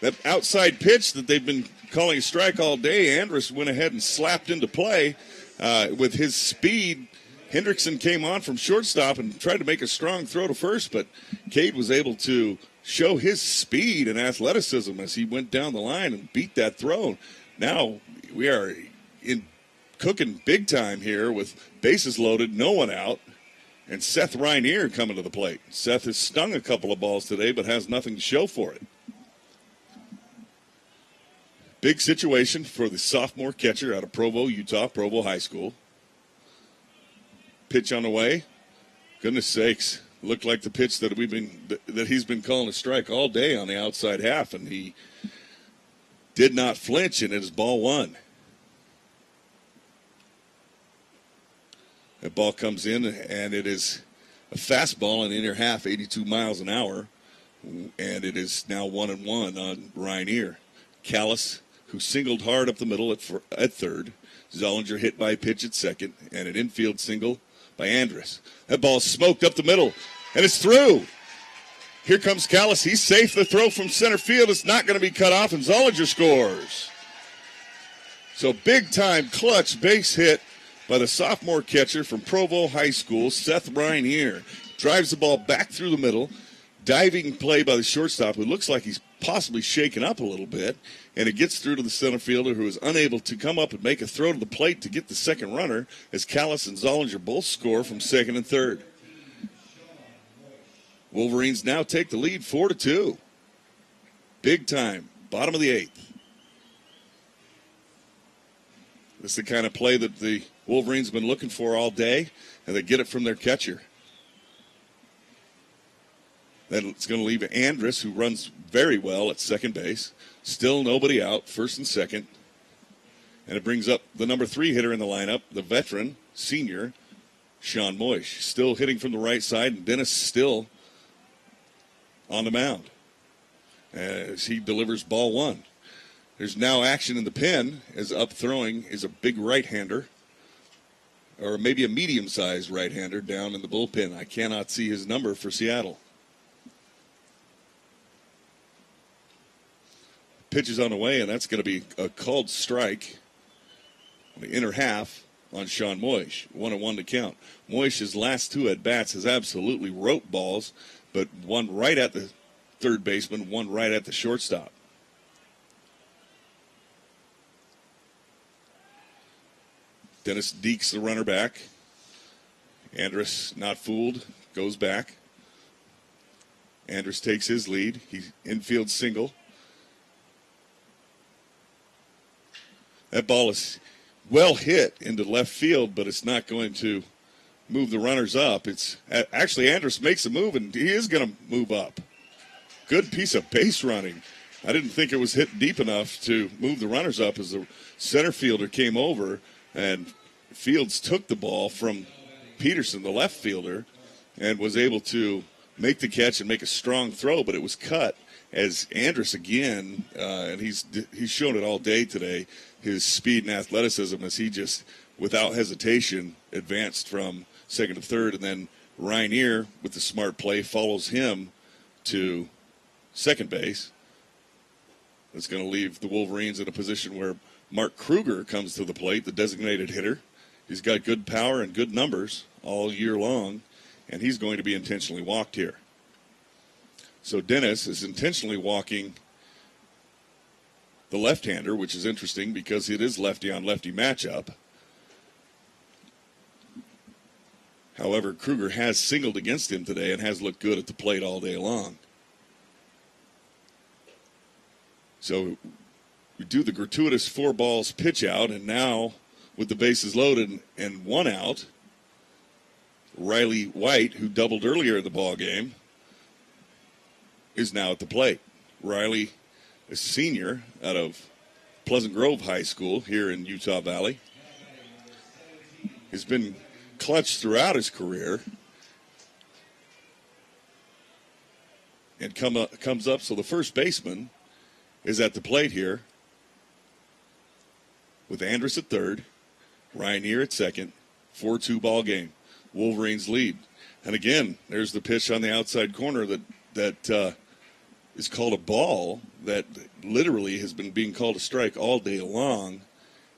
that outside pitch that they've been calling a strike all day, Andrus went ahead and slapped into play with his speed. Hendrickson came on from shortstop and tried to make a strong throw to first, but Cade was able to show his speed and athleticism as he went down the line and beat that throw. Now we are cooking big time here with bases loaded, no one out, and Seth Reinier coming to the plate. Seth has stung a couple of balls today but has nothing to show for it. Big situation for the sophomore catcher out of Provo, Utah, Provo High School. Pitch on the way. Goodness sakes, looked like the pitch that he's been calling a strike all day on the outside half, and he did not flinch, and it is ball 1. That ball comes in, and it is a fastball in the inner half, 82 miles an hour, and it is now 1-1 on Reinier. Callis, who singled hard up the middle at third. Zollinger hit by a pitch at second, and an infield single by Andrus. That ball smoked up the middle, and it's through. Here comes Callis. He's safe. The throw from center field is not going to be cut off, and Zollinger scores. So big-time clutch base hit by the sophomore catcher from Provo High School, Seth Reinier. Drives the ball back through the middle. Diving play by the shortstop, who looks like he's possibly shaken up a little bit, and it gets through to the center fielder, who is unable to come up and make a throw to the plate to get the second runner, as Callis and Zollinger both score from second and third. Wolverines now take the lead 4-2. Big time, bottom of the 8th. This is the kind of play that the Wolverines have been looking for all day, and they get it from their catcher. That's going to leave Andrus, who runs very well at second base. Still nobody out, first and second. And it brings up the number 3 hitter in the lineup, the veteran, senior, Sean Moish. Still hitting from the right side, and Dennis still on the mound as he delivers ball 1. There's now action in the pen, as up throwing is a big right-hander, or maybe a medium-sized right-hander down in the bullpen. I cannot see his number for Seattle. Pitch is on the way, and that's going to be a called strike on the inner half on Sean Moish. 1-1 to count. Moish's last 2 at-bats has absolutely rope balls, but one right at the third baseman, one right at the shortstop. Dennis dekes the runner back. Andrus, not fooled, goes back. Andrus takes his lead. He's infield single. That ball is well hit into left field, but it's not going to move the runners up. It's actually Andrus makes a move, and he is going to move up. Good piece of base running. I didn't think it was hit deep enough to move the runners up as the center fielder came over, and Fields took the ball from Peterson, the left fielder, and was able to make the catch and make a strong throw, but it was cut as Andrus again, and he's shown it all day today, his speed and athleticism as he just, without hesitation, advanced from second to third, and then Reinier, with the smart play, follows him to second base. That's going to leave the Wolverines in a position where Mark Kruger comes to the plate, the designated hitter. He's got good power and good numbers all year long, and he's going to be intentionally walked here. So Dennis is intentionally walking the left-hander, which is interesting because it is lefty-on-lefty matchup. However, Kruger has singled against him today and has looked good at the plate all day long. So we do the gratuitous 4 balls pitch out, and now with the bases loaded and 1 out, Riley White, who doubled earlier in the ball game, is now at the plate. Riley, a senior out of Pleasant Grove High School here in Utah Valley, has been clutch throughout his career and comes up. So the first baseman is at the plate here with Andrus at third, Ryanier at second, 4-2 ball game. Wolverines lead. And again, there's the pitch on the outside corner that is called a ball that literally has been being called a strike all day long.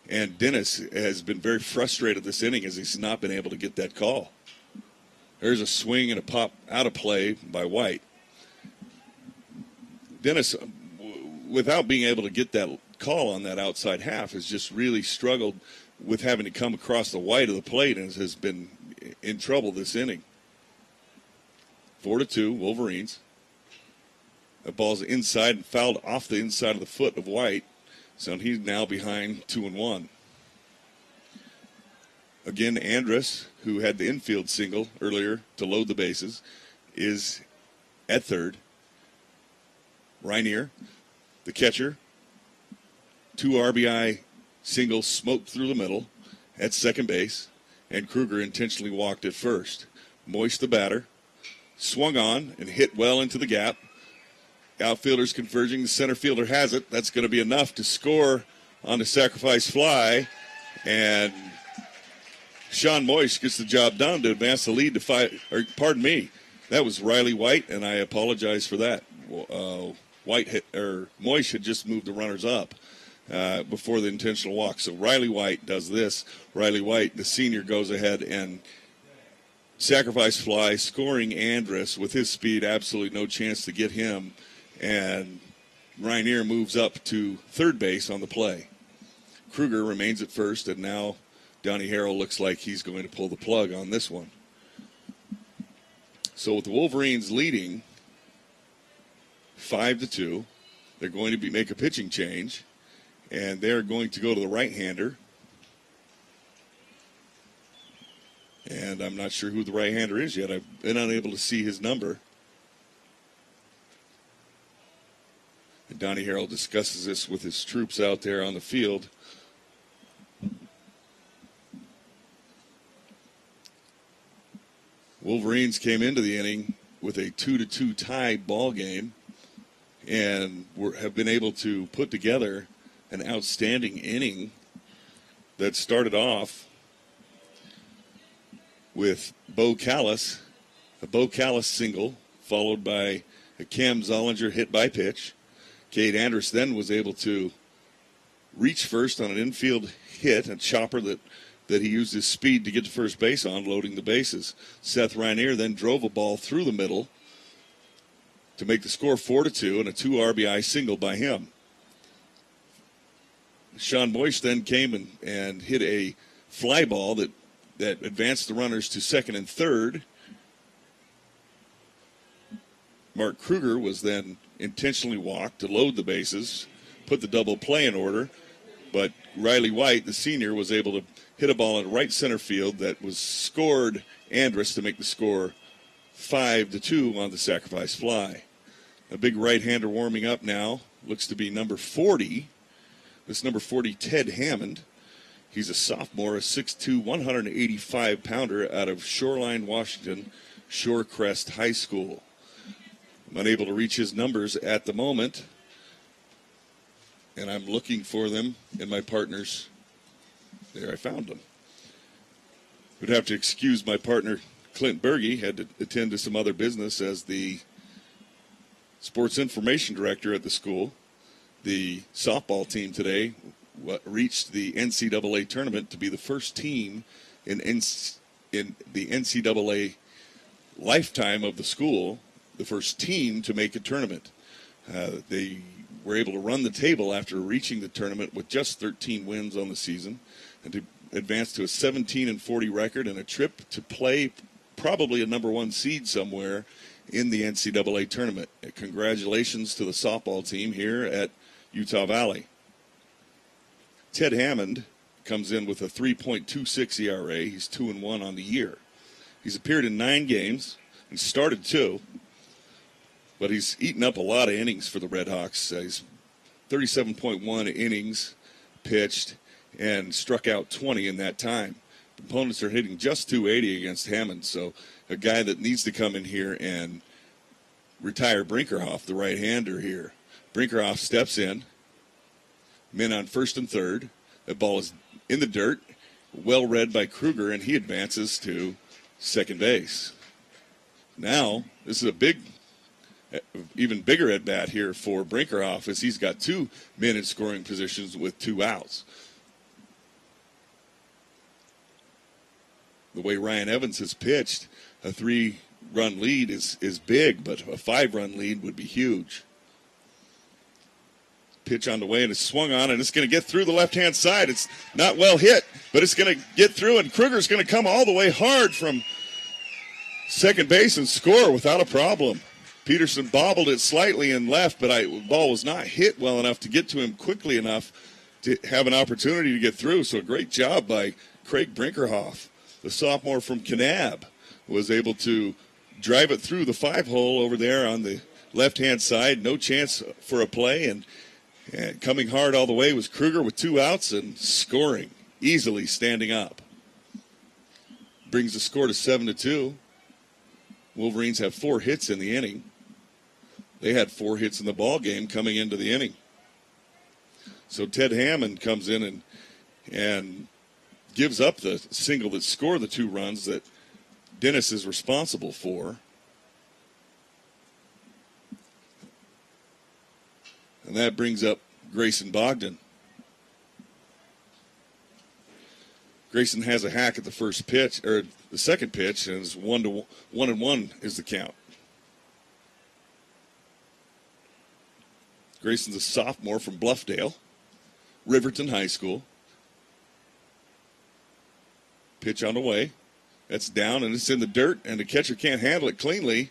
And Dennis has been very frustrated this inning as he's not been able to get that call. There's a swing and a pop out of play by White. Dennis, without being able to get that call on that outside half, has just really struggled with having to come across the white of the plate and has been in trouble this inning. 4-2, Wolverines. That ball's inside and fouled off the inside of the foot of White. So he's now behind 2-1. Again, Andrus, who had the infield single earlier to load the bases, is at third. Ryanier, the catcher, 2 RBI singles smoked through the middle at second base, and Kruger intentionally walked at first. Moist, the batter, swung on and hit well into the gap. Outfielders converging. The center fielder has it. That's going to be enough to score on the sacrifice fly. And Sean Moist gets the job done to advance the lead to 5. Or pardon me, that was Riley White, and I apologize for that. Moist had just moved the runners up before the intentional walk. So Riley White does this. Riley White, the senior, goes ahead and sacrifice fly, scoring Andrus with his speed. Absolutely no chance to get him. And Ryanier moves up to third base on the play. Kruger remains at first, and now Donnie Harrell looks like he's going to pull the plug on this one. So with the Wolverines leading 5-2, they're going to make a pitching change, and they're going to go to the right-hander. And I'm not sure who the right-hander is yet. I've been unable to see his number. And Donnie Harrell discusses this with his troops out there on the field. Wolverines came into the inning with a 2-2 tie ball game and have been able to put together an outstanding inning that started off with a Bo Callis single, followed by a Cam Zollinger hit by pitch. Cade Andrus then was able to reach first on an infield hit, a chopper that he used his speed to get to first base on, loading the bases. Seth Ryanier then drove a ball through the middle to make the score 4-2, and a 2 RBI single by him. Sean Moist then came and hit a fly ball that advanced the runners to second and third. Mark Kruger was then intentionally walked to load the bases, put the double play in order, but Riley White, the senior, was able to hit a ball in right center field that was scored Andrus to make the score 5-2 on the sacrifice fly. A big right-hander warming up now. Looks to be number 40. This number 40, Ted Hammond. He's a sophomore, a 6'2", 185-pounder out of Shoreline, Washington, Shorecrest High School. I'm unable to reach his numbers at the moment, and I'm looking for them in my partners. There, I found them. Would have to excuse my partner, Clint Berge, had to attend to some other business as the sports information director at the school. The softball team today reached the NCAA tournament to be the first team in the NCAA lifetime of the school, the first team to make a tournament. They were able to run the table after reaching the tournament with just 13 wins on the season and to advance to a 17-40 record and a trip to play probably a number one seed somewhere in the NCAA tournament. Congratulations to the softball team here at Utah Valley. Ted Hammond comes in with a 3.26 ERA. He's 2-1 on the year. He's appeared in 9 games and started 2, but he's eaten up a lot of innings for the Red Hawks. He's 37.1 innings pitched and struck out 20 in that time. Opponents are hitting just 280 against Hammond, so a guy that needs to come in here and retire Brinkerhoff, the right-hander here. Brinkerhoff steps in, men on first and third. That ball is in the dirt, well read by Kruger, and he advances to second base. Now, this is a big, even bigger at-bat here for Brinkerhoff as he's got 2 men in scoring positions with 2 outs. The way Ryan Evans has pitched, a 3-run lead is big, but a 5-run lead would be huge. Pitch on the way, and it's swung on, and it's going to get through the left-hand side. It's not well hit, but it's going to get through, and Kruger's going to come all the way hard from second base and score without a problem. Peterson bobbled it slightly and left, but the ball was not hit well enough to get to him quickly enough to have an opportunity to get through. So a great job by Craig Brinkerhoff. The sophomore from Kanab was able to drive it through the 5-hole over there on the left-hand side. No chance for a play, and coming hard all the way was Kruger with 2 outs and scoring, easily standing up. Brings the score to 7-2. Wolverines have 4 hits in the inning. They had 4 hits in the ball game coming into the inning. So Ted Hammond comes in and gives up the single that scored the 2 runs that Dennis is responsible for. And that brings up Grayson Bogdan. Grayson has a hack at the first pitch, or the second pitch, and it's 1-1 is the count. Grayson's a sophomore from Bluffdale, Riverton High School. Pitch on the way. That's down, and it's in the dirt, and the catcher can't handle it cleanly.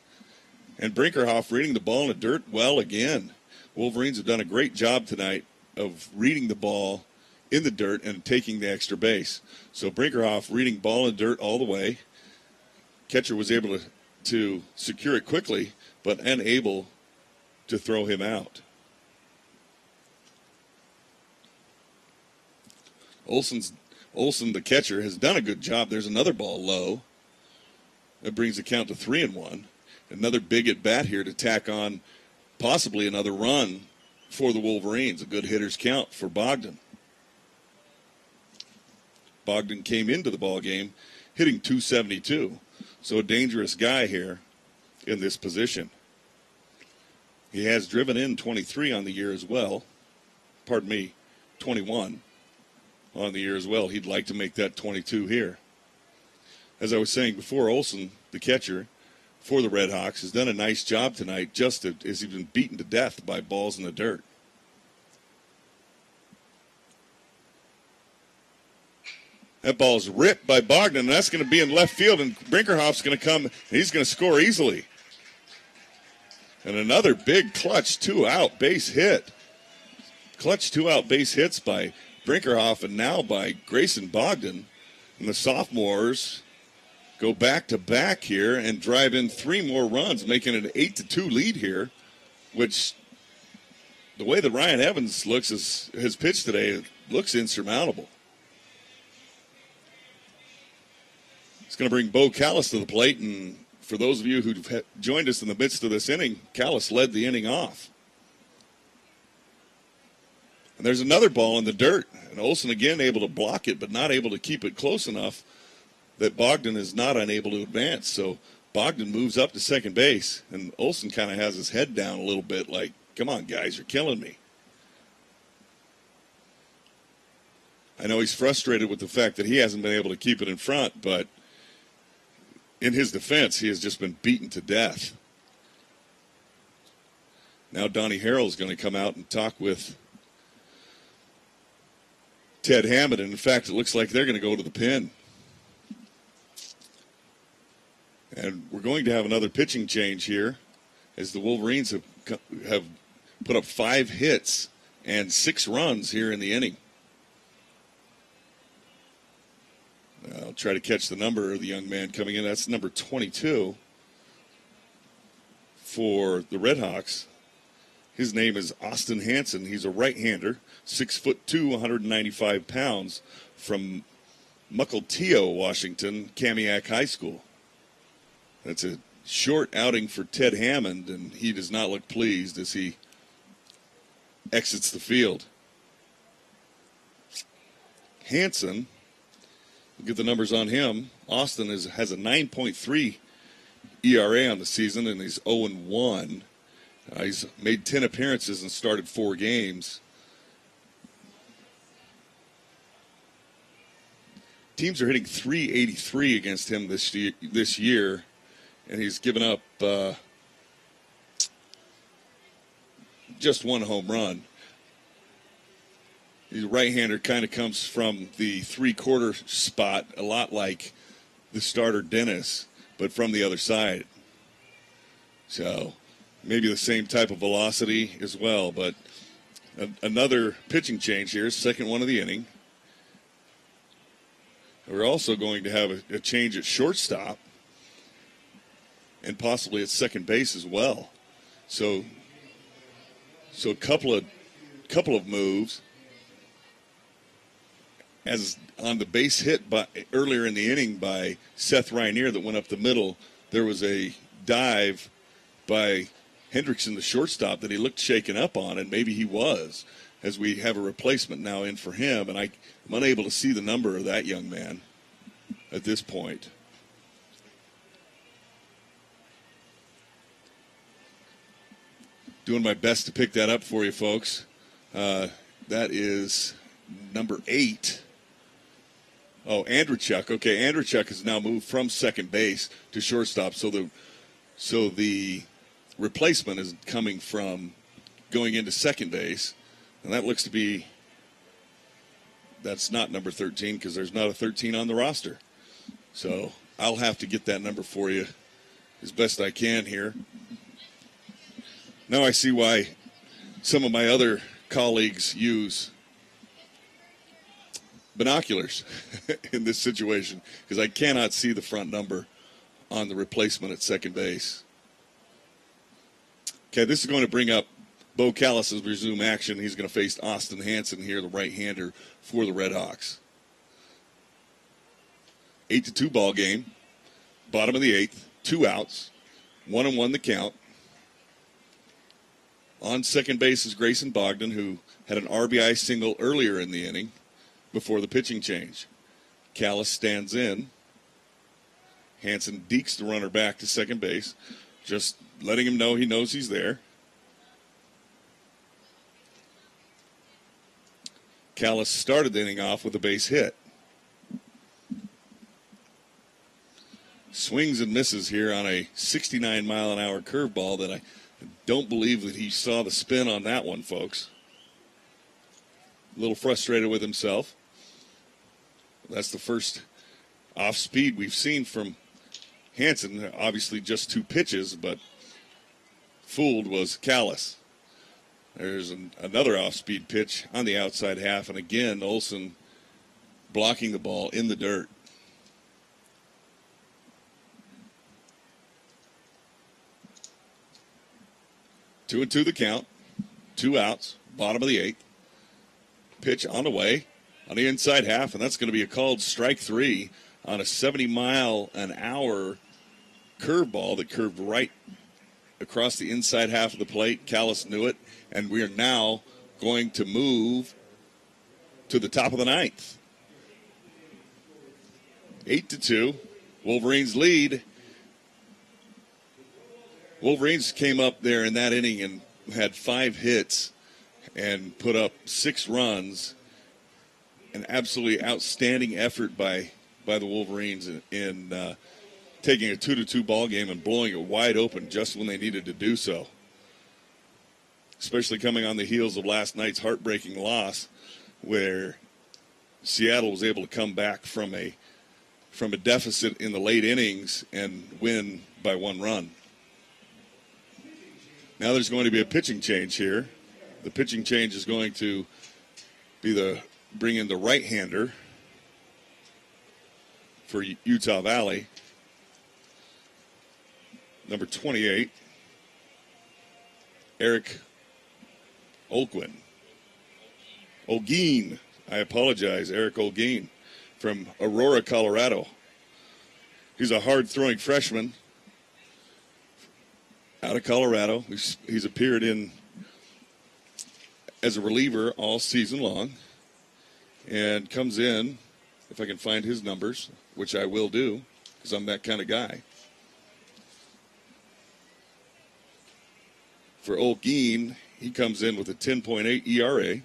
And Brinkerhoff reading the ball in the dirt well again. Wolverines have done a great job tonight of reading the ball in the dirt and taking the extra base. So Brinkerhoff reading ball in the dirt all the way. Catcher was able to secure it quickly, but unable to throw him out. Olsen, the catcher, has done a good job. There's another ball low. That brings the count to 3-1. Another big at-bat here to tack on possibly another run for the Wolverines. A good hitter's count for Bogdan. Bogdan came into the ball game hitting .272. So a dangerous guy here in this position. He has driven in 23 on the year as well. 21 on the year as well. He'd like to make that 22 here. As I was saying before, Olsen, the catcher for the Red Hawks, has done a nice job tonight just as he's been beaten to death by balls in the dirt. That ball's ripped by Bogdan, and that's going to be in left field, and Brinkerhoff's going to come, and he's going to score easily. And another big clutch 2-out base hit. Clutch 2-out base hits by Brinkerhoff and now by Grayson Bogdan. And the sophomores go back-to-back here and drive in 3 more runs, making it an 8-2 lead here, which the way that Ryan Evans looks, his pitch today, looks insurmountable. It's going to bring Bo Callis to the plate, and for those of you who've joined us in the midst of this inning, Callis led the inning off. And there's another ball in the dirt, and Olsen again able to block it, but not able to keep it close enough that Bogdan is not unable to advance. So Bogdan moves up to second base, and Olsen kind of has his head down a little bit like, come on, guys, you're killing me. I know he's frustrated with the fact that he hasn't been able to keep it in front, but in his defense, he has just been beaten to death. Now Donnie Harrell's going to come out and talk with Ted Hammond. And in fact, it looks like they're going to go to the pen. And we're going to have another pitching change here as the Wolverines have put up 5 hits and 6 runs here in the inning. I'll try to catch the number of the young man coming in. That's number 22 for the Redhawks. His name is Austin Hansen. He's a right-hander, 6'2", 195 pounds, from Mukilteo, Washington, Kamiak High School. That's a short outing for Ted Hammond, and he does not look pleased as he exits the field. Hansen, look at the numbers on him. Austin has a 9.3 ERA on the season, and he's 0-1. He's made 10 appearances and started 4 games. Teams are hitting .383 against him this year, and he's given up just 1 home run. The right-hander kind of comes from the 3-quarter spot, a lot like the starter Dennis, but from the other side. So maybe the same type of velocity as well, but another pitching change here, second one of the inning. We're also going to have a change at shortstop and possibly at second base as well. So a couple of moves. As on the base hit earlier in the inning by Seth Rainier that went up the middle, there was a dive by Hendrickson, the shortstop, that he looked shaken up on, and maybe he was, as we have a replacement now in for him, and I'm unable to see the number of that young man at this point. Doing my best to pick that up for you, folks. That is number 8. Oh, Andrechuk. Okay, Andrechuk has now moved from second base to shortstop, so the replacement is coming from going into second base, and that looks to be, that's not number 13 because there's not a 13 on the roster. So I'll have to get that number for you as best I can here. Now I see why some of my other colleagues use binoculars in this situation, because I cannot see the front number on the replacement at second base. Okay, this is going to bring up Bo Callis as resume action. He's going to face Austin Hansen here, the right-hander for the Redhawks. 8-2 ball game. Bottom of the 8th. 2 outs. 1-1 the count. On second base is Grayson Bogdan, who had an RBI single earlier in the inning before the pitching change. Callis stands in. Hansen dekes the runner back to second base, just letting him know he knows he's there. Callis started the inning off with a base hit. Swings and misses here on a 69-mile-an-hour curveball that I don't believe that he saw the spin on that one, folks. A little frustrated with himself. That's the first off-speed we've seen from Hansen. Obviously just 2 pitches, but fooled was Callis. There's another off-speed pitch on the outside half, and again, Olsen blocking the ball in the dirt. Two and two the count. 2 outs, bottom of the 8th. Pitch on the way on the inside half, and that's going to be a called strike 3 on a 70-mile-an-hour curveball that curved right across the inside half of the plate. Callis knew it, and we are now going to move to the top of the 9th. 8-2. Wolverines lead. Wolverines came up there in that inning and had 5 hits and put up 6 runs an absolutely outstanding effort by the Wolverines in taking a 2-2 ball game and blowing it wide open just when they needed to do so. Especially coming on the heels of last night's heartbreaking loss, where Seattle was able to come back from a deficit in the late innings and win by 1 run. Now there's going to be a pitching change here. The pitching change is going to be bring in the right-hander for Utah Valley, number 28, Eric Olguin. I apologize, Eric Olguin from Aurora, Colorado. He's a hard-throwing freshman out of Colorado. He's appeared in as a reliever all season long and comes in, if I can find his numbers, which I will do because I'm that kind of guy. For Olguin, he comes in with a 10.8 ERA.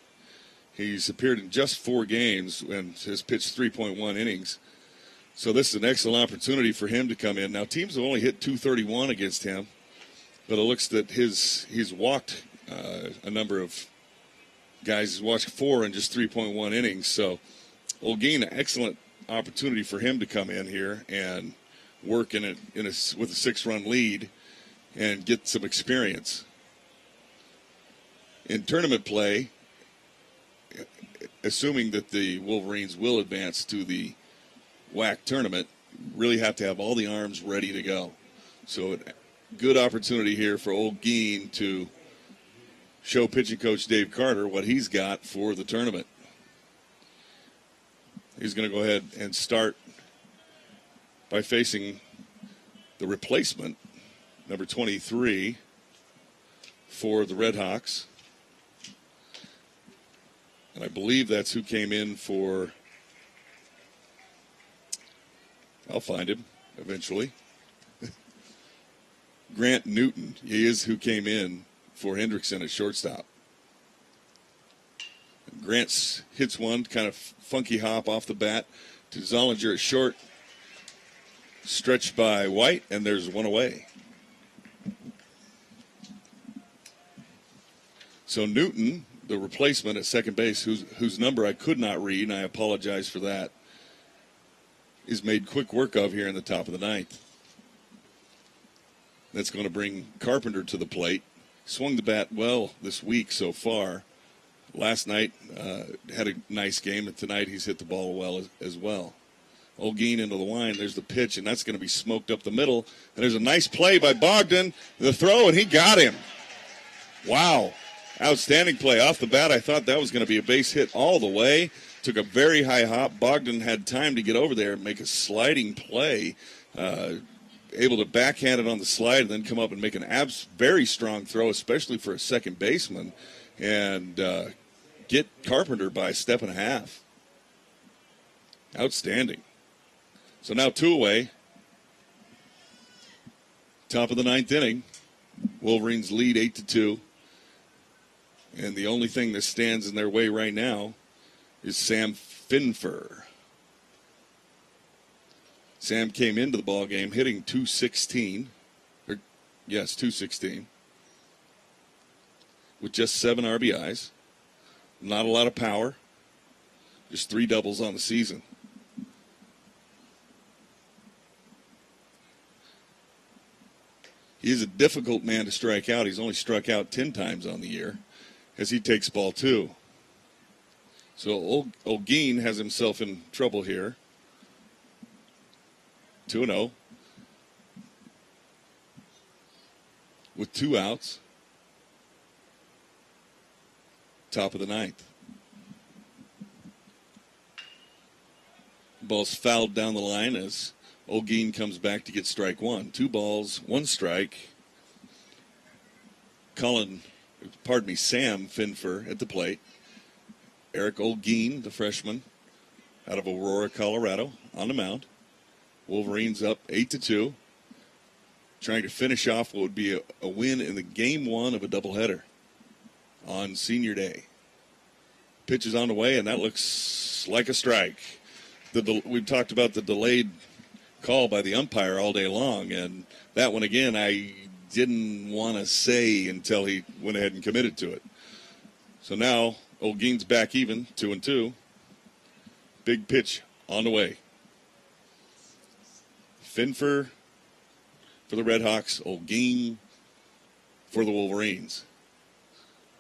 He's appeared in just 4 games and has pitched 3.1 innings. So this is an excellent opportunity for him to come in. Now, teams have only hit .231 against him, but it looks that he's walked a number of guys. He's walked 4 in just 3.1 innings. So Olguin, an excellent opportunity for him to come in here and work with a 6-run lead and get some experience. In tournament play, assuming that the Wolverines will advance to the WAC tournament, really have to have all the arms ready to go. So a good opportunity here for Olguin to show pitching coach Dave Carter what he's got for the tournament. He's going to go ahead and start by facing the replacement, number 23, for the Red Hawks. And I believe that's who came in for, I'll find him eventually, Grant Newton. He is who came in for Hendrickson at shortstop. Grant hits one, kind of funky hop off the bat to Zollinger at short, stretched by White, and there's one away. So Newton, the replacement at second base, whose number I could not read, and I apologize for that, is made quick work of here in the top of the 9th. That's going to bring Carpenter to the plate. Swung the bat well this week so far. Last night had a nice game, and tonight he's hit the ball well as well. Olguin into the line. There's the pitch, and that's going to be smoked up the middle. And there's a nice play by Bogdan. The throw, and he got him. Wow. Outstanding play. Off the bat, I thought that was going to be a base hit all the way. Took a very high hop. Bogdan had time to get over there and make a sliding play. Able to backhand it on the slide and then come up and make an very strong throw, especially for a second baseman, and get Carpenter by a step and a half. Outstanding. So now 2 away. Top of the 9th inning. Wolverines lead 8-2. And the only thing that stands in their way right now is Sam Finfer. Sam came into the ball game hitting .216. .216. With just 7 RBIs. Not a lot of power. Just 3 doubles on the season. He is a difficult man to strike out. He's only struck out 10 times on the year as he takes ball 2. So Olguin has himself in trouble here. 2-0. With 2 outs. Top of the 9th. Ball's fouled down the line as Olguin comes back to get strike 1. 2 balls, 1 strike. Sam Finfer at the plate. Eric Olguin, the freshman, out of Aurora, Colorado, on the mound. Wolverines up 8-2. Trying to finish off what would be a win in the game 1 of a doubleheader on senior day. Pitch is on the way, and that looks Looks like a strike. We've talked about the delayed call by the umpire all day long, and that one again I didn't want to say until he went ahead and committed to it. So now Olguin's back even, 2-2. Big pitch on the way. Finfer for the Redhawks, Olguin for the Wolverines.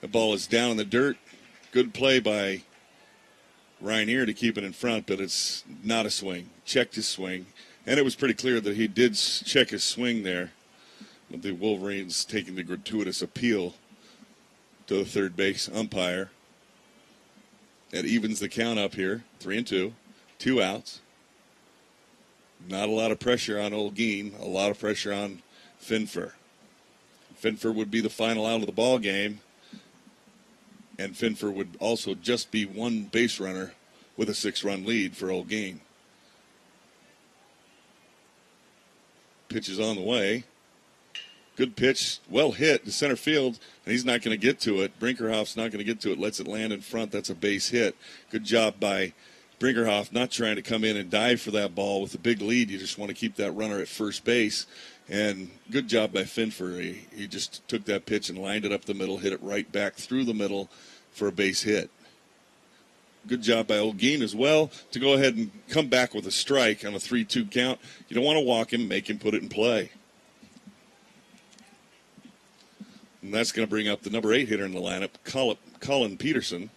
The ball is down in the dirt. Good play by Rainier to keep it in front, but it's not a swing. Checked his swing, and it was pretty clear that he did check his swing there, with the Wolverines taking the gratuitous appeal to the third base umpire. It evens the count up here, 3-2, 2 outs. Not a lot of pressure on Olguin, a lot of pressure on Finfer. Finfer would be the final out of the ball game, and Finfer would also just be one base runner with a 6-run lead for Olguin. Pitch is on the way. Good pitch, well hit to center field, and he's not going to get to it. Brinkerhoff's not going to get to it, lets it land in front. That's a base hit. Good job by Brinkerhoff not trying to come in and dive for that ball with a big lead. You just want to keep that runner at first base. And good job by Finfer. He just took that pitch and lined it up the middle, hit it right back through the middle for a base hit. Good job by Olguin as well to go ahead and come back with a strike on a 3-2 count. You don't want to walk him, make him put it in play. And that's going to bring up the number 8 hitter in the lineup, Colin Peterson,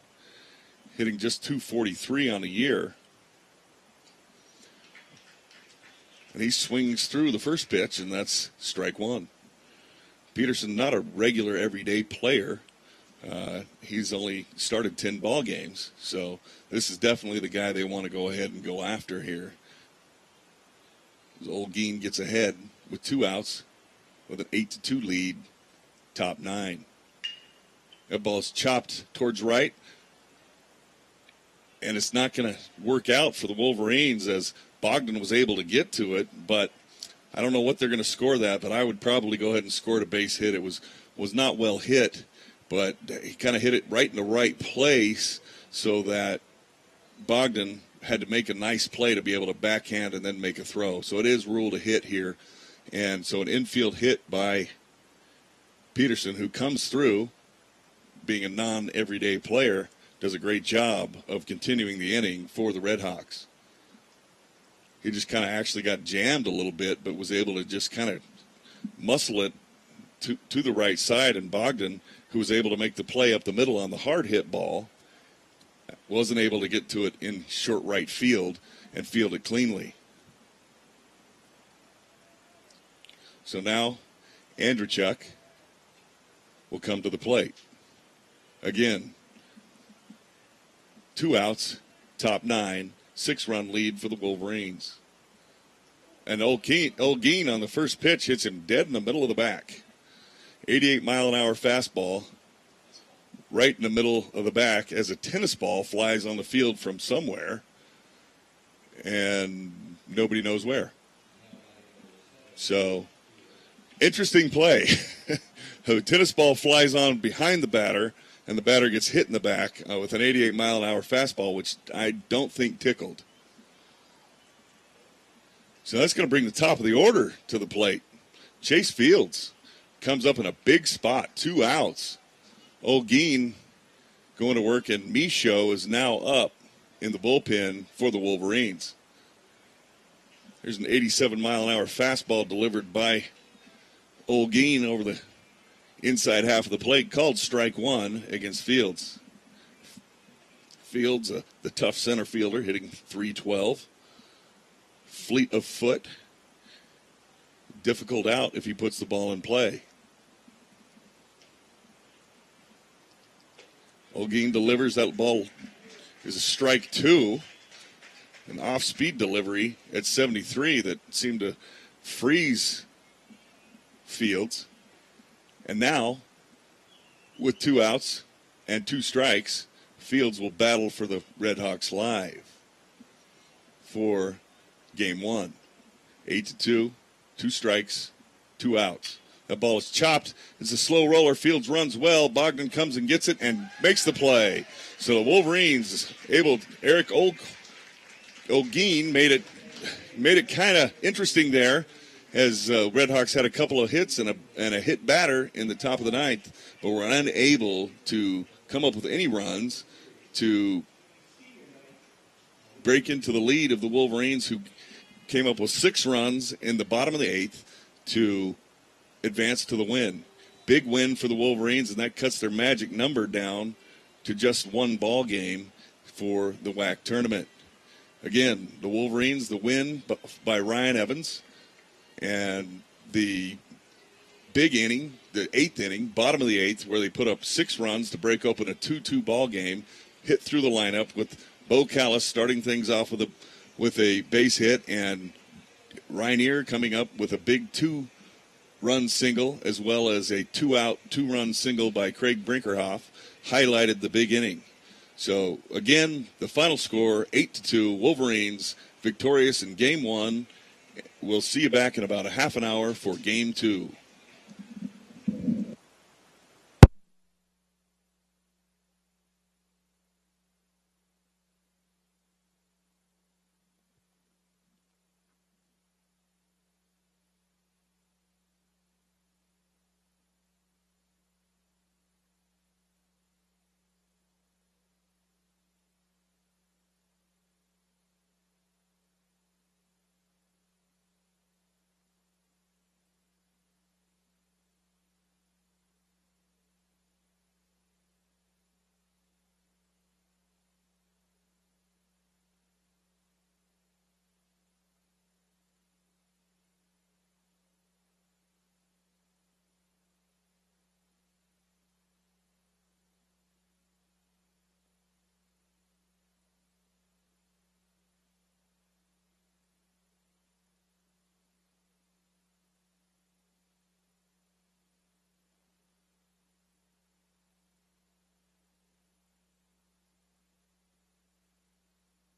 hitting just .243 on the year. And he swings through the first pitch, and that's strike one. Peterson, not a regular everyday player. He's only started 10 ball games, so this is definitely the guy they want to go ahead and go after here. Olguin gets ahead with 2 outs with an 8-2 lead, top 9. That ball's chopped towards right, and it's not going to work out for the Wolverines as Bogdan was able to get to it, but I don't know what they're going to score that, but I would probably go ahead and score it a base hit. It was not well hit, but he kind of hit it right in the right place so that Bogdan had to make a nice play to be able to backhand and then make a throw. So it is ruled a hit here. And so an infield hit by Peterson, who comes through, being a non-everyday player, does a great job of continuing the inning for the Redhawks. He just kind of actually got jammed a little bit, but was able to just kind of muscle it to the right side. And Bogdan, who was able to make the play up the middle on the hard hit ball, wasn't able to get to it in short right field and field it cleanly. So now Andreychuk will come to the plate. Again, 2 outs, top 9, 6-run lead for the Wolverines. And Olguin on the first pitch hits him dead in the middle of the back. 88-mile-an-hour fastball right in the middle of the back as a tennis ball flies on the field from somewhere, and nobody knows where. So, interesting play. The tennis ball flies on behind the batter, and the batter gets hit in the back with an 88-mile-an-hour fastball, which I don't think tickled. So that's going to bring the top of the order to the plate. Chase Fields comes up in a big spot, 2 outs. Olguin going to work, and Michaud is now up in the bullpen for the Wolverines. There's an 87-mile-an-hour fastball delivered by Olguin over the inside half of the plate, called strike one against Fields. Fields, the tough center fielder, hitting .312. Fleet of foot. Difficult out if he puts the ball in play. Olguin delivers. That ball is a strike 2. An off-speed delivery at 73 that seemed to freeze Fields. And now, with 2 outs and 2 strikes, Fields will battle for the Redhawks live for Game 1. 8-2, 2 strikes, 2 outs. That ball is chopped. It's a slow roller. Fields runs well. Bogdan comes and gets it and makes the play. So the Wolverines Eric Olguin made it kind of interesting there, as Redhawks had a couple of hits and a hit batter in the top of the ninth, but were unable to come up with any runs to break into the lead of the Wolverines, who came up with 6 runs in the bottom of the 8th to advance to the win. Big win for the Wolverines, and that cuts their magic number down to just 1 ball game for the WAC tournament. Again, the Wolverines, the win by Ryan Evans, and the big inning, the 8th inning, bottom of the 8th, where they put up 6 runs to break open a 2-2 ball game, hit through the lineup with Bo Callis starting things off with a base hit, and Rainier coming up with a big 2-run single, as well as a 2-run single by Craig Brinkerhoff, highlighted the big inning. So, again, the final score, 8-2, Wolverines victorious in Game 1. We'll see you back in about a half an hour for Game 2.